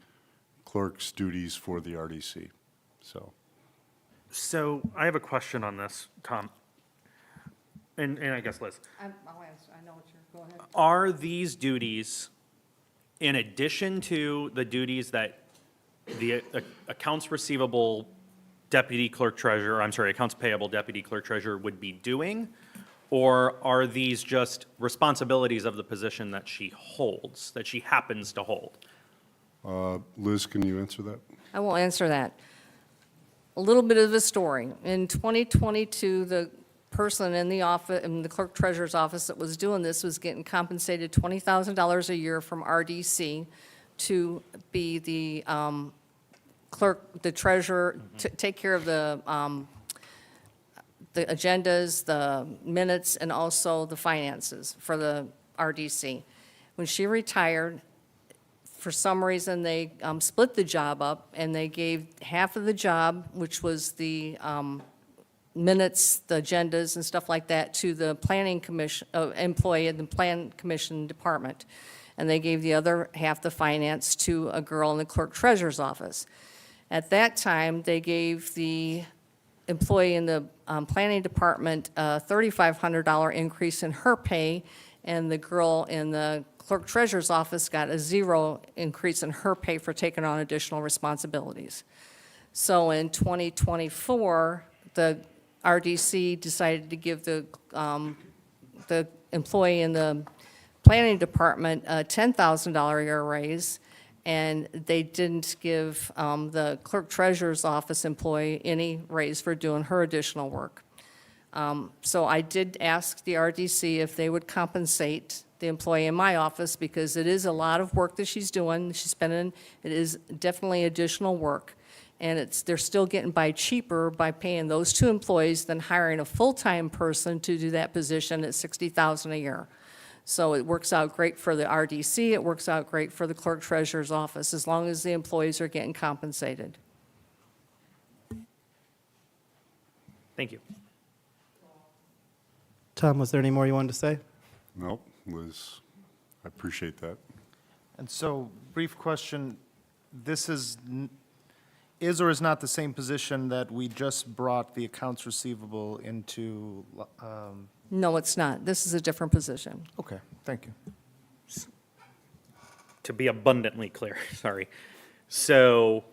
clerk's duties for the RDC. So I have a question on this, Tom. And I guess Liz. I'll answer, I know what you're, go ahead. Are these duties in addition to the duties that the accounts receivable deputy clerk treasurer, accounts payable deputy clerk treasurer would be doing? Or are these just responsibilities of the position that she holds, that she happens to hold? Liz, can you answer that? I will answer that. A little bit of a story. In 2022, the person in the office, in the clerk treasurer's office that was doing this was getting compensated $20,000 a year from RDC to be the clerk, the treasurer, to take care of the agendas, the minutes, and also the finances for the RDC. When she retired, for some reason, they split the job up, and they gave half of the job, which was the minutes, the agendas, and stuff like that, to the planning commission, employee in the plan commission department. And they gave the other half, the finance, to a girl in the clerk treasurer's office. At that time, they gave the employee in the planning department a $3,500 increase in her pay, and the girl in the clerk treasurer's office got a $0 increase in her pay for taking on additional responsibilities. So in 2024, the RDC decided to give the employee in the planning department a $10,000 a year raise, and they didn't give the clerk treasurer's office employee any raise for doing her additional work. So I did ask the RDC if they would compensate the employee in my office because it is a lot of work that she's doing. She's spending, it is definitely additional work. And they're still getting by cheaper by paying those 2 employees than hiring a full-time person to do that position at $60,000 a year. So it works out great for the RDC, it works out great for the clerk treasurer's office, as long as the employees are getting compensated. Thank you. Tom, was there any more you wanted to say? Nope, Liz, I appreciate that. And so, brief question, this is or is not the same position that we just brought the accounts receivable into? No, it's not. This is a different position. Okay, thank you. To be abundantly clear, sorry. So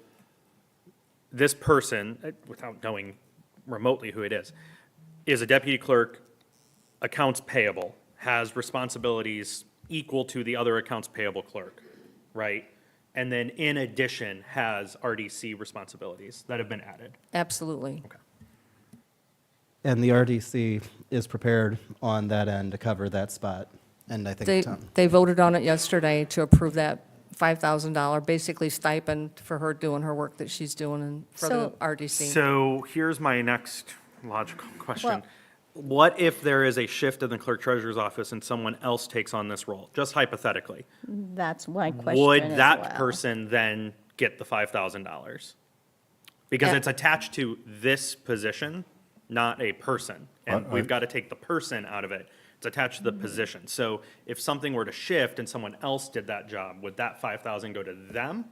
this person, without knowing remotely who it is a deputy clerk, accounts payable, has responsibilities equal to the other accounts payable clerk, right? And then in addition has RDC responsibilities that have been added. Absolutely. Okay. And the RDC is prepared on that end to cover that spot. And I think Tom. They voted on it yesterday to approve that $5,000, basically stipend for her doing her work that she's doing and for the So- RDC. So here's my next logical question. Well- What if there is a shift in the clerk treasurer's office and someone else takes on this role, just hypothetically? That's my question Would as that well. person then get the $5,000? Because Yeah. it's attached to this position, not a person. And we've got to take the person out of it. It's attached to the position. So if something were to shift and someone else did that job, would that 5,000 go to them?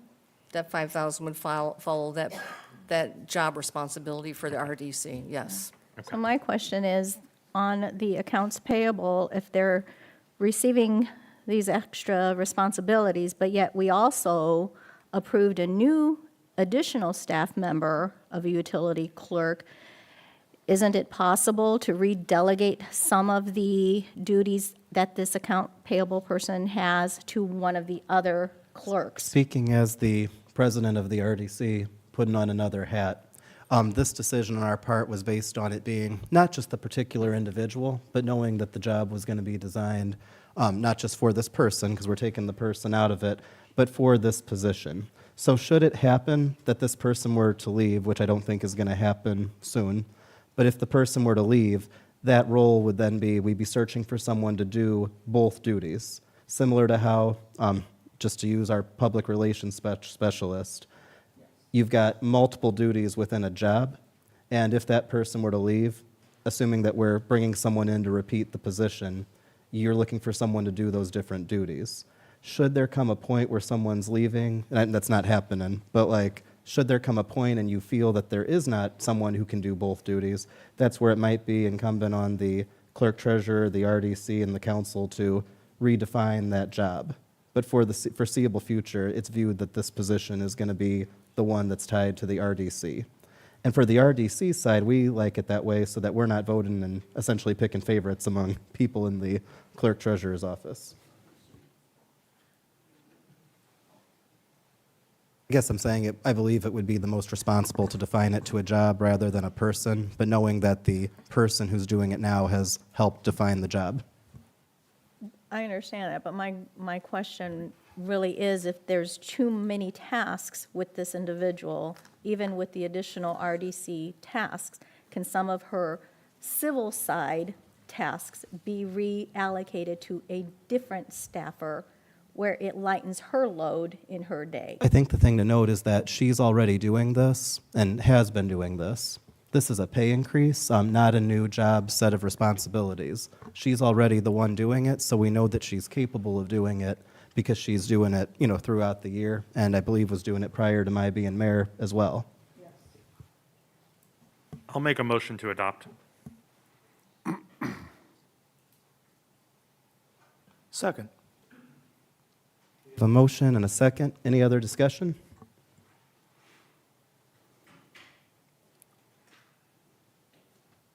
That 5,000 would follow that job responsibility for the RDC, yes. So my question is, on the accounts payable, if they're receiving these extra responsibilities, but yet we also approved a new additional staff member of a utility clerk, isn't it possible to redelegate some of the duties that this account payable person has to one of the other clerks? Speaking as the president of the RDC, putting on another hat, this decision on our part was based on it being not just the particular individual, but knowing that the job was going to be designed not just for this person, because we're taking the person out of it, but for this position. So should it happen that this person were to leave, which I don't think is going to happen soon, but if the person were to leave, that role would then be, we'd be searching for someone to do both duties, similar to how, just to use our public relations specialist, you've got multiple duties within a job, and if that person were to leave, assuming that we're bringing someone in to repeat the position, you're looking for someone to do those different duties. Should there come a point where someone's leaving, and that's not happening, but like, should there come a point and you feel that there is not someone who can do both duties, that's where it might be incumbent on the clerk treasurer, the RDC, and the council to redefine that job. But for the foreseeable future, it's viewed that this position is going to be the one that's tied to the RDC. And for the RDC side, we like it that way so that we're not voting and essentially picking favorites among people in the clerk treasurer's office. I guess I'm saying it, I believe it would be the most responsible to define it to a job rather than a person, but knowing that the person who's doing it now has helped define the job. I understand that, but my question really is, if there's too many tasks with this individual, even with the additional RDC tasks, can some of her civil side tasks be reallocated to a different staffer where it lightens her load in her day? I think the thing to note is that she's already doing this and has been doing this. This is a pay increase, not a new job set of responsibilities. She's already the one doing it, so we know that she's capable of doing it because she's doing it, throughout the year, and I believe was doing it prior to my being mayor as well. I'll make a motion to adopt. Second. We have a motion and a second. Any other discussion?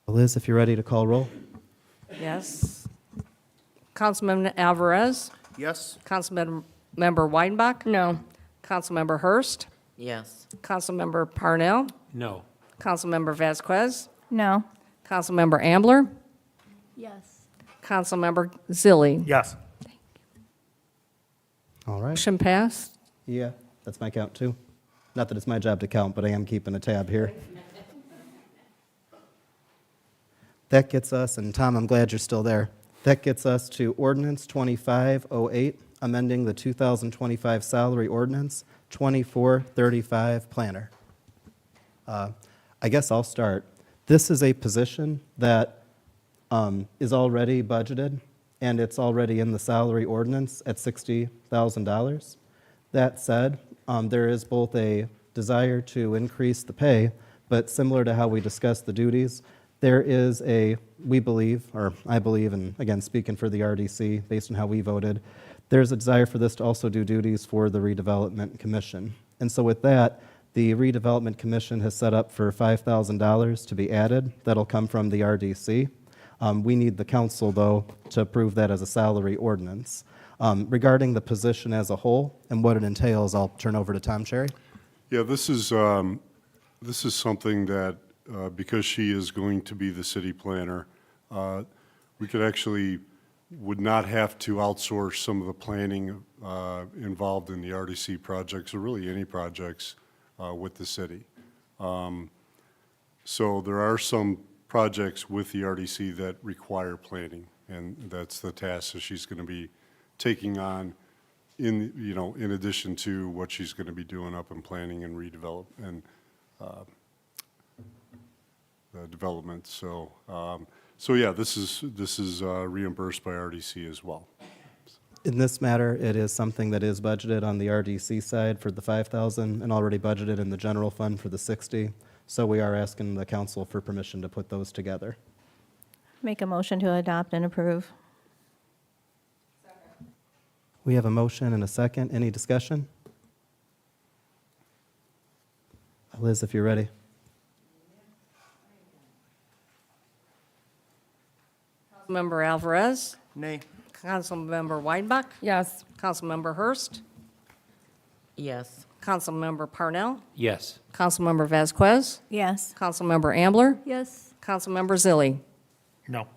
Liz, if you're ready to call roll. Yes. Councilman Alvarez? Yes? Councilmember Weidenbach? No. Councilmember Hurst? Yes. Councilmember Parnell? No. Councilmember Vasquez? No. Councilmember Ambler? Yes. Councilmember Zilli? Yes. Thank All right. Motion passed. Yeah, that's my count too. Not that it's my job to count, but I am keeping a tab here. That gets us, and Tom, I'm glad you're still there. That gets us to Ordinance 2508, amending the 2025 salary ordinance, 2435 planner. I guess I'll start. This is a position that is already budgeted, and it's already in the salary ordinance at $60,000. That said, there is both a desire to increase the pay, but similar to how we discussed the duties, there is we believe, or I believe, and again, speaking for the RDC, based on how we voted, there's a desire for this to also do duties for the Redevelopment Commission. And so with that, the Redevelopment Commission has set up for $5,000 to be added. That'll come from the RDC. We need the council, though, to approve that as a salary ordinance. Regarding the position as a whole and what it entails, I'll turn over to Tom Cherry. Yeah, this is something that, because she is going to be the city planner, we would not have to outsource some of the planning involved in the RDC projects, or really any projects with the city. So there are some projects with the RDC that require planning, and that's the task that she's going to be taking on in addition to what she's going to be doing up in planning and development. So yeah, this is reimbursed by RDC as well. In this matter, it is something that is budgeted on the RDC side for the $5,000 and already budgeted in the general fund for the $60,000. So we are asking the council for permission to put those together. Make a motion to adopt and approve. We have a motion and a second. Any discussion? Liz, if you're ready. Councilmember Alvarez. Nay. Councilmember Weidenbach. Yes. Councilmember Hurst. Yes. Councilmember Parnell. Yes. Councilmember Vasquez. Yes. Councilmember Ambler. Yes. Councilmember Zilli. No.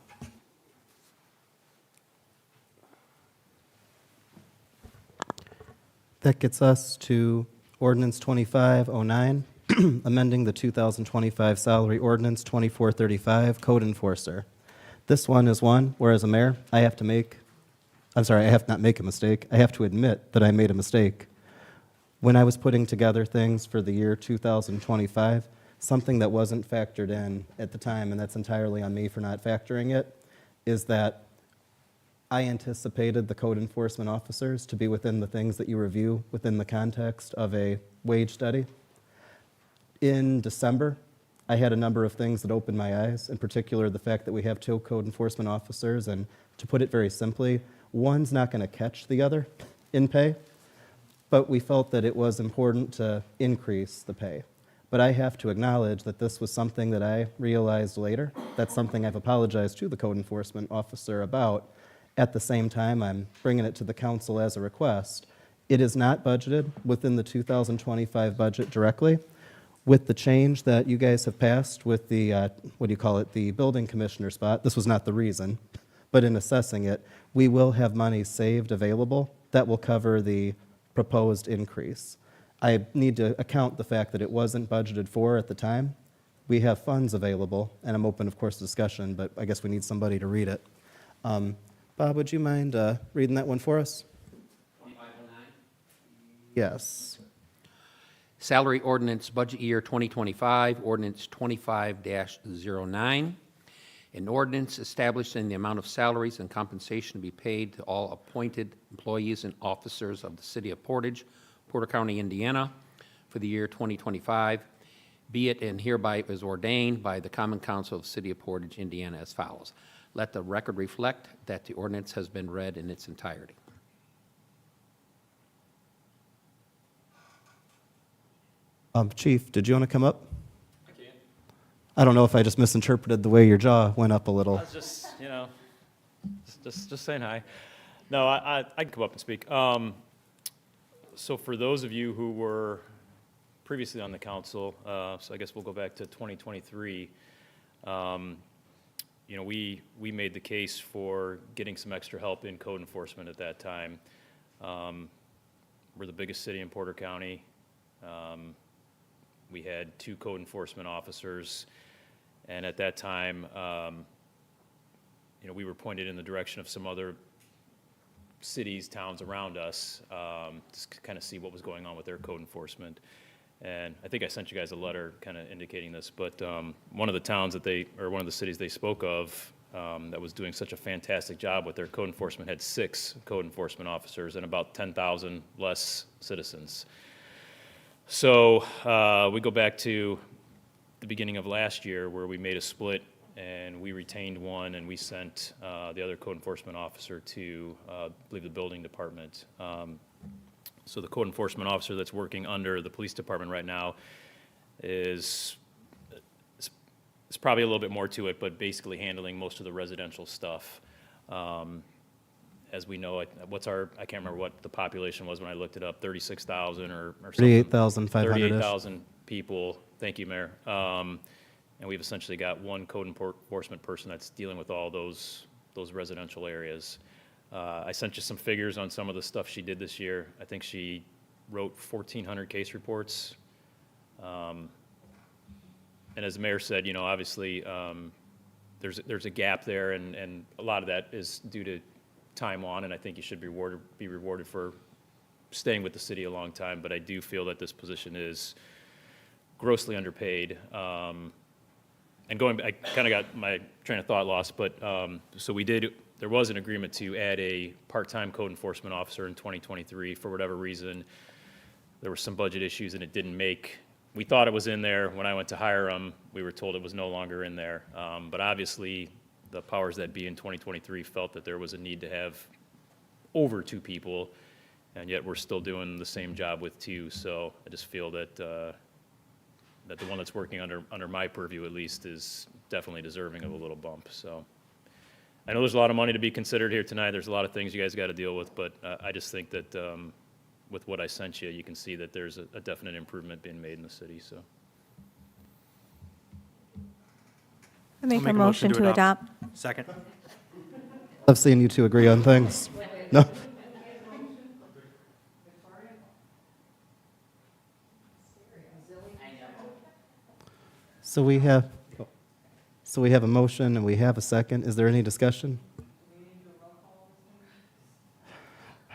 That gets us to Ordinance 2509, amending the 2025 salary ordinance 2435, code enforcer. This one is one where, as a mayor, I have to not make a mistake. I have to admit that I made a mistake. When I was putting together things for the year 2025, something that wasn't factored in at the time, and that's entirely on me for not factoring it, is that I anticipated the code enforcement officers to be within the things that you review within the context of a wage study. In December, I had a number of things that opened my eyes, in particular the fact that we have two code enforcement officers, and to put it very simply, one's not going to catch the other in pay, but we felt that it was important to increase the pay. But I have to acknowledge that this was something that I realized later. That's something I've apologized to the code enforcement officer about. At the same time, I'm bringing it to the council as a request. It is not budgeted within the 2025 budget directly. With the change that you guys have passed with the, the building commissioner spot, this was not the reason, but in assessing it, we will have money saved available that will cover the proposed increase. I need to account the fact that it wasn't budgeted for at the time. We have funds available, and I'm open, of course, to discussion, but I guess we need somebody to read it. Bob, would you mind reading that one for us? 2509. Yes. Salary ordinance, budget year 2025, ordinance 25-09. An ordinance establishing the amount of salaries and compensation to be paid to all appointed employees and officers of the City of Portage, Porter County, Indiana, for the year 2025. Be it and hereby is ordained by the Common Council of the City of Portage, Indiana, as follows. Let the record reflect that the ordinance has been read in its entirety. Chief, did you want to come up? I can. I don't know if I just misinterpreted the way your jaw went up a little. I was just, just saying hi. No, I can come up and speak. So for those of you who were previously on the council, so I guess we'll go back to 2023, we made the case for getting some extra help in code enforcement at that time. We're the biggest city in Porter County. We had 2 code enforcement officers, and at that time, we were pointed in the direction of some other cities, towns around us, to kind of see what was going on with their code enforcement. And I think I sent you guys a letter kind of indicating this, but one of the towns one of the cities they spoke of that was doing such a fantastic job with their code enforcement had 6 code enforcement officers and about 10,000 less citizens. So we go back to the beginning of last year where we made a split and we retained one and we sent the other code enforcement officer to, I believe, the building department. So the code enforcement officer that's working under the police department right now is probably a little bit more to it, but basically handling most of the residential stuff. As we know, I can't remember what the population was when I looked it up, 36,000 or something. 38,500-ish. 38,000 people. Thank you, Mayor. And we've essentially got one code enforcement person that's dealing with all those residential areas. I sent you some figures on some of the stuff she did this year. I think she wrote 1,400 case reports. And as the mayor said, obviously there's a gap there, and a lot of that is due to time on, and I think you should be rewarded for staying with the city a long time. But I do feel that this position is grossly underpaid. And I kind of got my train of thought lost, but so there was an agreement to add a part-time code enforcement officer in 2023. For whatever reason, there were some budget issues and it didn't make, we thought it was in there. When I went to hire him, we were told it was no longer in there. But obviously, the powers that be in 2023 felt that there was a need to have over 2 people, and yet we're still doing the same job with 2. So I just feel that that the one that's working under my purview at least is definitely deserving of a little bump. So I know there's a lot of money to be considered here tonight. There's a lot of things you guys got to deal with, but I just think that with what I sent you, you can see that there's a definite improvement being made in the city. So I make a motion to adopt. Second. I've seen you 2 agree on things. No? So we have a motion and we have a second. Is there any discussion?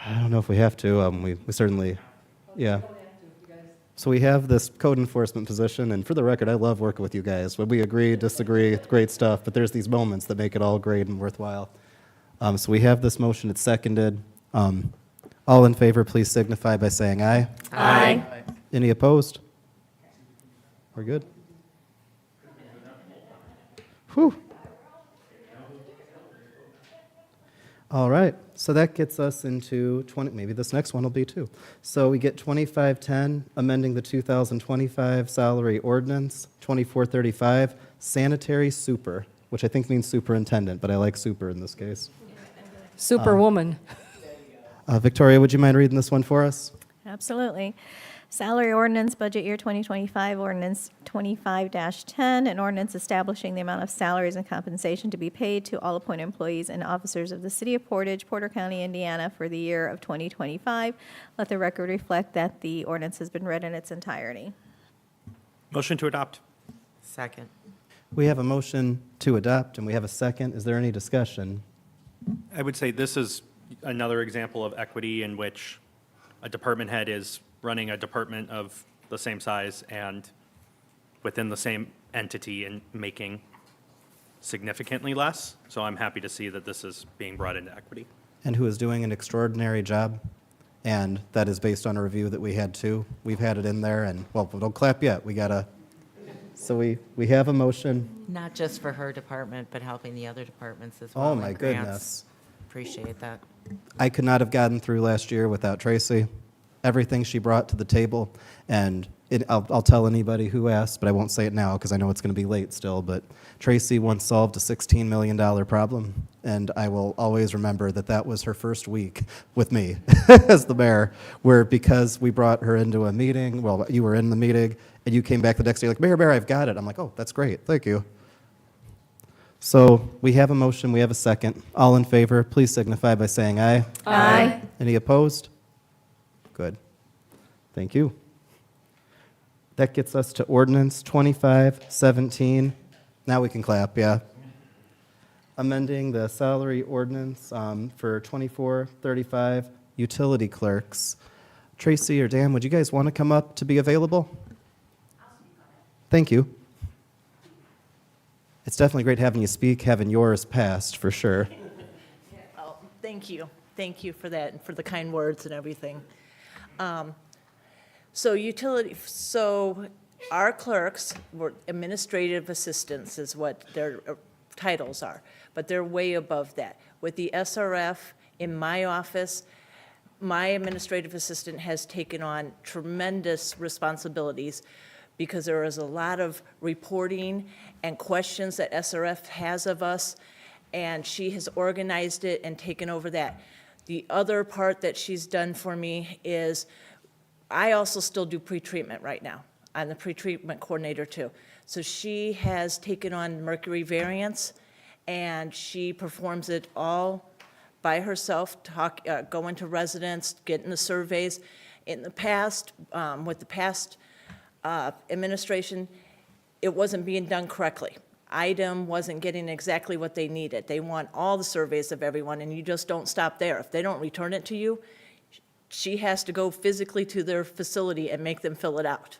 I don't know if we have to. We certainly, yeah. So we have this code enforcement position, and for the record, I love working with you guys. When we agree, disagree, it's great stuff, but there's these moments that make it all great and worthwhile. So we have this motion, it's seconded. All in favor, please signify by saying aye. Aye. Any opposed? We're good. Whew. All right, so that gets us into maybe this next one will be too. So we get 2510, amending the 2025 salary ordinance, 2435, sanitary super, which I think means superintendent, but I like super in this case. Superwoman. Victoria, would you mind reading this one for us? Absolutely. Salary ordinance, budget year 2025, ordinance 25-10, an ordinance establishing the amount of salaries and compensation to be paid to all appointed employees and officers of the City of Portage, Porter County, Indiana for the year of 2025. Let the record reflect that the ordinance has been read in its entirety. Motion to adopt. Second. We have a motion to adopt, and we have a second. Is there any discussion? I would say this is another example of equity in which a department head is running a department of the same size and within the same entity and making significantly less. So I'm happy to see that this is being brought into equity. And who is doing an extraordinary job, and that is based on a review that we had too. We've had it in there, and, well, don't clap yet. We gotta, so we have a motion. Not just for her department, but helping the other departments as well. Oh, my and grants. goodness. Appreciate that. I could not have gotten through last year without Tracy. Everything she brought to the table, and I'll tell anybody who asked, but I won't say it now because I know it's going to be late still, but Tracy once solved a $16 million problem, and I will always remember that that was her first week with me as the mayor, where because we brought her into a meeting, well, you were in the meeting, and you came back the next day like, Mayor, I've got it. I'm like, oh, that's great. Thank you. So we have a motion. We have a second. All in favor, please signify by saying aye. Aye. Any opposed? Good. Thank you. That gets us to ordinance 2517. Now we can clap, yeah. Amending the salary ordinance for 2435 utility clerks. Tracy or Dan, would you guys want to come up to be available? Thank you. It's definitely great having you speak, having yours passed, for sure. Oh, thank you. Thank you for that and for the kind words and everything. So our clerks were administrative assistants is what their titles are, but they're way above that. With the SRF in my office, my administrative assistant has taken on tremendous responsibilities because there is a lot of reporting and questions that SRF has of us, and she has organized it and taken over that. The other part that she's done for me is I also still do pretreatment right now. I'm the pretreatment coordinator too. So she has taken on mercury variants, and she performs it all by herself, going to residents, getting the surveys. In the past, with the past administration, it wasn't being done correctly. IDEM wasn't getting exactly what they needed. They want all the surveys of everyone, and you just don't stop there. If they don't return it to you, she has to go physically to their facility and make them fill it out.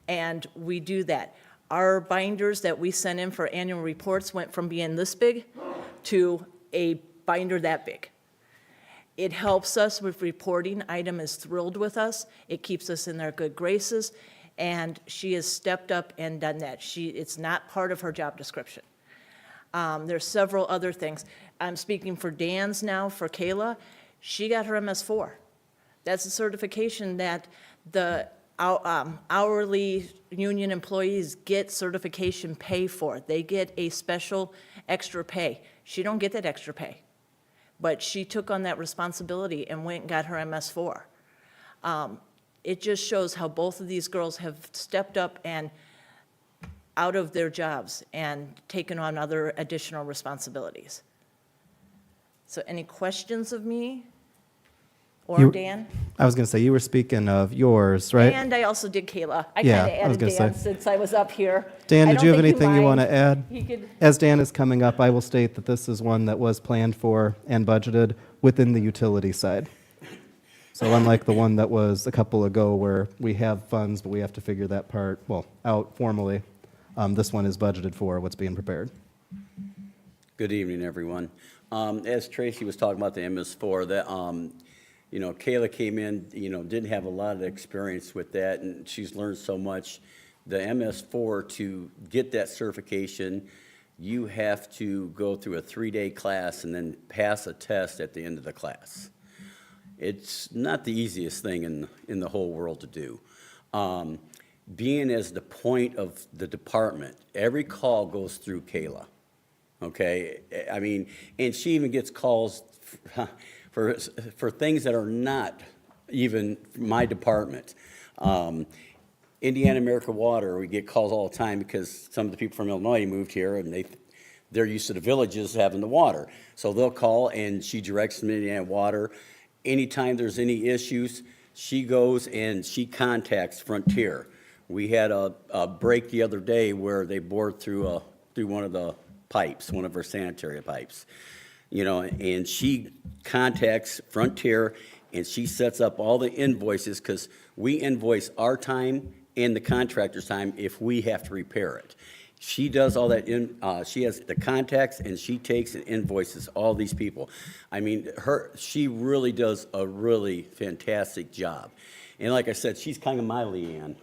And we do that. Our binders that we send in for annual reports went from being this big to a binder that big. It helps us with reporting. IDEM is thrilled with us. It keeps us in their good graces, and she has stepped up and done that. It's not part of her job description. There's several other things. I'm speaking for Dan's now, for Kayla. She got her MS4. That's a certification that the hourly union employees get certification pay for. They get a special extra pay. She don't get that extra pay, but she took on that responsibility and went and got her MS4. It just shows how both of these girls have stepped up and out of their jobs and taken on other additional responsibilities. So any questions of me or Dan? I was going to say, you were speaking of yours, right? And I also did Kayla. I Yeah, kind I was of added gonna Dan say. since I was up here. Dan, I did don't you have think anything you want to mind. add? He could. As Dan is coming up, I will state that this is one that was planned for and budgeted within the utility side. So unlike the one that was a couple ago where we have funds, but we have to figure that part, out formally, this one is budgeted for what's being prepared. Good evening, everyone. As Tracy was talking about the MS4, that, Kayla came in, didn't have a lot of experience with that, and she's learned so much. The MS4, to get that certification, you have to go through a 3-day class and then pass a test at the end of the class. It's not the easiest thing in the whole world to do. Being as the point of the department, every call goes through Kayla, okay? I mean, and she even gets calls for things that are not even my department. Indiana American Water, we get calls all the time because some of the people from Illinois moved here and they're used to the villages having the water. So they'll call and she directs them to Indiana Water. Anytime there's any issues, she goes and she contacts Frontier. We had a break the other day where they bored through one of the pipes, one of our sanitary pipes. And she contacts Frontier and she sets up all the invoices because we invoice our time and the contractor's time if we have to repair it. She does all that, she has the contacts and she takes and invoices all these people. I mean, she really does a really fantastic job. And like I said, she's kind of my Leanne,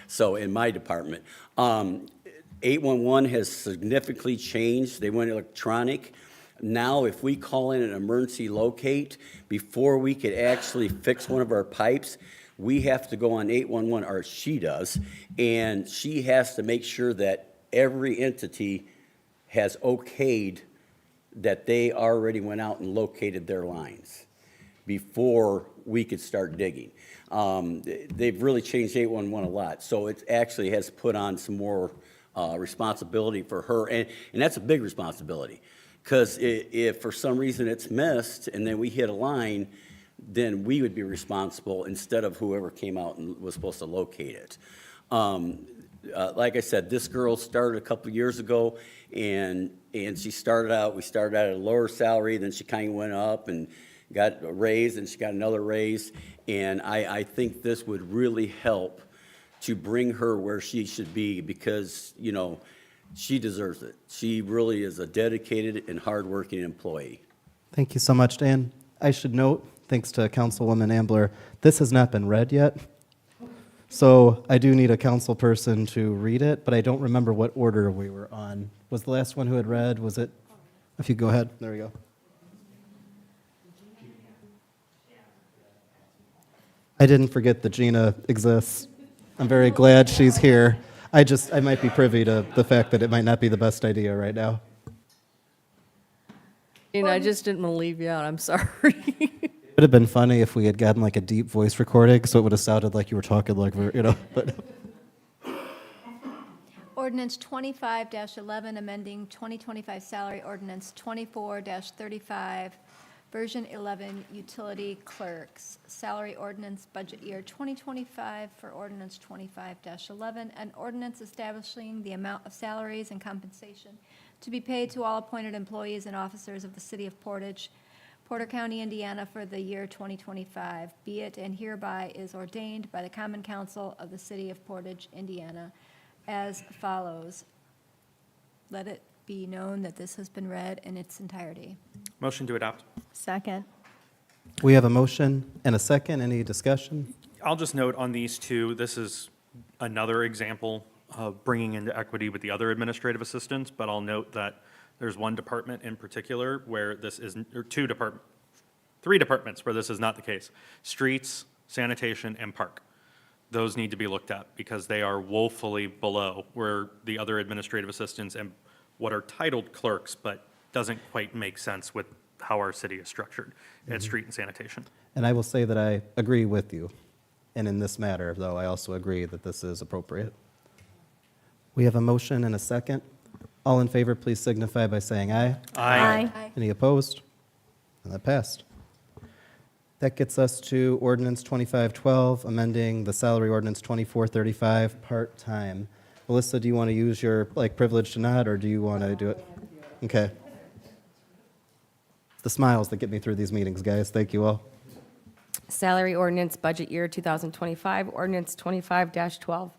so in my department. 811 has significantly changed. They went electronic. Now, if we call in an emergency locate, before we could actually fix one of our pipes, we have to go on 811, or she does, and she has to make sure that every entity has okayed that they already went out and located their lines before we could start digging. They've really changed 811 a lot, so it actually has put on some more responsibility for her, and that's a big responsibility, because if for some reason it's missed and then we hit a line, then we would be responsible instead of whoever came out and was supposed to locate it. Like I said, this girl started a couple years ago, and she started out, we started out at a lower salary, then she kind of went up and got a raise, and she got another raise, and I think this would really help to bring her where she should be, because, you know, she deserves it. She really is a dedicated and hardworking employee. Thank you so much, Dan. I should note, thanks to Councilwoman Ambler, this has not been read yet. So I do need a council person to read it, but I don't remember what order we were on. Was the last one who had read, was it? If you go ahead, there we go. I didn't forget that Gina exists. I'm very glad she's here. I might be privy to the fact that it might not be the best idea right now. I just didn't want to leave you out, I'm sorry. It would have been funny if we had gotten like a deep voice recording, so it would have sounded like you were talking like we're, you know, but. Ordinance 25-11, amending 2025 salary ordinance 24-35, version 11, utility clerks. Salary ordinance budget year 2025 for ordinance 25-11, an ordinance establishing the amount of salaries and compensation to be paid to all appointed employees and officers of the city of Portage, Porter County, Indiana, for the year 2025. Be it and hereby is ordained by the Common Council of the city of Portage, Indiana, as follows. Let it be known that this has been read in its entirety. Motion to adopt. Second. We have a motion and a second. Any discussion? I'll just note on these two, this is another example of bringing into equity with the other administrative assistants, but I'll note that there's one department in particular where this is, or three departments where this is not the case. Streets, sanitation, and park. Those need to be looked at because they are woefully below where the other administrative assistants and what are titled clerks, but doesn't quite make sense with how our city is structured at street and sanitation. And I will say that I agree with you. And in this matter, though, I also agree that this is appropriate. We have a motion and a second. All in favor, please signify by saying aye. Aye. Aye. Any opposed? And that passed. That gets us to ordinance 2512, amending the salary ordinance 2435, part-time. Melissa, do you want to use your privilege to nod, or do you want to do it? Okay. The smiles that get me through these meetings, guys. Thank you all. Salary ordinance budget year 2025, ordinance 25-12.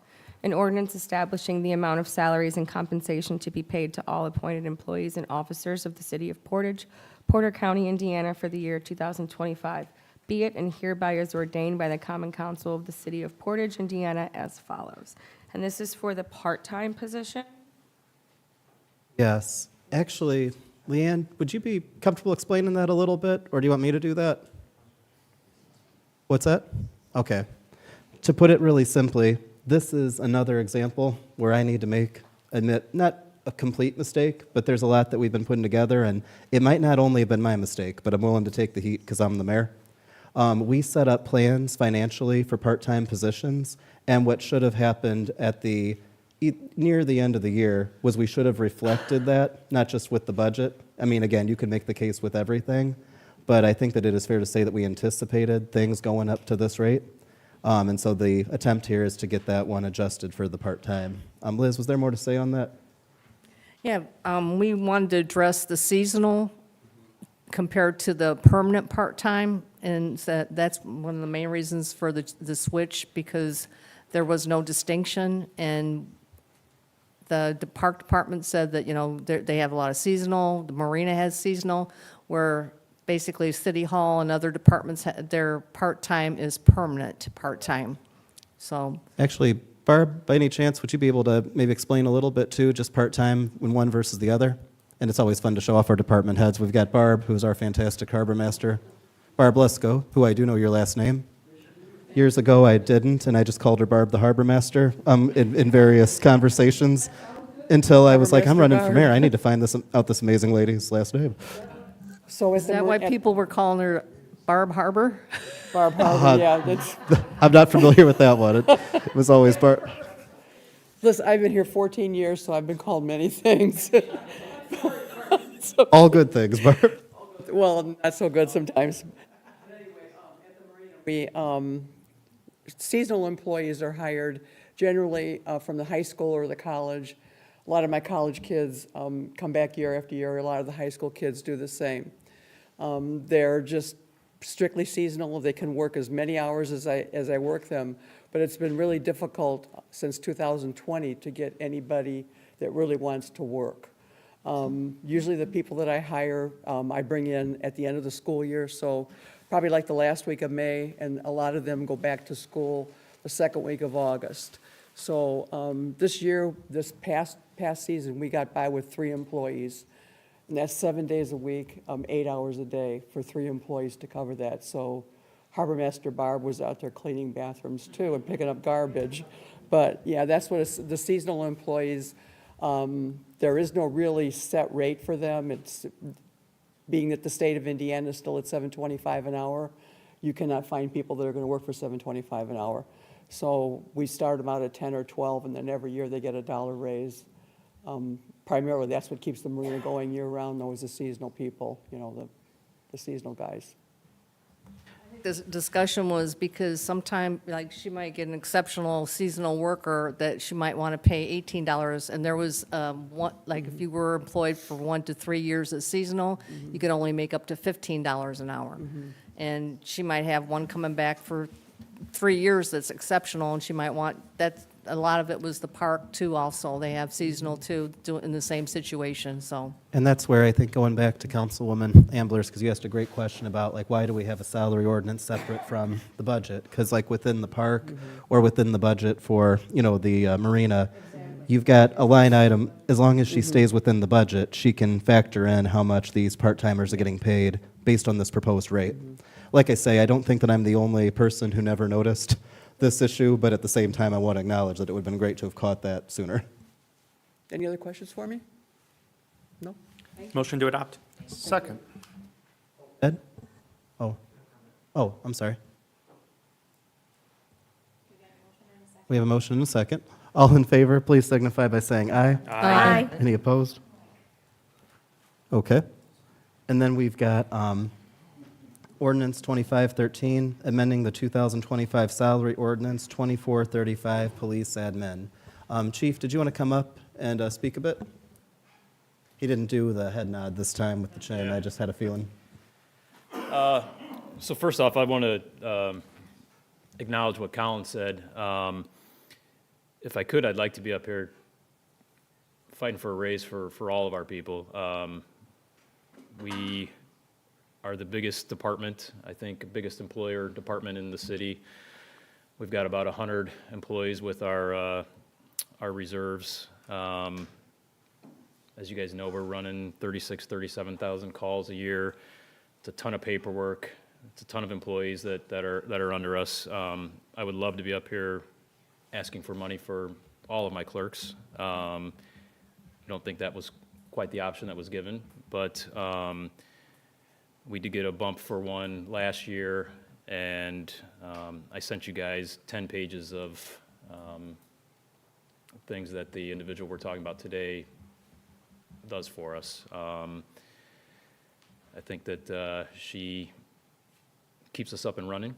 An ordinance establishing the amount of salaries and compensation to be paid to all appointed employees and officers of the city of Portage, Porter County, Indiana, for the year 2025. Be it and hereby is ordained by the Common Council of the city of Portage, Indiana, as follows. And this is for the part-time position. Yes. Actually, Leanne, would you be comfortable explaining that a little bit, or do you want me to do that? What's that? Okay. To put it really simply, this is another example where I need to admit, not a complete mistake, but there's a lot that we've been putting together, and it might not only have been my mistake, but I'm willing to take the heat because I'm the mayor. We set up plans financially for part-time positions, and what should have happened at near the end of the year was we should have reflected that, not just with the budget. I mean, again, you could make the case with everything, but I think that it is fair to say that we anticipated things going up to this rate. And so the attempt here is to get that one adjusted for the part-time. Liz, was there more to say on that? Yeah, we wanted to address the seasonal compared to the permanent part-time, and that's one of the main reasons for the switch, because there was no distinction, and the park department said that, you know, they have a lot of seasonal, the marina has seasonal, where basically City Hall and other departments, their part-time is permanent part-time, so. Actually, Barb, by any chance, would you be able to maybe explain a little bit too, just part-time when one versus the other? And it's always fun to show off our department heads. We've got Barb, who's our fantastic harbor master. Barb Lesko, who I do know your last name. Years ago, I didn't, and I just called her Barb the harbor master in various conversations until I was like, I'm running for mayor. I need to find out this amazing lady's last name. So Is that why people were calling her Barb Harbor? Barb Harbor, yeah, that's, I'm not familiar with that one. It was always Barb. listen, I've been here 14 years, so I've been called many things. All good things, Barb. Well, not so good sometimes. Seasonal employees are hired generally from the high school or the college. A lot of my college kids come back year after year. A lot of the high school kids do the same. They're just strictly seasonal. They can work as many hours as I work them, but it's been really difficult since 2020 to get anybody that really wants to work. Usually the people that I hire, I bring in at the end of the school year, so probably like the last week of May, and a lot of them go back to school the second week of August. So this year, this past season, we got by with 3 employees, and that's 7 days a week, 8 hours a day for 3 employees to cover that. So Harbor Master Barb was out there cleaning bathrooms too and picking up garbage. But yeah, that's what the seasonal employees, there is no really set rate for them. It's being that the state of Indiana is still at $7.25 an hour, you cannot find people that are going to work for $7.25 an hour. So we start them out at 10 or 12, and then every year they get a $1 raise. Primarily, that's what keeps the marina going year-round, though, is the seasonal people, you know, the seasonal guys. This discussion was because sometime, like, she might get an exceptional seasonal worker that she might want to pay $18, and there was one, like, if you were employed for 1 to 3 years as seasonal, you could only make up to $15 an hour. And she might have one coming back for 3 years that's exceptional, and she might want, that's, a lot of it was the park too also. They have seasonal too, in the same situation, so. And that's where I think going back to Councilwoman Ambler's, because you asked a great question about like why do we have a salary ordinance separate from the budget? Because like within the park or within the budget for, you know, the marina, you've got a line item, as long as she stays within the budget, she can factor in how much these part-timers are getting paid based on this proposed rate. Like I say, I don't think that I'm the only person who never noticed this issue, but at the same time, I want to acknowledge that it would have been great to have caught that sooner. Any other questions for me? No? Motion to adopt. Second. Ed? Oh, I'm sorry. We have a motion and a second. All in favor, please signify by saying aye. Aye. Any opposed? Okay. And then we've got Ordinance 2513, amending the 2025 salary ordinance 2435, police admin. Chief, did you want to come up and speak a bit? He didn't do the head nod this time with the chin. I just had a feeling. So first off, I want to acknowledge what Colin said. If I could, I'd like to be up here fighting for a raise for all of our people. We are the biggest department, I think, biggest employer department in the city. We've got about 100 employees with our reserves. As you guys know, we're running 37,000 calls a year. It's a ton of paperwork. It's a ton of employees that are under us. I would love to be up here asking for money for all of my clerks. I don't think that was quite the option that was given, but we did get a bump for one last year, and I sent you guys 10 pages of things that the individual we're talking about today does for us. I think that she keeps us up and running,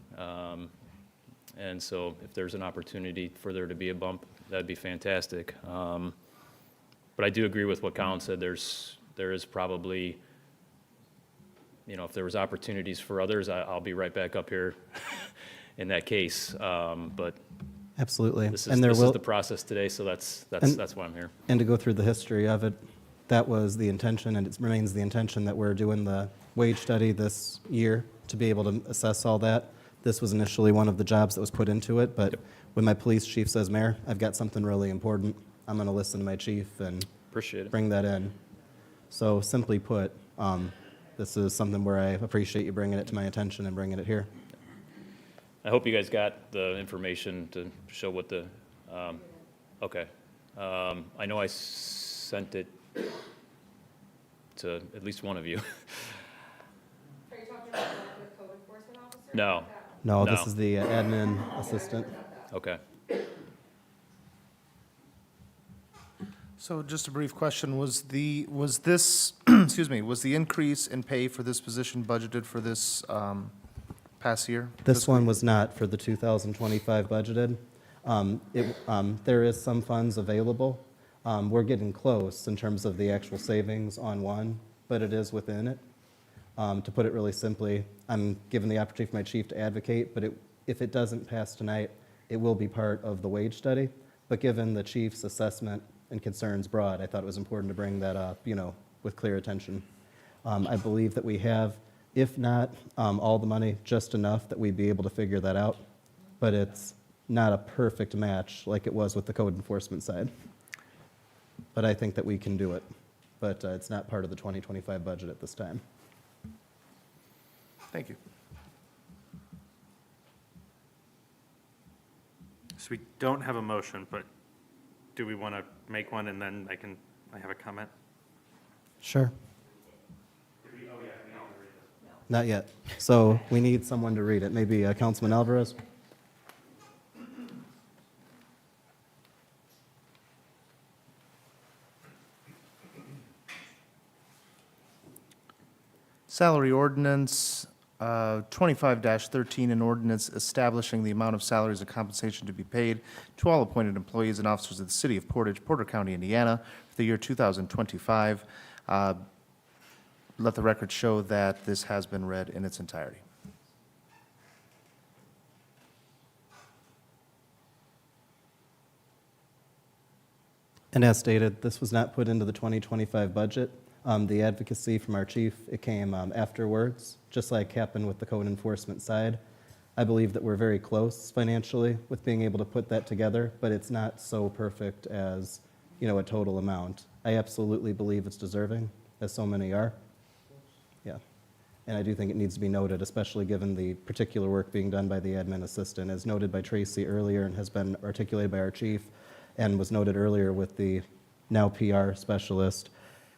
and so if there's an opportunity for there to be a bump, that'd be fantastic. But I do agree with what Colin said. There is probably, you know, if there was opportunities for others, I'll be right back up here in that case. But absolutely, this is the process today, so that's why I'm here. And to go through the history of it, that was the intention, and it remains the intention that we're doing the wage study this year to be able to assess all that. This was initially one of the jobs that was put into it, but when my police chief says, Mayor, I've got something really important, I'm going to listen to my chief and Appreciate it. Bring that in. So simply put, this is something where I appreciate you bringing it to my attention and bringing it here. I hope you guys got the information to show what the, okay. I know I sent it to at least one of you. Are you talking about the code enforcement officer? No. No, this is the admin assistant. Okay. So just a brief question, was this, excuse me, was the increase in pay for this position budgeted for this past year? This one was not for the 2025 budgeted. There is some funds available. We're getting close in terms of the actual savings on one, but it is within it. To put it really simply, I'm given the opportunity for my chief to advocate, but if it doesn't pass tonight, it will be part of the wage study. But given the chief's assessment and concerns broad, I thought it was important to bring that up, with clear attention. I believe that we have, if not all the money, just enough that we'd be able to figure that out. But it's not a perfect match like it was with the code enforcement side. But I think that we can do it. But it's not part of the 2025 budget at this time. Thank you. So we don't have a motion, but do we want to make one and then I have a comment? Sure. Not yet. So we need someone to read it. Maybe Councilman Alvarez? Salary ordinance 25-13, an ordinance establishing the amount of salaries and compensation to be paid to all appointed employees and officers of the City of Portage, Porter County, Indiana, for the year 2025. Let the record show that this has been read in its entirety. And as stated, this was not put into the 2025 budget. The advocacy from our chief, it came afterwards, just like happened with the code enforcement side. I believe that we're very close financially with being able to put that together, but it's not so perfect as, a total amount. I absolutely believe it's deserving, as so many are. Yeah. And I do think it needs to be noted, especially given the particular work being done by the admin assistant, as noted by Tracy earlier and has been articulated by our chief, and was noted earlier with the now PR specialist.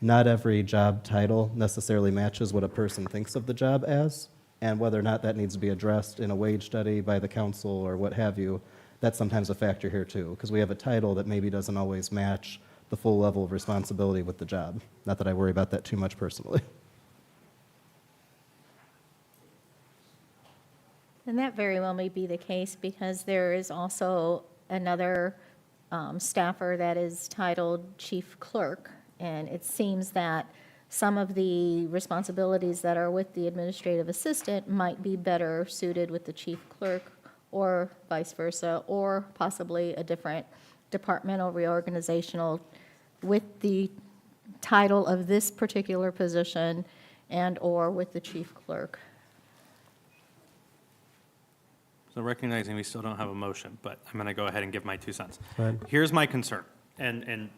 Not every job title necessarily matches what a person thinks of the job as, and whether or not that needs to be addressed in a wage study by the council or what have you, that's sometimes a factor here too, because we have a title that maybe doesn't always match the full level of responsibility with the job. Not that I worry about that too much personally. And that very well may be the case because there is also another staffer that is titled chief clerk. And it seems that some of the responsibilities that are with the administrative assistant might be better suited with the chief clerk or vice versa, or possibly a different departmental reorganizational with the title of this particular position and or with the chief clerk. So recognizing we still don't have a motion, but I'm going to go ahead and give my 2 cents. Go ahead. Here's my concern, and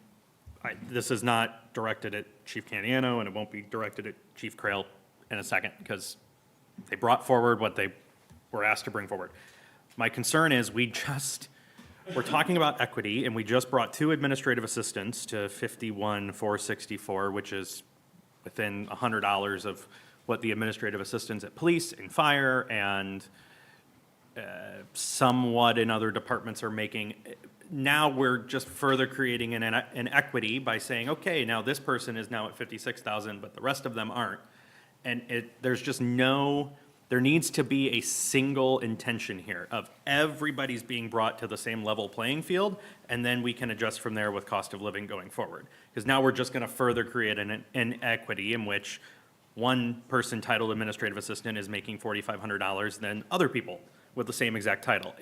this is not directed at Chief Candiano, and it won't be directed at Chief Crail in a second, because they brought forward what they were asked to bring forward. My concern is we're talking about equity, and we just brought 2 administrative assistants to 51,464, which is within $100 of what the administrative assistants at police and fire and somewhat in other departments are making. Now we're just further creating an equity by saying, okay, now this person is now at 56,000, but the rest of them aren't. And there needs to be a single intention here of everybody's being brought to the same level playing field, and then we can adjust from there with cost of living going forward. Because now we're just going to further create an equity in which one person titled administrative assistant is making $4,500 than other people with the same exact title.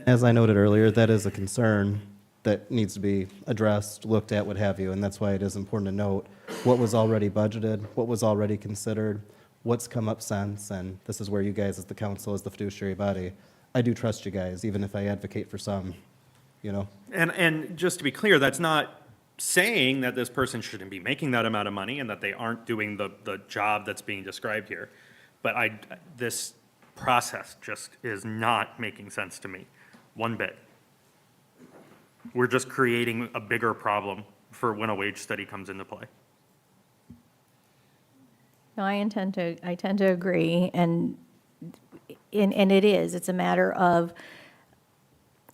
As I noted earlier, that is a concern that needs to be addressed, looked at, what have you, and that's why it is important to note what was already budgeted, what was already considered, what's come up since, and this is where you guys as the council, as the fiduciary body, I do trust you guys, even if I advocate for some, And just to be clear, that's not saying that this person shouldn't be making that amount of money and that they aren't doing the job that's being described here. But this process just is not making sense to me, one bit. We're just creating a bigger problem for when a wage study comes into play. No, I tend to agree, and it's a matter of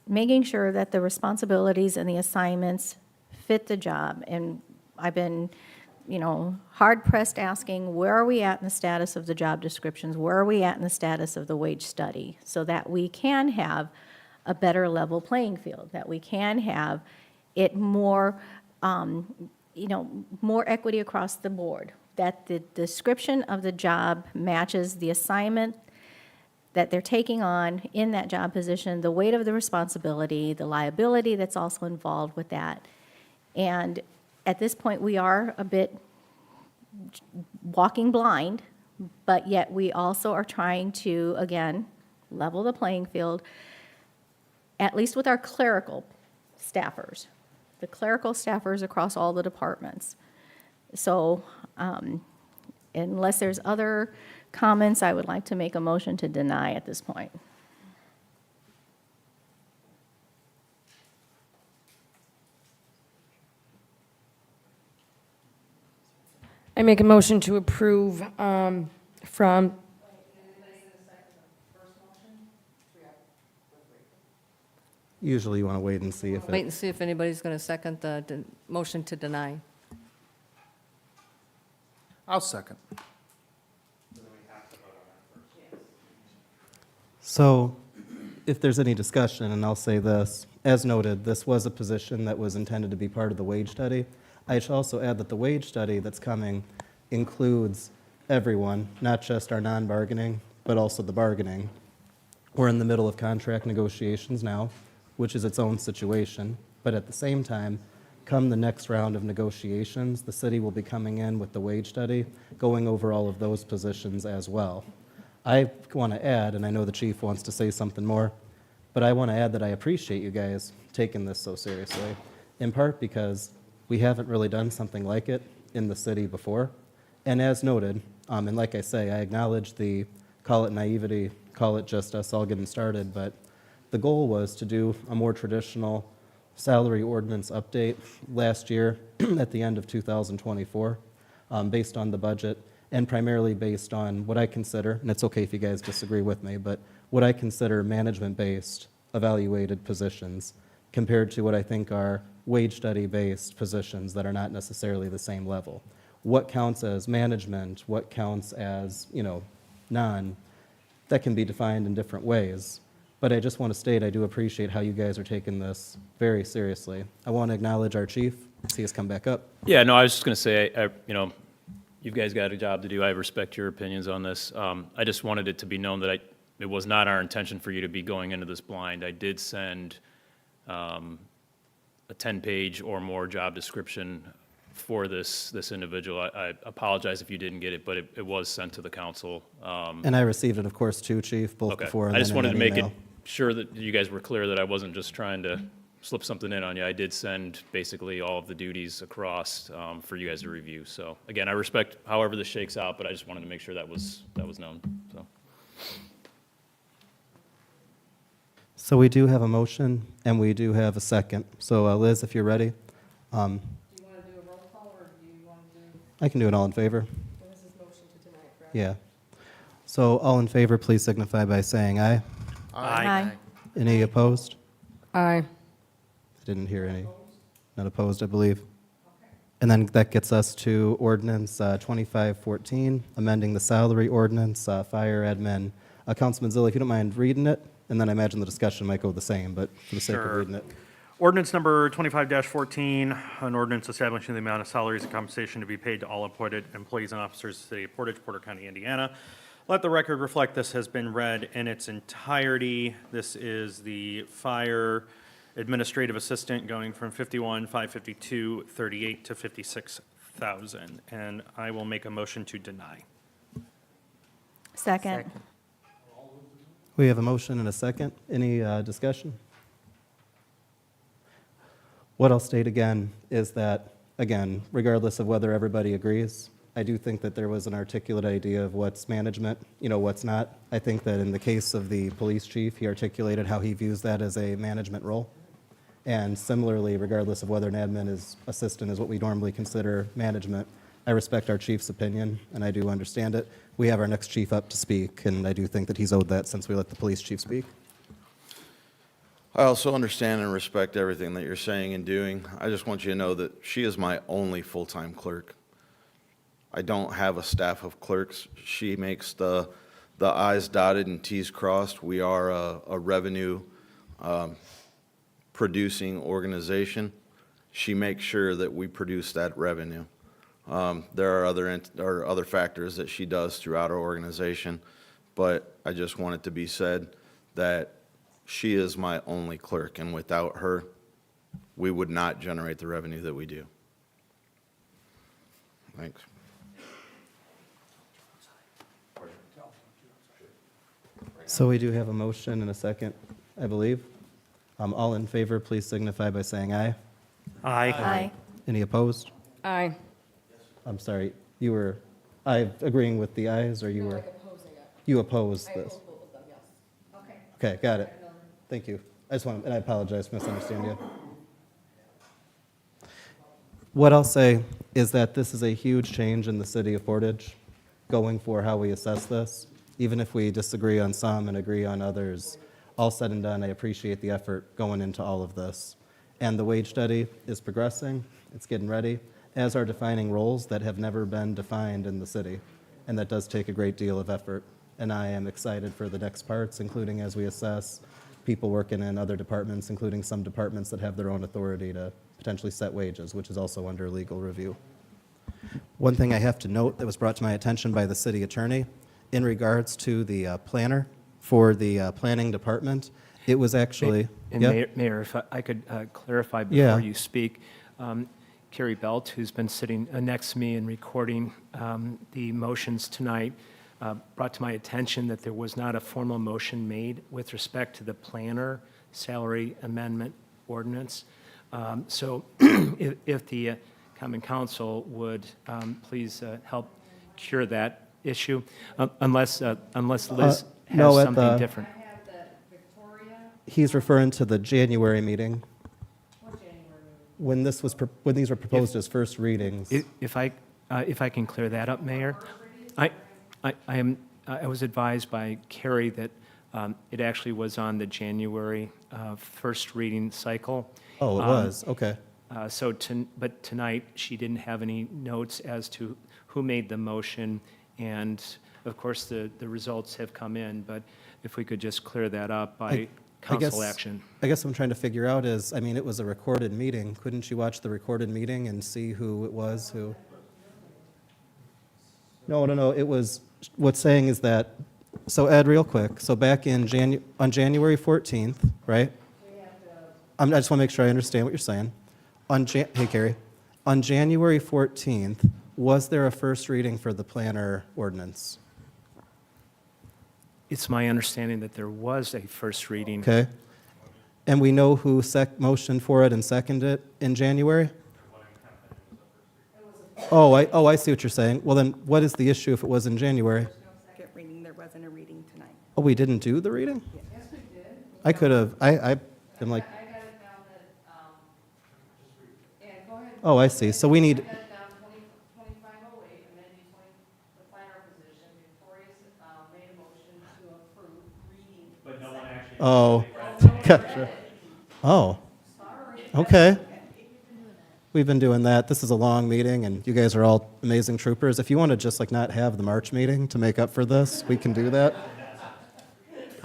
making sure that the responsibilities and the assignments fit the job. And I've been hard pressed asking, where are we at in the status of the job descriptions? Where are we at in the status of the wage study? So that we can have a better level playing field, that we can have it more, more equity across the board, that the description of the job matches the assignment that they're taking on in that job position, the weight of the responsibility, the liability that's also involved with that. And at this point, we are a bit walking blind, but yet we also are trying to, again, level the playing field, at least with our clerical staffers, the clerical staffers across all the departments. So unless there's other comments, I would like to make a motion to deny at this point. I make a motion to approve from, Usually you want to wait and see if Wait it, and see if anybody's going to second the motion to deny. I'll second. so if there's any discussion, and I'll say this, as noted, this was a position that was intended to be part of the wage study. I should also add that the wage study that's coming includes everyone, not just our non-bargaining, but also the bargaining. We're in the middle of contract negotiations now, which is its own situation, but at the same time, come the next round of negotiations, the city will be coming in with the wage study, going over all of those positions as well. I want to add, and I know the chief wants to say something more, but I want to add that I appreciate you guys taking this so seriously, in part because we haven't really done something like it in the city before. And as noted, and like I say, I acknowledge the call it naivety, call it just us all getting started, but the goal was to do a more traditional salary ordinance update last year at the end of 2024, based on the budget and primarily based on what I consider, and it's okay if you guys disagree with me, but what I consider management-based evaluated positions compared to what I think are wage study-based positions that are not necessarily the same level. What counts as management, what counts as, non, that can be defined in different ways. But I just want to state I do appreciate how you guys are taking this very seriously. I want to acknowledge our chief, see us come back up. Yeah, no, I was just going to say, you guys got a job to do. I respect your opinions on this. I just wanted it to be known that it was not our intention for you to be going into this blind. I did send a 10-page or more job description for this individual. I apologize if you didn't get it, but it was sent to the council. And I received it, of course, too, Chief, both Okay. before and I then just in wanted an to make email. it sure that you guys were clear that I wasn't just trying to slip something in on you. I did send basically all of the duties across for you guys to review. So again, I respect however this shakes out, but I just wanted to make sure that was known. So. So we do have a motion, and we do have a second. So Liz, if you're ready. Do you want to do a roll call, or do you want to do? I can do it all in favor. This is motion to deny, correct? Yeah. So all in favor, please signify by saying aye. Aye. Any opposed? Aye. I didn't hear any. Not opposed, I believe. And then that gets us to ordinance 2514, amending the salary ordinance, fire admin. Councilman Zilli, if you don't mind reading it, and then I imagine the discussion might go the same, but for the sake of Sure. reading it. Ordinance number 25-14, an ordinance establishing the amount of salaries and compensation to be paid to all appointed employees and officers of the city of Portage, Porter County, Indiana. Let the record reflect this has been read in its entirety. This is the fire administrative assistant going from 51,552, 38 to 56,000. And I will make a motion to deny. Second. We have a motion and a second. Any discussion? What I'll state again is that, again, regardless of whether everybody agrees, I do think that there was an articulate idea of what's management, what's not. I think that in the case of the police chief, he articulated how he views that as a management role. And similarly, regardless of whether an admin assistant is what we normally consider management, I respect our chief's opinion, and I do understand it. We have our next chief up to speak, and I do think that he's owed that since we let the police chief speak. I also understand and respect everything that you're saying and doing. I just want you to know that she is my only full-time clerk. I don't have a staff of clerks. She makes the I's dotted and T's crossed. We are a revenue producing organization. She makes sure that we produce that revenue. There are other factors that she does throughout our organization, but I just want it to be said that she is my only clerk, and without her, we would not generate the revenue that we do. Thanks. So we do have a motion and a second, I believe. All in favor, please signify by saying aye. Aye. Any opposed? Aye. I'm sorry, you were, agreeing with the ayes, or you were? You opposed this? Okay, got it. Thank you. I just want, and I apologize for misunderstanding you. What I'll say is that this is a huge change in the city of Portage, going for how we assess this. Even if we disagree on some and agree on others, all said and done, I appreciate the effort going into all of this. And the wage study is progressing, it's getting ready, as are defining roles that have never been defined in the city. And that does take a great deal of effort. And I am excited for the next parts, including as we assess people working in other departments, including some departments that have their own authority to potentially set wages, which is also under legal review. One thing I have to note that was brought to my attention by the city attorney in regards to the planner for the planning department, it was actually... And Yeah? Mayor, if I could clarify Yeah. before you speak, Carrie Belt, who's been sitting next to me and recording the motions tonight, brought to my attention that there was not a formal motion made with respect to the planner salary amendment ordinance. So if the Common Council would please help cure that issue, unless Liz no, has at something the- different. He's referring to the January meeting. When this was, when these were proposed as first readings. If I can clear that up, Mayor, I was advised by Carrie that it actually was on the January first reading cycle. Oh, it was, okay. But tonight, she didn't have any notes as to who made the motion, and of course, the results have come in, but if we could just clear that up by council action. I guess what I'm trying to figure out is, I mean, it was a recorded meeting. Couldn't you watch the recorded meeting and see who it was who? No, it was, what's saying is that, so Ed, real quick, so back in on January 14th, right? I just want to make sure I understand what you're saying. Hey, Carrie, on January 14th, was there a first reading for the planner ordinance? It's my understanding that there was a first reading. Okay. And we know who motioned for it and seconded it in January? Oh, I see what you're saying. Well, then what is the issue if it was in January? Second reading, there wasn't a reading tonight. Oh, we didn't do the reading? Yes, we did. I could have, I'm like, I got it down that, yeah, go ahead. oh, I see. So we need, I got it down 2508, amending the planner position. Victoria's made a motion to approve reading. But no one actually. oh, gotcha. Oh, okay. We've been doing that. This is a long meeting, and you guys are all amazing troopers. If you want to just like not have the March meeting to make up for this, we can do that.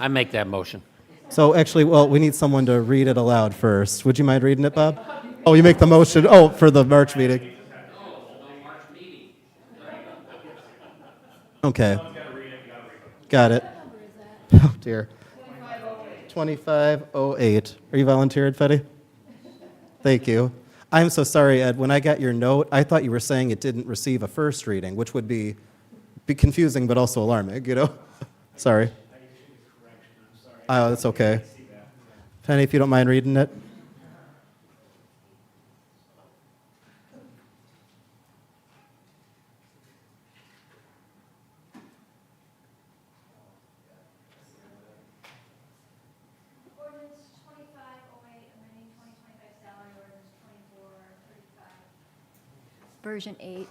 I make that motion. So actually, well, we need someone to read it aloud first. Would you mind reading it, Bob? Oh, you make the motion, oh, for the March meeting. Okay. Got it. Oh, dear. 2508. Are you volunteered, Fetty? Thank you. I'm so sorry, Ed. When I got your note, I thought you were saying it didn't receive a first reading, which would be confusing but also alarming, you know? Sorry. Oh, that's okay. Penny, if you don't mind reading it. Ordinance 2508, amending 2025 salary ordinance 2435. Version 8,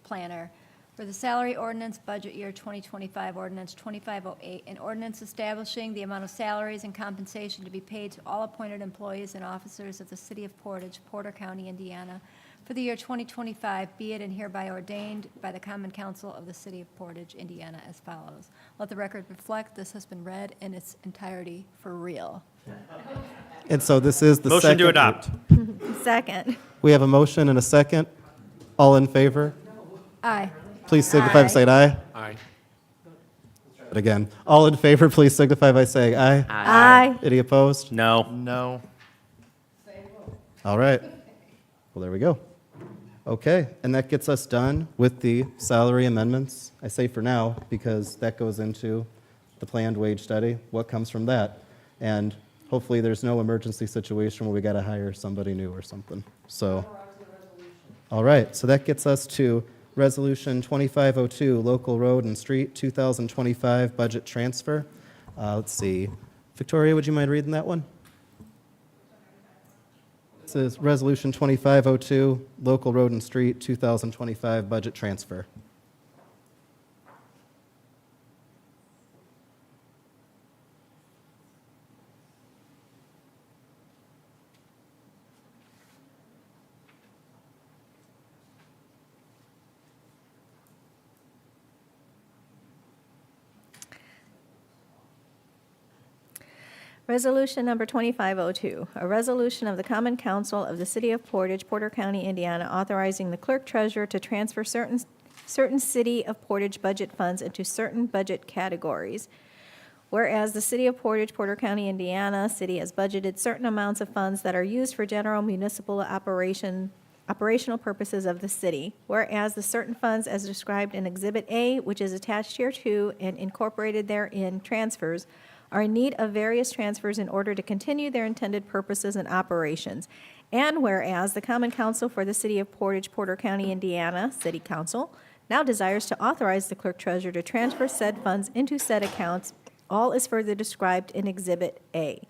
planner. For the salary ordinance, budget year 2025, ordinance 2508, an ordinance establishing the amount of salaries and compensation to be paid to all appointed employees and officers of the city of Portage, Porter County, Indiana, for the year 2025, be it and hereby ordained by the Common Council of the City of Portage, Indiana, as follows. Let the record reflect this has been read in its entirety for real. And so this is the Motion second. to adopt. Second. We have a motion and a second. All in favor? Aye. Please signify by saying aye. Aye. But again, all in favor, please signify by saying aye. Aye. Any opposed? No. No. All right. Well, there we go. Okay, and that gets us done with the salary amendments. I say for now because that goes into the planned wage study, what comes from that. And hopefully there's no emergency situation where we got to hire somebody new or something. So, all right, so that gets us to Resolution 2502, Local Road and Street 2025 Budget Transfer. Let's see. Victoria, would you mind reading that one? This is Resolution 2502, Local Road and Street 2025 Budget Transfer. Resolution number 2502, a resolution of the Common Council of the City of Portage, Porter County, Indiana, authorizing the clerk treasurer to transfer certain City of Portage budget funds into certain budget categories. Whereas the City of Portage, Porter County, Indiana, city has budgeted certain amounts of funds that are used for general municipal operational purposes of the city. Whereas the certain funds as described in Exhibit A, which is attached hereto and incorporated therein, transfers, are in need of various transfers in order to continue their intended purposes and operations. And whereas the Common Council for the City of Portage, Porter County, Indiana, City Council, now desires to authorize the clerk treasurer to transfer said funds into said accounts, all is further described in Exhibit A.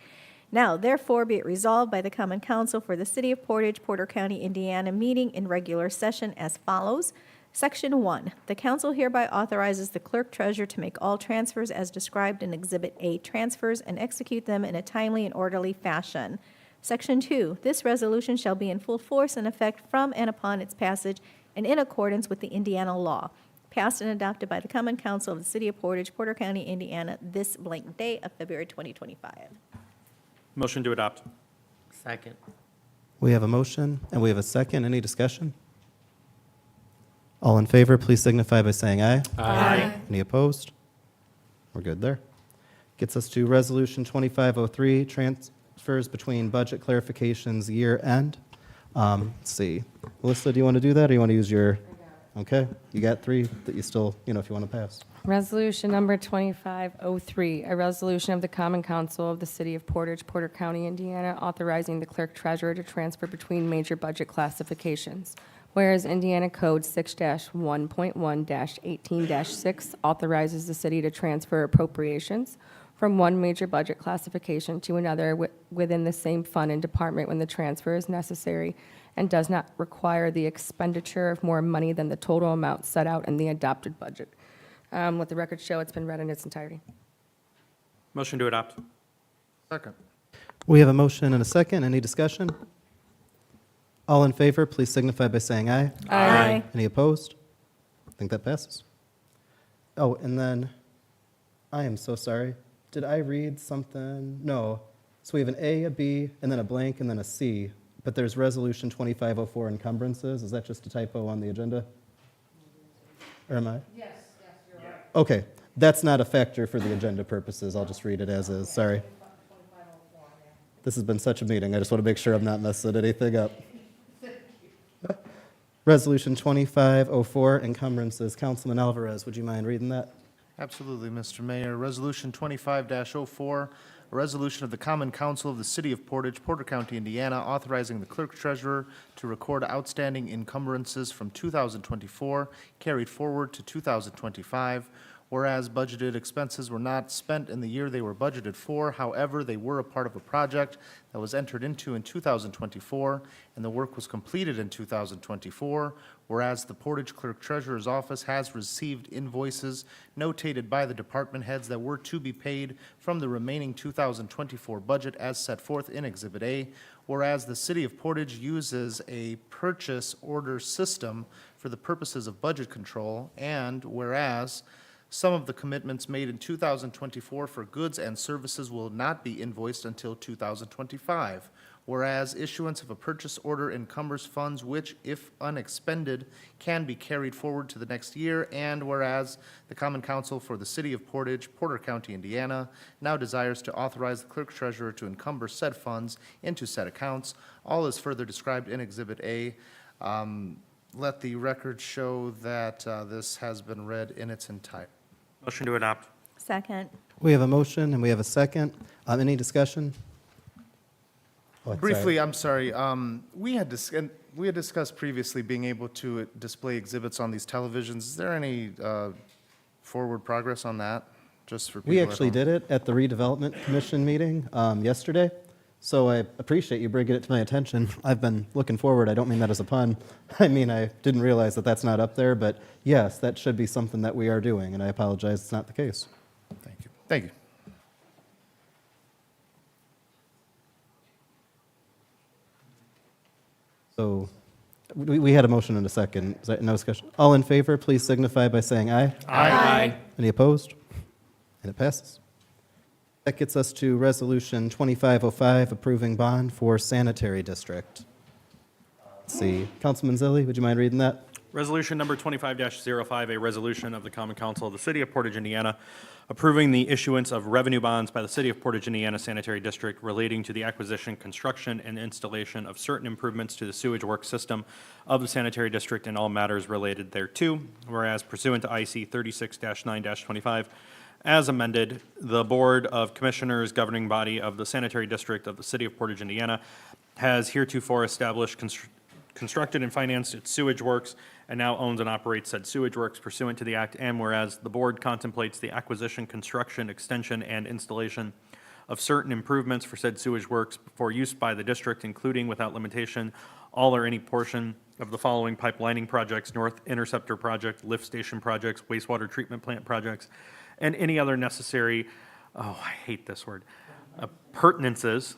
Now, therefore, be it resolved by the Common Council for the City of Portage, Porter County, Indiana, meeting in regular session as follows. Section 1, the council hereby authorizes the clerk treasurer to make all transfers as described in Exhibit A transfers and execute them in a timely and orderly fashion. Section 2, this resolution shall be in full force and effect from and upon its passage and in accordance with the Indiana law, passed and adopted by the Common Council of the City of Portage, Porter County, Indiana, this blank day of February 2025. Motion to adopt. Second. We have a motion and we have a second. Any discussion? All in favor, please signify by saying aye. Aye. Any opposed? We're good there. Gets us to Resolution 2503, transfers between budget clarifications year end. Let's see. Melissa, do you want to do that or you want to use your? Okay, you got three that you still, if you want to pass. Resolution number 2503, a resolution of the Common Council of the City of Portage, Porter County, Indiana, authorizing the clerk treasurer to transfer between major budget classifications. Whereas Indiana Code 6-1.1-18-6 authorizes the city to transfer appropriations from one major budget classification to another within the same fund and department when the transfer is necessary and does not require the expenditure of more money than the total amount set out in the adopted budget. Let the record show it's been read in its entirety. Motion to adopt. Second. We have a motion and a second. Any discussion? All in favor, please signify by saying aye. Aye. Any opposed? I think that passes. Oh, and then, I am so sorry. Did I read something? No. So we have an A, a B, and then a blank, and then a C. But there's Resolution 2504 encumbrances. Is that just a typo on the agenda? Or am I? Yes, you're right. Okay, that's not a factor for the agenda purposes. I'll just read it as is. Sorry. This has been such a meeting. I just want to make sure I'm not messing anything up. Resolution 2504, encumbrances. Councilman Alvarez, would you mind reading that? Absolutely, Mr. Mayor. Resolution 25-04, a resolution of the Common Council of the City of Portage, Porter County, Indiana, authorizing the clerk treasurer to record outstanding encumbrances from 2024 carried forward to 2025, whereas budgeted expenses were not spent in the year they were budgeted for. However, they were a part of a project that was entered into in 2024, and the work was completed in 2024, whereas the Portage Clerk Treasurer's Office has received invoices notated by the department heads that were to be paid from the remaining 2024 budget as set forth in Exhibit A, whereas the City of Portage uses a purchase order system for the purposes of budget control, and whereas some of the commitments made in 2024 for goods and services will not be invoiced until 2025, whereas issuance of a purchase order encumbers funds which, if unexpended, can be carried forward to the next year, and whereas the Common Council for the City of Portage, Porter County, Indiana, now desires to authorize the clerk treasurer to encumber said funds into said accounts. All is further described in Exhibit A. Let the record show that this has been read in its entirety. Motion to adopt. Second. We have a motion and we have a second. Any discussion? Oh, sorry. Briefly, I'm sorry, we had discussed previously being able to display exhibits on these televisions. Is there any forward progress on that, just for people We at actually home? did it at the redevelopment commission meeting yesterday, so I appreciate you bringing it to my attention. I've been looking forward. I don't mean that as a pun. I mean, I didn't realize that that's not up there, but yes, that should be something that we are doing, and I apologize it's not the case. Thank you. Thank you. So we had a motion and a second. Is that no discussion? All in favor, please signify by saying aye. Aye. Any opposed? And it passes. That gets us to Resolution 2505, approving bond for sanitary district. Let's see. Councilman Zilli, would you mind reading that? Resolution number 25-05, a resolution of the Common Council of the City of Portage, Indiana, approving the issuance of revenue bonds by the City of Portage, Indiana Sanitary District relating to the acquisition, construction, and installation of certain improvements to the sewage work system of the sanitary district and all matters related thereto. Whereas pursuant to IC 36-9-25, as amended, the Board of Commissioners, governing body of the sanitary district of the City of Portage, Indiana, has heretofore established, constructed, and financed its sewage works, and now owns and operates said sewage works pursuant to the act. And whereas the board contemplates the acquisition, construction, extension, and installation of certain improvements for said sewage works for use by the district, including without limitation all or any portion of the following pipelining projects: North Interceptor Project, lift station projects, wastewater treatment plant projects, and any other necessary, I hate this word, pertinences,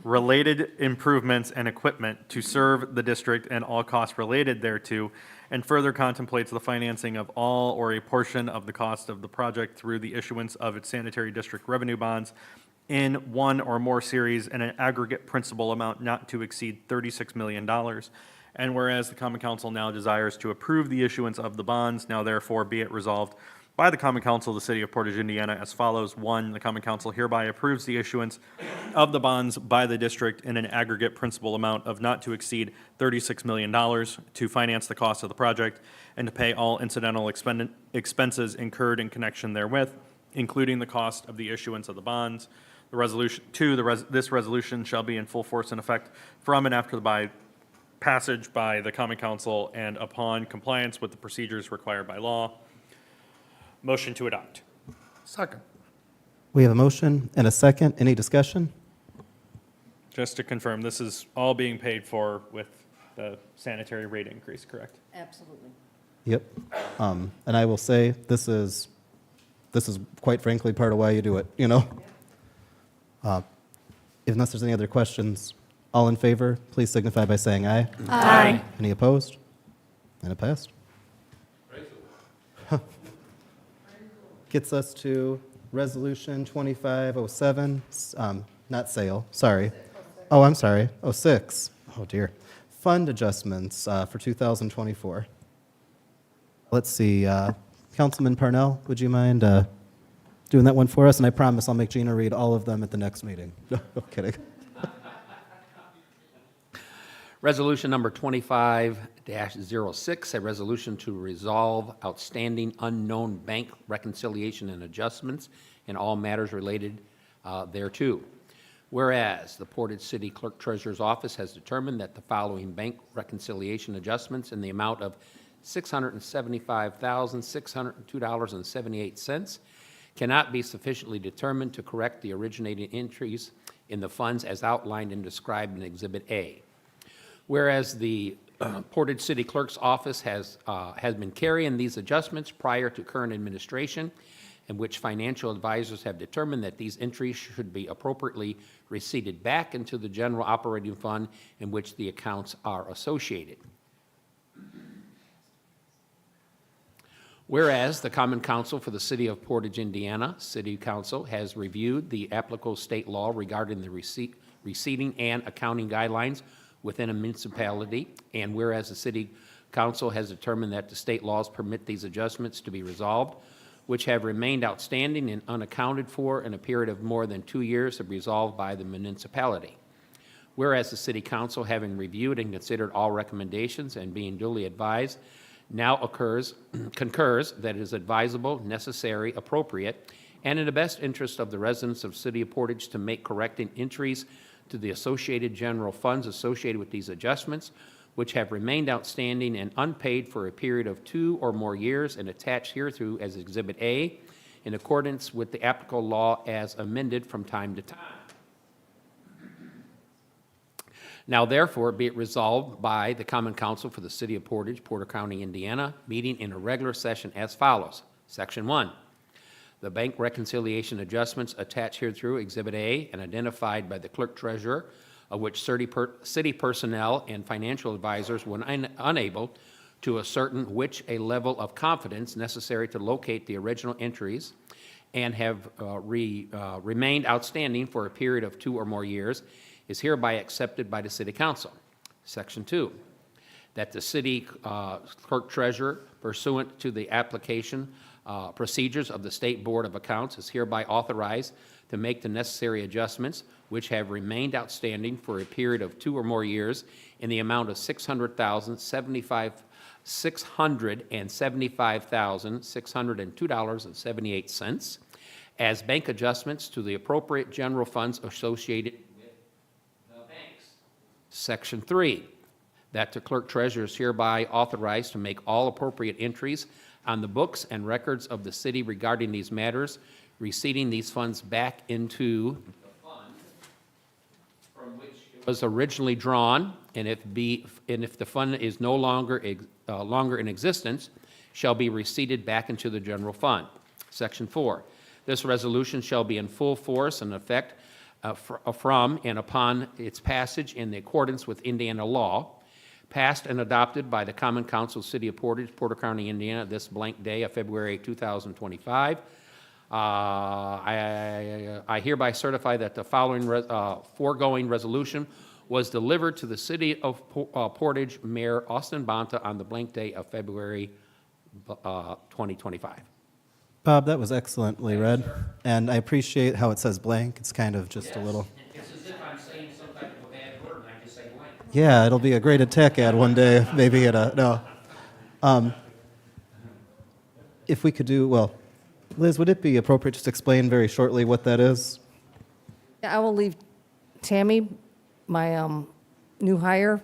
related improvements and equipment to serve the district and all costs related thereto, and further contemplates the financing of all or a portion of the cost of the project through the issuance of its sanitary district revenue bonds in one or more series in an aggregate principal amount not to exceed $36 million. And whereas the Common Council now desires to approve the issuance of the bonds, now therefore be it resolved by the Common Council of the City of Portage, Indiana, as follows. 1, the Common Council hereby approves the issuance of the bonds by the district in an aggregate principal amount of not to exceed $36 million to finance the cost of the project and to pay all incidental expenses incurred in connection therewith, including the cost of the issuance of the bonds. The resolution 2, this resolution shall be in full force and effect from and after the passage by the Common Council and upon compliance with the procedures required by law. Motion to adopt. Second. We have a motion and a second. Any discussion? Just to confirm, this is all being paid for with the sanitary rate increase, correct? Absolutely. Yep. And I will say, this is quite frankly part of why you do it, you know? Unless there's any other questions, all in favor, please signify by saying aye. Aye. Any opposed? And it passed. Gets us to Resolution 2507, not sale, sorry. Oh, I'm sorry, 06. Oh, dear. Fund adjustments for 2024. Let's see, Councilman Parnell, would you mind doing that one for us? And I promise I'll make Gina read all of them at the next meeting. No kidding. Resolution number 25-06, a resolution to resolve outstanding unknown bank reconciliation and adjustments in all matters related thereto. Whereas the Portage City Clerk Treasurer's Office has determined that the following bank reconciliation adjustments in the amount of $675,602.78 cannot be sufficiently determined to correct the originating entries in the funds as outlined and described in Exhibit A. Whereas the Portage City Clerk's Office has been carrying these adjustments prior to current administration, in which financial advisors have determined that these entries should be appropriately receipted back into the general operating fund in which the accounts are associated. Whereas the Common Council for the City of Portage, Indiana, City Council, has reviewed the applicable state law regarding the receipting and accounting guidelines within a municipality, and whereas the City Council has determined that the state laws permit these adjustments to be resolved, which have remained outstanding and unaccounted for in a period of more than 2 years, are resolved by the municipality. Whereas the City Council, having reviewed and considered all recommendations and being duly advised, now concurs that it is advisable, necessary, appropriate, and in the best interest of the residents of City of Portage to make correcting entries to the associated general funds associated with these adjustments, which have remained outstanding and unpaid for a period of 2 or more years and attached hereto as Exhibit A, in accordance with the applicable law as amended from time to time. Now therefore be it resolved by the Common Council for the City of Portage, Porter County, Indiana, meeting in a regular session as follows. Section 1. The bank reconciliation adjustments attached hereto Exhibit A and identified by the Clerk Treasurer, of which city personnel and financial advisors were unable to ascertain which a level of confidence necessary to locate the original entries and have remained outstanding for a period of 2 or more years, is hereby accepted by the City Council. Section 2, that the City Clerk Treasurer, pursuant to the application procedures of the State Board of Accounts, is hereby authorized to make the necessary adjustments which have remained outstanding for a period of 2 or more years in the amount of $675,602.78 as bank adjustments to the appropriate general funds associated with the banks. Section 3, that the Clerk Treasurer is hereby authorized to make all appropriate entries on the books and records of the city regarding these matters, receipting these funds back into the fund from which it was originally drawn, and if the fund is no longer in existence, shall be receipted back into the general fund. Section 4, this resolution shall be in full force and effect from and upon its passage in accordance with Indiana law, passed and adopted by the Common Council, City of Portage, Porter County, Indiana, this blank day of February 2025. I hereby certify that the following foregoing resolution was delivered to the City of Portage Mayor Austin Bonta on the blank day of February 2025. Bob, that was excellently read, and I appreciate how it says blank. It's kind of just a little... It's as if I'm saying some type of a bad word and I just say blank. Yeah, it'll be a great attack ad one day, maybe at a... No. If we could do... Well, Liz, would it be appropriate just to explain very shortly what that is? I will leave Tammy, my new hire.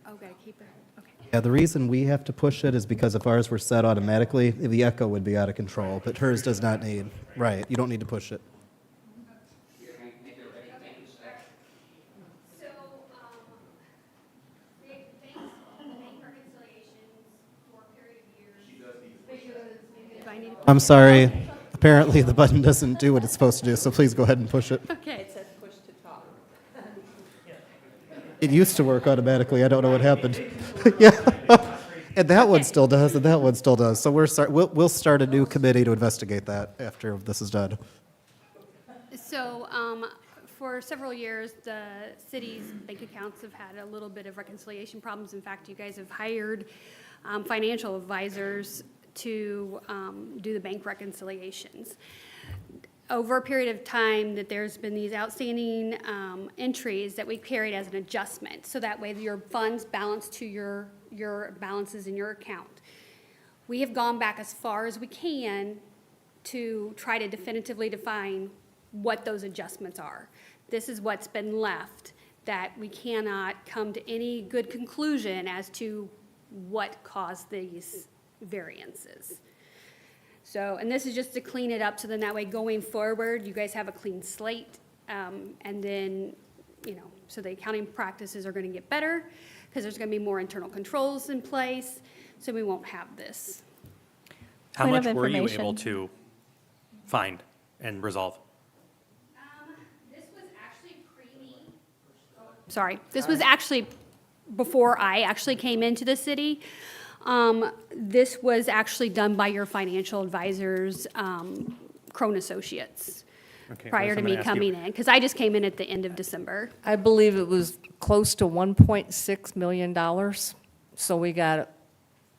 Okay, keep it, okay. Yeah, the reason we have to push it is because if ours were set automatically, the echo would be out of control, but hers does not need. Right, you don't need to push it. I'm sorry. Apparently, the button doesn't do what it's supposed to do, so please go ahead and push it. Okay. It says push to talk. It used to work automatically. I don't know what happened. Yeah. And that one still does, and that one still does. So we'll start a new committee to investigate that after this is done. So, for several years, the city's bank accounts have had a little bit of reconciliation problems. In fact, you guys have hired financial advisors to do the bank reconciliations. Over a period of time that there's been these outstanding entries that we've carried as an adjustment, so that way your funds balance to your balances in your account. We have gone back as far as we can to try to definitively define what those adjustments are. This is what's been left, that we cannot come to any good conclusion as to what caused these variances. So, and this is just to clean it up, so then that way going forward, you guys have a clean slate. And then, so the accounting practices are going to get better because there's going to be more internal controls in place, so we won't have this. How Point much of were you information. able to find and resolve? This was actually this was actually before I actually came into the city. This was actually done by your financial advisors, Crone Associates, Okay, prior Liz, to I'm me gonna ask you- coming in, because I just came in at the end of December. I believe it was close to $1.6 million. So we got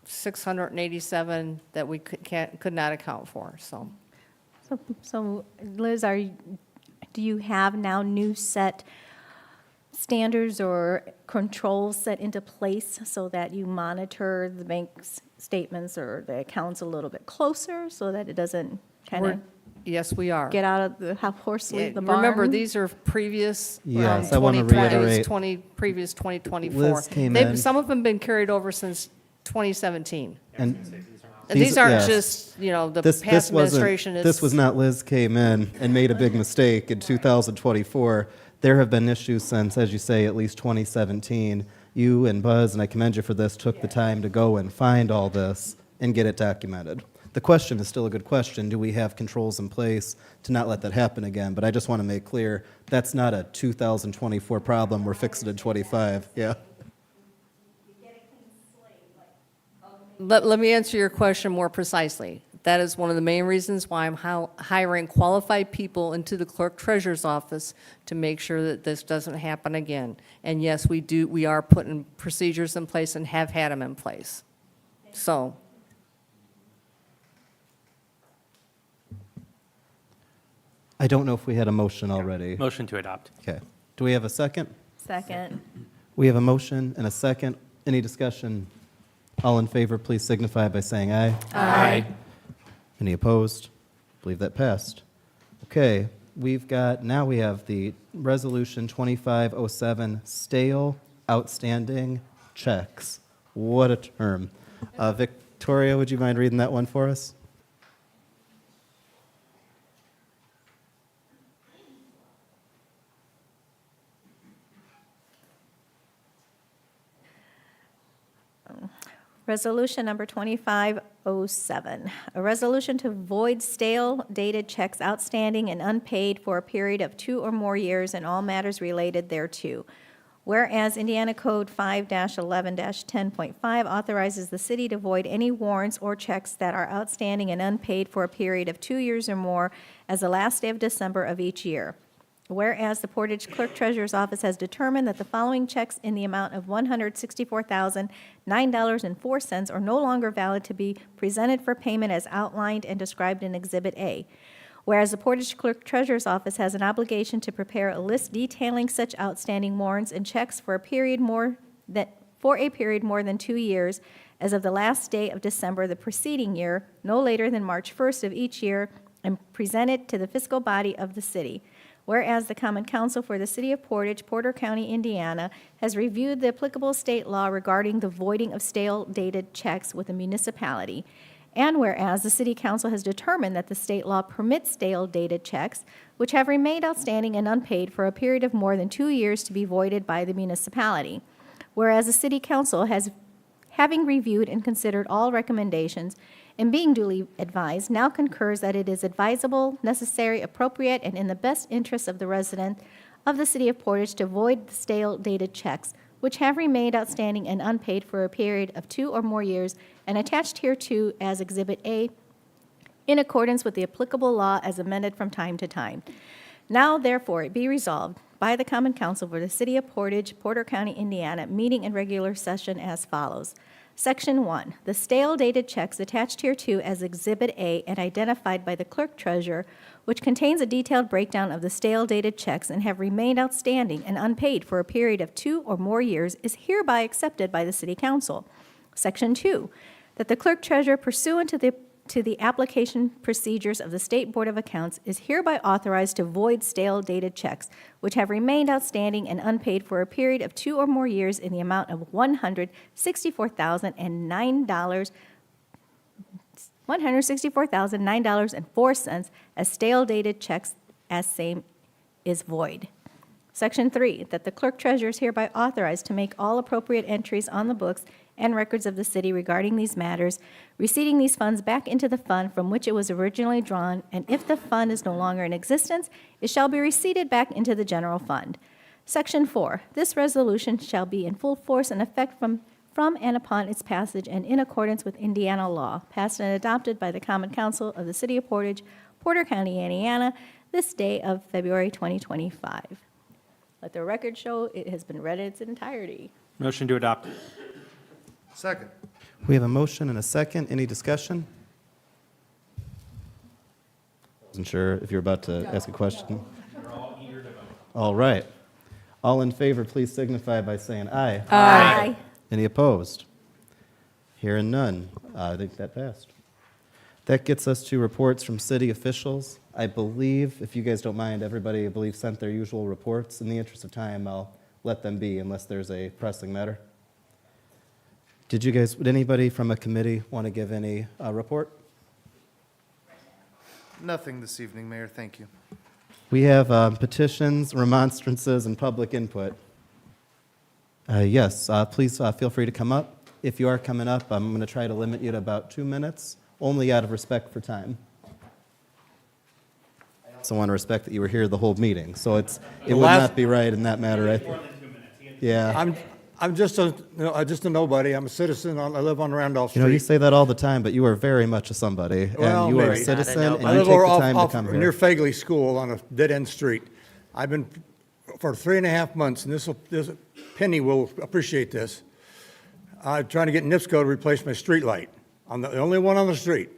687 that we could not account for, so. So Liz, do you have now new set standards or controls set into place so that you monitor the bank's statements or the accounts a little bit closer so that it doesn't kind of Yes, we are. get out of the horse leave the barn? Remember, these are previous, Yes, I wanna reiterate. previous 2024. Liz came in- Some of them been carried over since 2017. And And these aren't yes. just, the This past wasn't- administration. This was not Liz came in and made a big mistake in 2024. There have been issues since, as you say, at least 2017. You and Buzz, and I commend you for this, took the time to go and find all this and get it documented. The question is still a good question. Do we have controls in place to not let that happen again? But I just want to make clear, that's not a 2024 problem. We're fixing it in 25. Yeah. Let me answer your question more precisely. That is one of the main reasons why I'm hiring qualified people into the clerk treasurer's office to make sure that this doesn't happen again. And yes, we are putting procedures in place and have had them in place. So, I don't know if we had a motion already. Motion to adopt. Okay. Do we have a second? Second. We have a motion and a second. Any discussion? All in favor, please signify by saying aye. Aye. Any opposed? Believe that passed. Okay, we have the Resolution 2507, stale outstanding checks. What a term. Victoria, would you mind reading that one for us? Resolution number 2507, a resolution to void stale dated checks outstanding and unpaid for a period of 2 or more years and all matters related thereto. Whereas Indiana Code 5-11-10.5 authorizes the city to void any warrants or checks that are outstanding and unpaid for a period of 2 years or more as the last day of December of each year. Whereas the Portage Clerk Treasurer's Office has determined that the following checks in the amount of $164,009.04 are no longer valid to be presented for payment as outlined and described in Exhibit A. Whereas the Portage Clerk Treasurer's Office has an obligation to prepare a list detailing such outstanding warrants and checks for a period more than 2 years as of the last day of December the preceding year, no later than March 1st of each year, and presented to the fiscal body of the city. Whereas the Common Council for the City of Portage, Porter County, Indiana, has reviewed the applicable state law regarding the voiding of stale dated checks with a municipality. And whereas the City Council has determined that the state law permits stale dated checks, which have remained outstanding and unpaid for a period of more than 2 years, to be voided by the municipality. Whereas the City Council has, having reviewed and considered all recommendations, and being duly advised, now concurs that it is advisable, necessary, appropriate, and in the best interest of the resident of the City of Portage to void the stale dated checks, which have remained outstanding and unpaid for a period of 2 or more years, and attached hereto as Exhibit A, in accordance with the applicable law as amended from time to time. Now, therefore, it be resolved by the Common Council for the City of Portage, Porter County, Indiana, meeting in regular session as follows. Section 1, the stale dated checks attached hereto as Exhibit A and identified by the Clerk Treasurer, which contains a detailed breakdown of the stale dated checks and have remained outstanding and unpaid for a period of 2 or more years, is hereby accepted by the City Council. Section 2, that the Clerk Treasurer, pursuant to the to the application procedures of the State Board of Accounts, is hereby authorized to void stale dated checks which have remained outstanding and unpaid for a period of 2 or more years in the amount of $164,009.04 as stale dated checks as same is void. Section 3, that the clerk treasurer is hereby authorized to make all appropriate entries on the books and records of the city regarding these matters, receipting these funds back into the fund from which it was originally drawn, and if the fund is no longer in existence, it shall be receipted back into the general fund. Section 4, this resolution shall be in full force and effect from and upon its passage and in accordance with Indiana law, passed and adopted by the Common Council of the City of Portage, Porter County, Indiana, this day of February 2025. Let the record show it has been read in its entirety. Motion to adopt. Second. We have a motion and a second. Any discussion? Wasn't sure if you're about to ask a question. All right. All in favor, please signify by saying aye. Aye. Any opposed? Hearing none. I think that passed. That gets us to reports from city officials. I believe, if you guys don't mind, everybody, I believe, sent their usual reports. In the interest of time, I'll let them be unless there's a pressing matter. Would anybody from a committee want to give any report? Nothing this evening, Mayor, thank you. We have petitions, remonstrances, and public input. Yes, please feel free to come up. If you are coming up, I'm going to try to limit you to about 2 minutes, only out of respect for time. I also want to respect that you were here the whole meeting, so it would not be right in that matter, I think. Yeah. I'm just a nobody. I'm a citizen. I live on Randolph Street. You say that all the time, but you are very much a somebody, Well, and you are a maybe. citizen, and I you live take the off, time to come near here. Fagley School on a dead-end street. I've been for 3.5 months, and this Penny will appreciate this. I'm trying to get NIPSCO to replace my street light. I'm the only one on the street.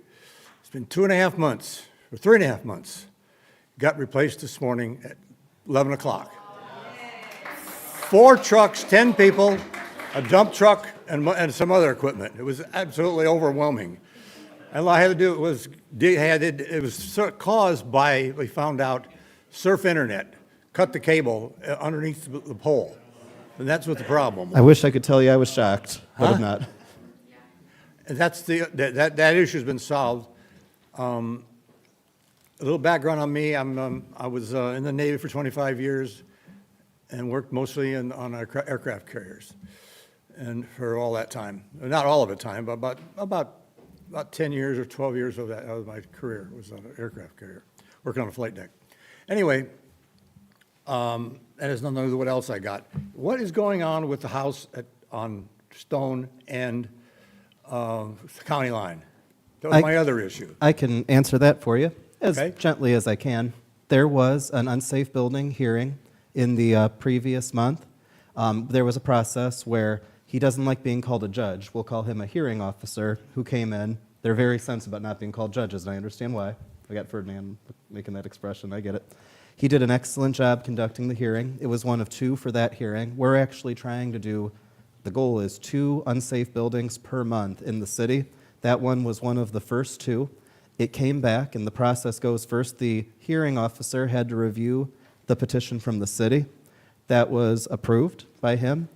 It's been 2.5 months, or 3.5 months. Got replaced this morning at 11 o'clock. 4 trucks, 10 people, a dump truck, and some other equipment. It was absolutely overwhelming. And all I had to do was, it was caused by, we found out, surf internet, cut the cable underneath the pole. And that's what the problem was. I wish I could tell you I was shocked, but I'm not. And that's that issue's been solved. A little background on me, I was in the Navy for 25 years and worked mostly on aircraft carriers. And for all that time, not all of the time, but about 10 years or 12 years of that of my career was on an aircraft carrier, working on a flight deck. Anyway, that has nothing to do with what else I got. What is going on with the house on Stone and County Line? That was my other issue. I can answer that for you as Okay. gently as I can. There was an unsafe building hearing in the previous month. There was a process where he doesn't like being called a judge. We'll call him a hearing officer who came in. They're very sensitive about not being called judges, and I understand why. I got Ferdinand making that expression. I get it. He did an excellent job conducting the hearing. It was one of 2 for that hearing. We're actually trying to do, the goal is 2 unsafe buildings per month in the city. That one was one of the first 2. It came back, and the process goes first, the hearing officer had to review the petition from the city. That was approved by him.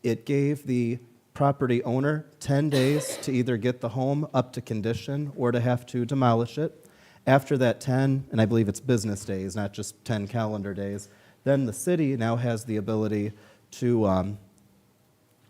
It gave the property owner 10 days to either get the home up to condition or to have to demolish it. After that 10, and I believe it's business days, not just 10 calendar days, then the city now has the ability to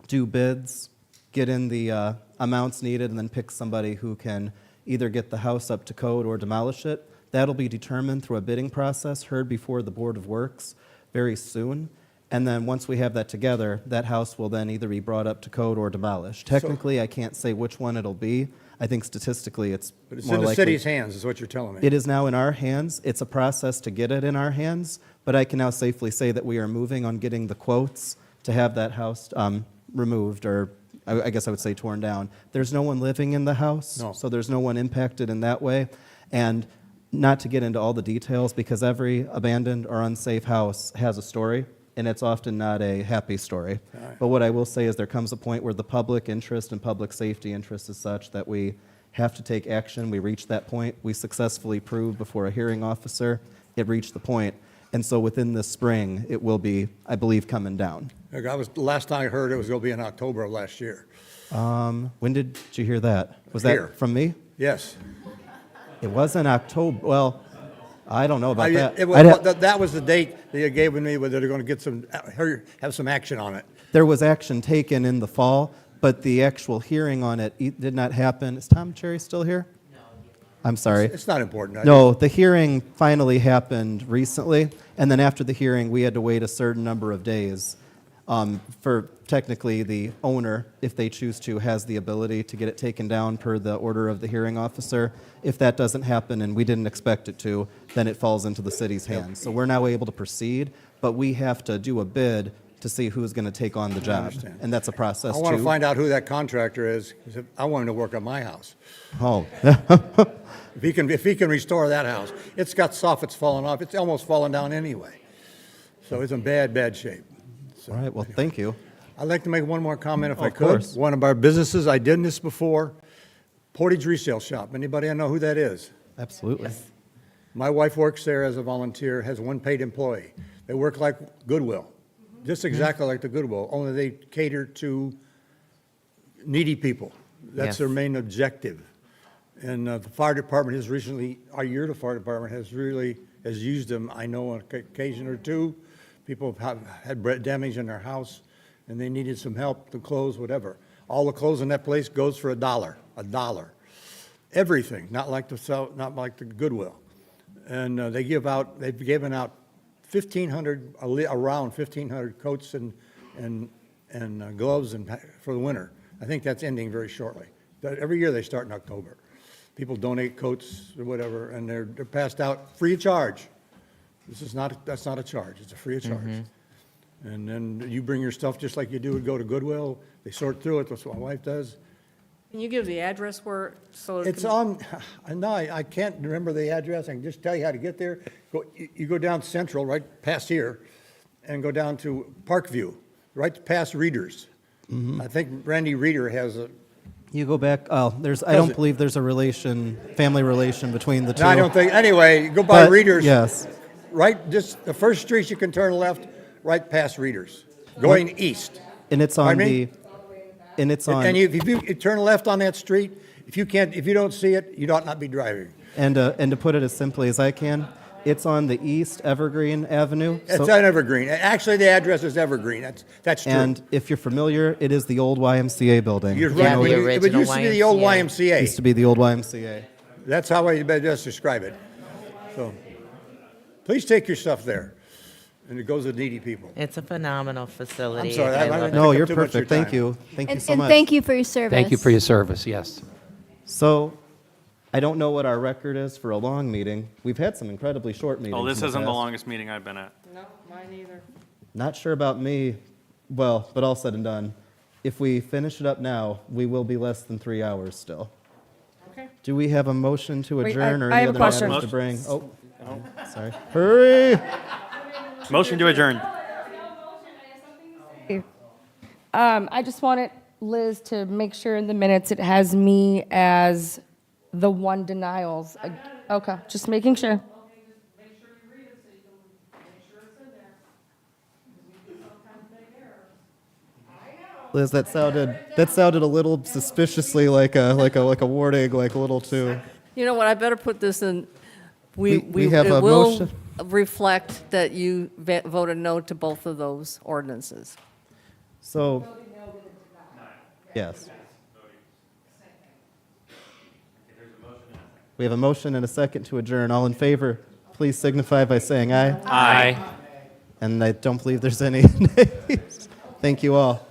do bids, get in the amounts needed, and then pick somebody who can either get the house up to code or demolish it. That'll be determined through a bidding process heard before the Board of Works very soon. And then once we have that together, that house will then either be brought up to code or demolished. Technically, I can't say which one it'll be. I think statistically it's But it's more in the likely. city's hands, is what you're telling me. It is now in our hands. It's a process to get it in our hands, but I can now safely say that we are moving on getting the quotes to have that house removed, or I guess I would say torn down. There's no one living in the house, No. so there's no one impacted in that way. And not to get into all the details, because every abandoned or unsafe house has a story, and it's often not a happy story. Right. But what I will say is there comes a point where the public interest and public safety interest is such that we have to take action. We reached that point. We successfully proved before a hearing officer it reached the point. And so within this spring, it will be, I believe, coming down. The last time I heard it was going to be in October of last year. When did you hear that? Was Here. that from me? Yes. It was in October. Well, I don't know about that. That was the date they gave me where they're going to get have some action on it. There was action taken in the fall, but the actual hearing on it did not happen. Is Tom Cherry still here? No. I'm sorry. It's not important. No, the hearing finally happened recently, and then after the hearing, we had to wait a certain number of days for technically the owner, if they choose to, has the ability to get it taken down per the order of the hearing officer. If that doesn't happen, and we didn't expect it to, then it falls into the city's hands. So we're now able to proceed, but we have to do a bid to see who's going to take on the job. understand. And that's a process, I too. want to find out who that contractor is, 'cause I want him to work on my house. Oh. If he can restore that house. It's got soffits falling off. It's almost fallen down anyway. So it's in bad shape. All right, well, thank you. I'd like to make one more comment if I Of could. course. One of our businesses, I did this before, Portage Resale Shop. Anybody know who that is? Absolutely. My wife works there as a volunteer, has one paid employee. They work like Goodwill, just exactly like the Goodwill, only they cater to needy people. That's their main objective. And the fire department has recently, the fire department has used them, I know, on occasion or two. People have had damage in their house, and they needed some help, the clothes, whatever. All the clothes in that place goes for $1. Everything, not like the Goodwill. And they've given out 1,500, around 1,500 coats and gloves for the winter. I think that's ending very shortly. Every year they start in October. People donate coats or whatever, and they're passed out free of charge. That's not a charge, it's a free of charge. And then you bring your stuff just like you do would go to Goodwill. They sort through it, that's what my wife does. Can you give the address where, so? It's on, no, I can't remember the address, I can just tell you how to get there. You go down Central, right past here, and go down to Parkview, right past Readers. I think Randy Reader has a. You go back, I don't believe there's a family relation between the two. No, I don't think, anyway, you go by But, Readers. yes. Right, just the first street you can turn left, right past Readers, going east. And it's on Pardon me? and it's on. And if you turn left on that street, if you don't see it, you ought not be driving. And to put it as simply as I can, it's on the East Evergreen Avenue. It's on Evergreen. Actually, the address is Evergreen. That's true. And if you're familiar, it is the old YMCA building. You're You right. know, It used to be the old YMCA. Used to be the old YMCA. That's how I best describe it. So, please take your stuff there, and it goes to needy people. It's a phenomenal facility. I'm sorry, I I love don't it. No, take you're up too much of your perfect. Thank time. you. Thank you so And much. thank you for your service. Thank you for your service, yes. So, I don't know what our record is for a long meeting. We've had some incredibly short meetings. Oh, this in isn't the past. longest meeting I've been at. No, mine either. Not sure about me. Well, but all said and done, if we finish it up now, we will be less than 3 hours still. Okay. Do we have a motion to Wait, adjourn or I any have a other question. matters to bring? Oh, sorry. Hurry! Motion to adjourn. I just wanted Liz to make sure in the minutes it has me as the one denials. Okay, just making sure. Liz, that sounded a little suspiciously like a warning, like a little too. You know what, I better put this in, We have it a will motion. reflect that you voted no to both of those ordinances. So, yes. We have a motion and a second to adjourn. All in favor, please signify by saying aye. Aye. And I don't believe there's any nays. Thank you all.